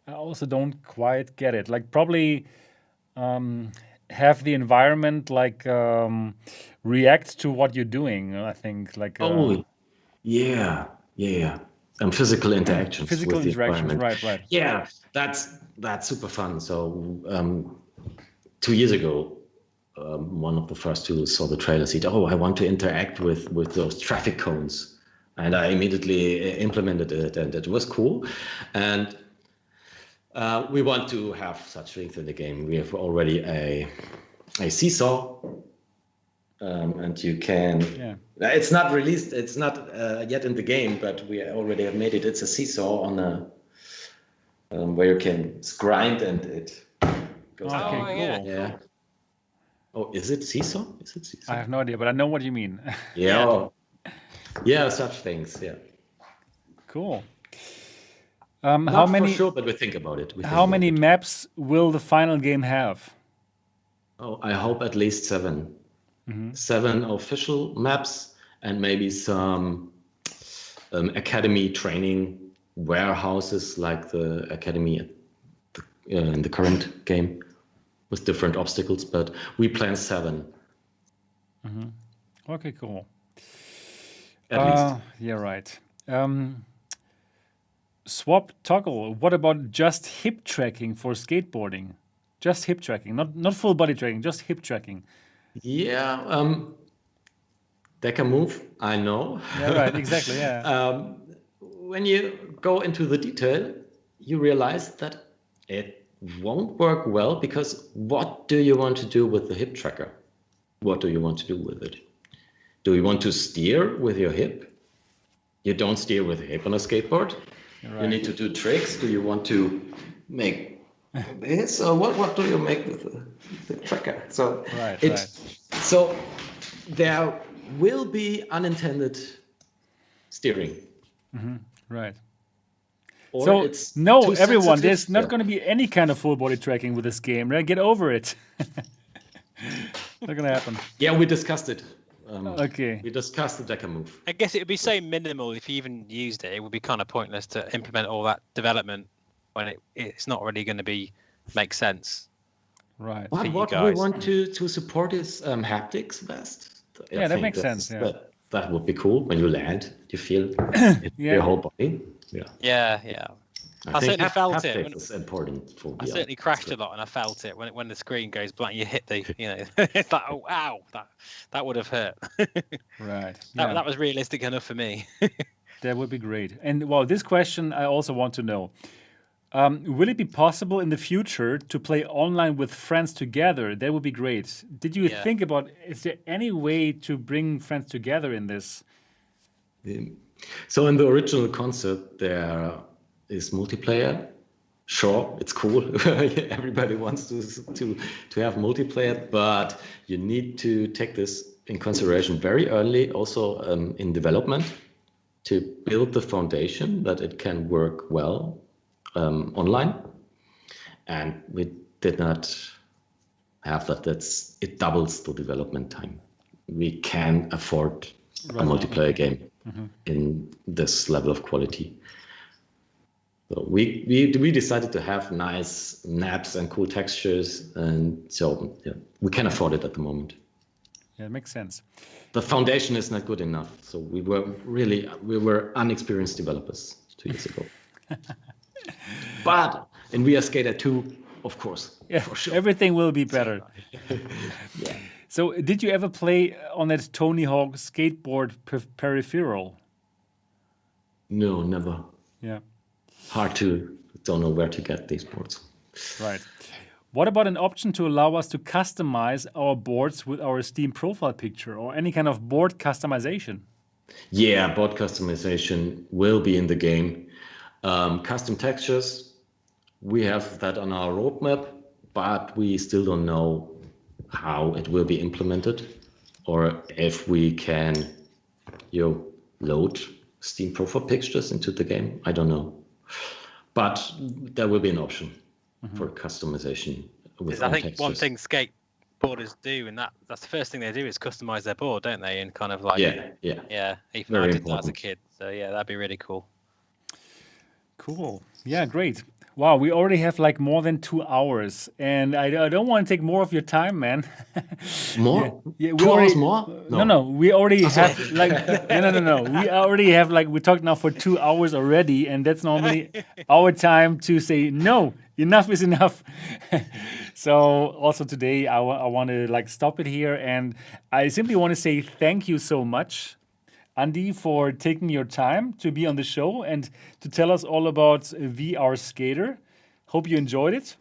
I also don't quite get it. Like probably have the environment like react to what you're doing. I think like yeah. Physical interactions. Physical with the interactions, right. Yeah, that's super fun. So 2 years ago, one of the first who saw the trailer said, "Oh, I want to interact with those traffic cones," and I immediately implemented it, and it was cool. And we want to have such things in the game. We have already a seesaw, and you can. Yeah. It's not released. It's not yet in the game, but we already have made it. It's a seesaw on a where you can grind and it goes down. Okay, cool. Yeah. Oh, is it seesaw? Is it seesaw? I have no idea, but I know what you mean. Yeah. Yeah, such things. Yeah. Cool. Not how many? For sure, but we think about it. How many maps will the final game have? Oh, I hope at least 7. 7 official maps and maybe some academy training warehouses like the academy in the current game with different obstacles. But we plan 7. Okay, cool. At least. Yeah, right. Swap toggle. What about just hip tracking for skateboarding? Just hip tracking, not full body tracking, just hip tracking. Yeah, they can move. I know. Yeah, right. Exactly. Yeah. When you go into the detail, you realize that it won't work well because what do you want to do with the hip tracker? What do you want to do with it? Do you want to steer with your hip? You don't steer with a hip on a skateboard. Right. You need to do tricks. Do you want to make this? Or what do you make with the tracker? So so there will be unintended steering. Right. Or so it's no, everyone, there's not going to be any kind of full body tracking with this game, right? Get over it. Not going to happen. Yeah, we discussed it. Okay. We discussed the decker move. I guess it would be so minimal if you even used it. It would be kind of pointless to implement all that development when it's not really going to make sense. Right. What we want to support is haptics best. Yeah, that makes sense. Yeah. That would be cool. When you land, you feel your whole body. Yeah. I certainly felt it. It's important for I certainly crashed a lot, and I felt it when the screen goes blank. You hit the, it's like, oh, ow, that would have hurt. Right. That was realistic enough for me. That would be great. And well, this question I also want to know: will it be possible in the future to play online with friends together? That would be great. Did you think about? Is there any way to bring friends together in this? So in the original concept, there is multiplayer. Sure, it's cool. Everybody wants to have multiplayer, but you need to take this in consideration very early, also in development, to build the foundation that it can work well online. And we did not have that. It doubles the development time. We can afford a multiplayer game in this level of quality. So we decided to have nice maps and cool textures, and so we can afford it at the moment. Yeah, it makes sense. The foundation is not good enough, so we were unexperienced developers 2 years ago. But in VR Skater 2, of course, for sure, everything will be better. Yeah. So, did you ever play on that Tony Hawk skateboard peripheral? No, never. Yeah. Hard to, don't know where to get these boards. Right. What about an option to allow us to customize our boards with our Steam profile picture or any kind of board customization? Yeah, board customization will be in the game. Custom textures, we have that on our roadmap, but we still don't know how it will be implemented or if we can load Steam profile pictures into the game. I don't know. But there will be an option for customization with I think textures. one thing skateboarders do, and that's the first thing they do, is customize their board, don't they? And kind of like even I did that as a kid. So yeah, that'd be really cool. Cool. Yeah, great. Wow, we already have like more than 2 hours, and I don't want to take more of your time, man. More? Yeah, 2 hours more? No. We already have like no. We already have like we talked now for 2 hours already, and that's normally our time to say no. enough is enough. So also today I want to like stop it here, and I simply want to say thank you so much, Andi, for taking your time to be on the show and to tell us all about VR Skater. Hope you enjoyed it.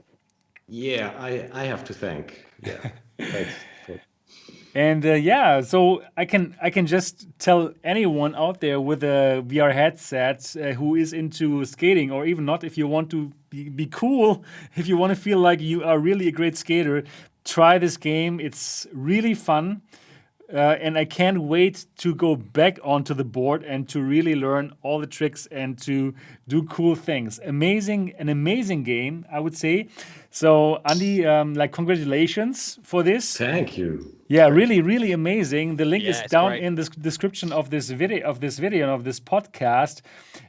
Yeah, I have to thank. Yeah, thanks. And so I can just tell anyone out there with a VR headset who is into skating, or even not, if you want to be cool, if you want to feel like you are really a great skater, try this game. It's really fun. And I can't wait to go back onto the board and to really learn all the tricks and to do cool things. An amazing game, I would say. So, Andi, like congratulations for this. Thank you. Yeah, really, really amazing. The link Yeah, is it's down great. in the description of this video and of this podcast.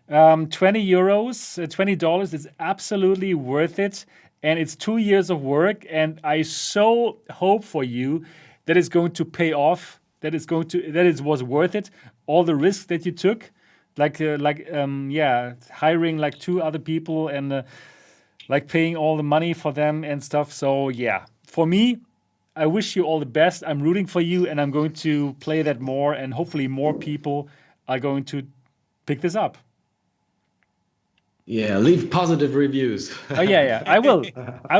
€20, $20 is absolutely worth it, and it's 2 years of work. And I so hope for you that it's going to pay off. That it was worth it. All the risks that you took, hiring like 2 other people and like paying all the money for them and stuff. So yeah, for me, I wish you all the best. I'm rooting for you, and I'm going to play that more, and hopefully more people are going to pick this up. Yeah, leave positive reviews. Oh yeah. I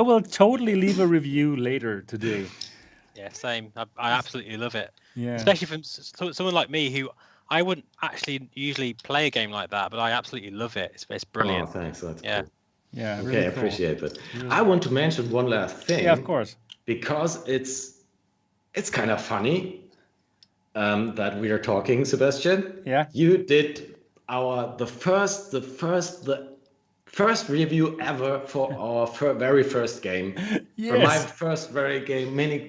will totally leave a review later today. Yeah, same. I absolutely love it. Yeah. Especially from someone like me who I wouldn't actually usually play a game like that, but I absolutely love it. It's brilliant. Oh, thanks. That's Yeah. cool. Yeah. Okay, Really I cool. appreciate that. I want to mention one last thing. Yeah, of course. Because it's kind of funny that we are talking, Sebastian. Yeah. You did the first review ever for our very first game. For my Yes. first virtual mini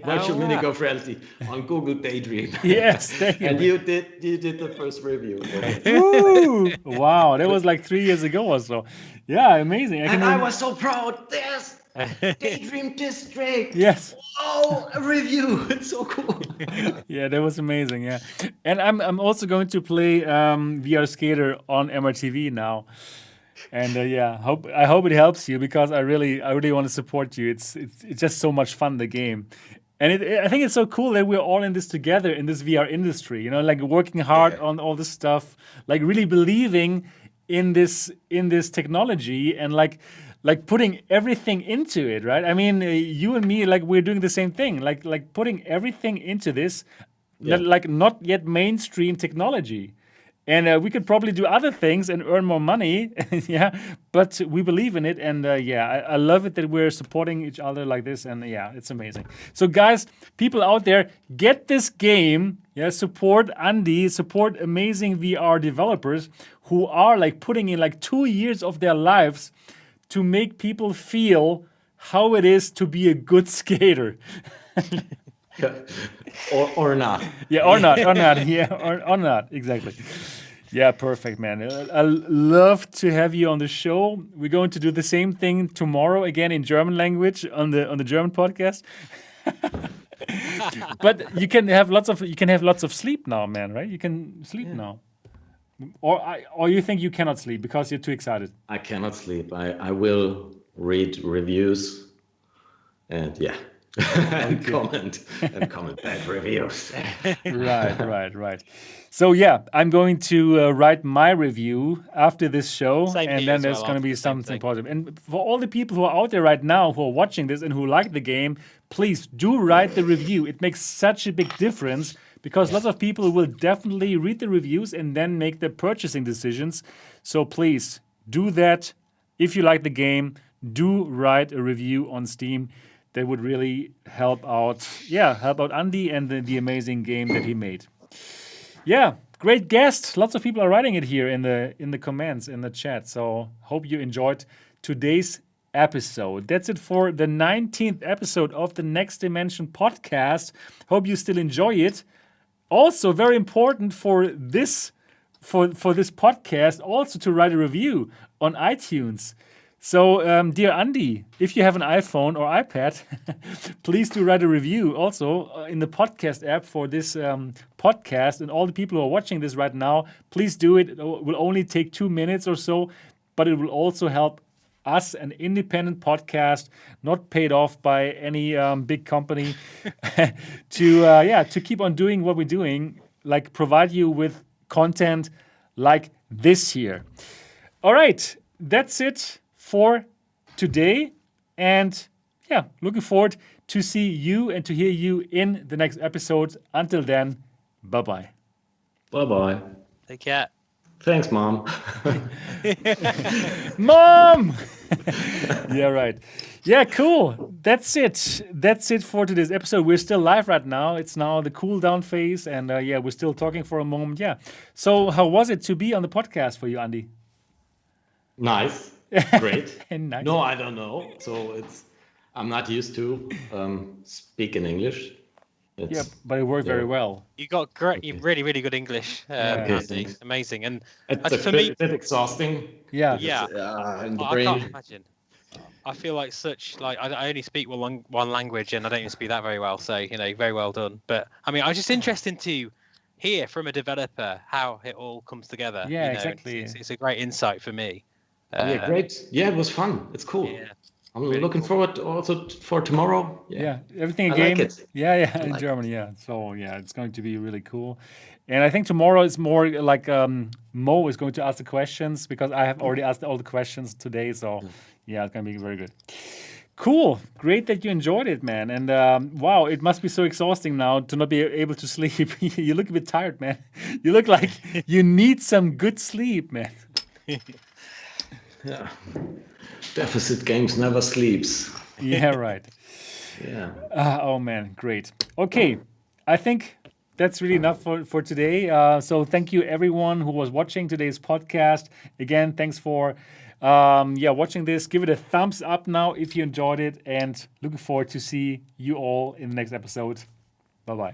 golf reality on Google Daydream. Yes. Thank you. And you did the first review. Woo! Wow, that was like 3 years ago or so. Yeah, amazing. I was so proud. There's Daydream District. Yes. Oh, a review. It's so cool. Yeah, that was amazing. Yeah, and I'm also going to play VR Skater on MRTV now, and I hope it helps you, because I really want to support you. It's just so much fun, the game, and I think it's so cool that we're all in this together in this VR industry. You know, like working hard on all this stuff, like really believing in this technology, and like putting everything into it, right? I mean, you and me, like we're doing the same thing, like putting everything into this, like not yet mainstream technology. And we could probably do other things and earn more money, yeah. But we believe in it, and I love it that we're supporting each other like this, and it's amazing. So, guys, people out there, get this game. Yeah, support Andi, support amazing VR developers who are like putting in like 2 years of their lives to make people feel how it is to be a good skater. or not. Yeah, or not. Yeah, or not. Exactly. Yeah, perfect, man. I love to have you on the show. We're going to do the same thing tomorrow again in German language on the German podcast. But you can have lots of sleep now, man. Right? You can sleep now. Or you think you cannot sleep because you're too excited? I cannot sleep. I will read reviews and and comment bad reviews. Right. So I'm going to write my review after this show, Same and here then as there's well, going to after be the same something thing. positive. And for all the people who are out there right now who are watching this and who like the game, please do write the review. It makes such a big difference, because lots of people will definitely read the reviews and then make their purchasing decisions. So please do that. If you like the game, do write a review on Steam. That would really help out Andi and the amazing game that he made. Yeah, great guest. Lots of people are writing it here in the comments, in the chat. So hope you enjoyed today's episode. That's it for the 19th episode of the Next Dimension podcast. Hope you still enjoy it. Also, very important for this podcast, also to write a review on iTunes. So, dear Andi, if you have an iPhone or iPad, please do write a review also in the podcast app for this podcast. And all the people who are watching this right now, please do it. It will only take 2 minutes or so, but it will also help us, an independent podcast, not paid off by any big company, to keep on doing what we're doing, like provide you with content like this here. All right, that's it for today. And yeah, looking forward to see you and to hear you in the next episode. Until then, bye-bye. Bye-bye. Take care. Thanks, Mom. Mom! Yeah, right. Yeah, cool. That's it. That's it for today's episode. We're still live right now. It's now the cool down phase. And we're still talking for a moment. Yeah. So how was it to be on the podcast for you, Andi? Nice. Great. Nice. No, I don't know. So I'm not used to speaking English. Yeah, but it worked very well. You got great, really, really good English, Andy. Thanks. Amazing. And It's for a me, bit exhausting. Yeah. In the I brain. can't imagine. I feel like I only speak one language, and I don't even speak that very well. So very well done. But I mean, I was just interesting to hear from a developer how it all comes together. Yeah, exactly. It's a great insight for me. Yeah, great. Yeah, it was fun. It's cool. Yeah. I'm looking forward also for tomorrow. Yeah, everything I again. like it. Yeah, in like Germany. Yeah, so yeah, it's going to be really cool. And I think tomorrow is more like Mo is going to ask the questions because I have already asked all the questions today. So yeah, it's going to be very good. Cool, great that you enjoyed it, man. And wow, it must be so exhausting now to not be able to sleep. You look a bit tired, man. You look like you need some good sleep, man. Yeah. Deficit Games never sleeps. Yeah, right. Yeah. Oh man, great. Okay, I think that's really enough for today. So thank you everyone who was watching today's podcast. Again, thanks for watching this. Give it a thumbs up now if you enjoyed it, and looking forward to see you all in the next episode. Bye-bye.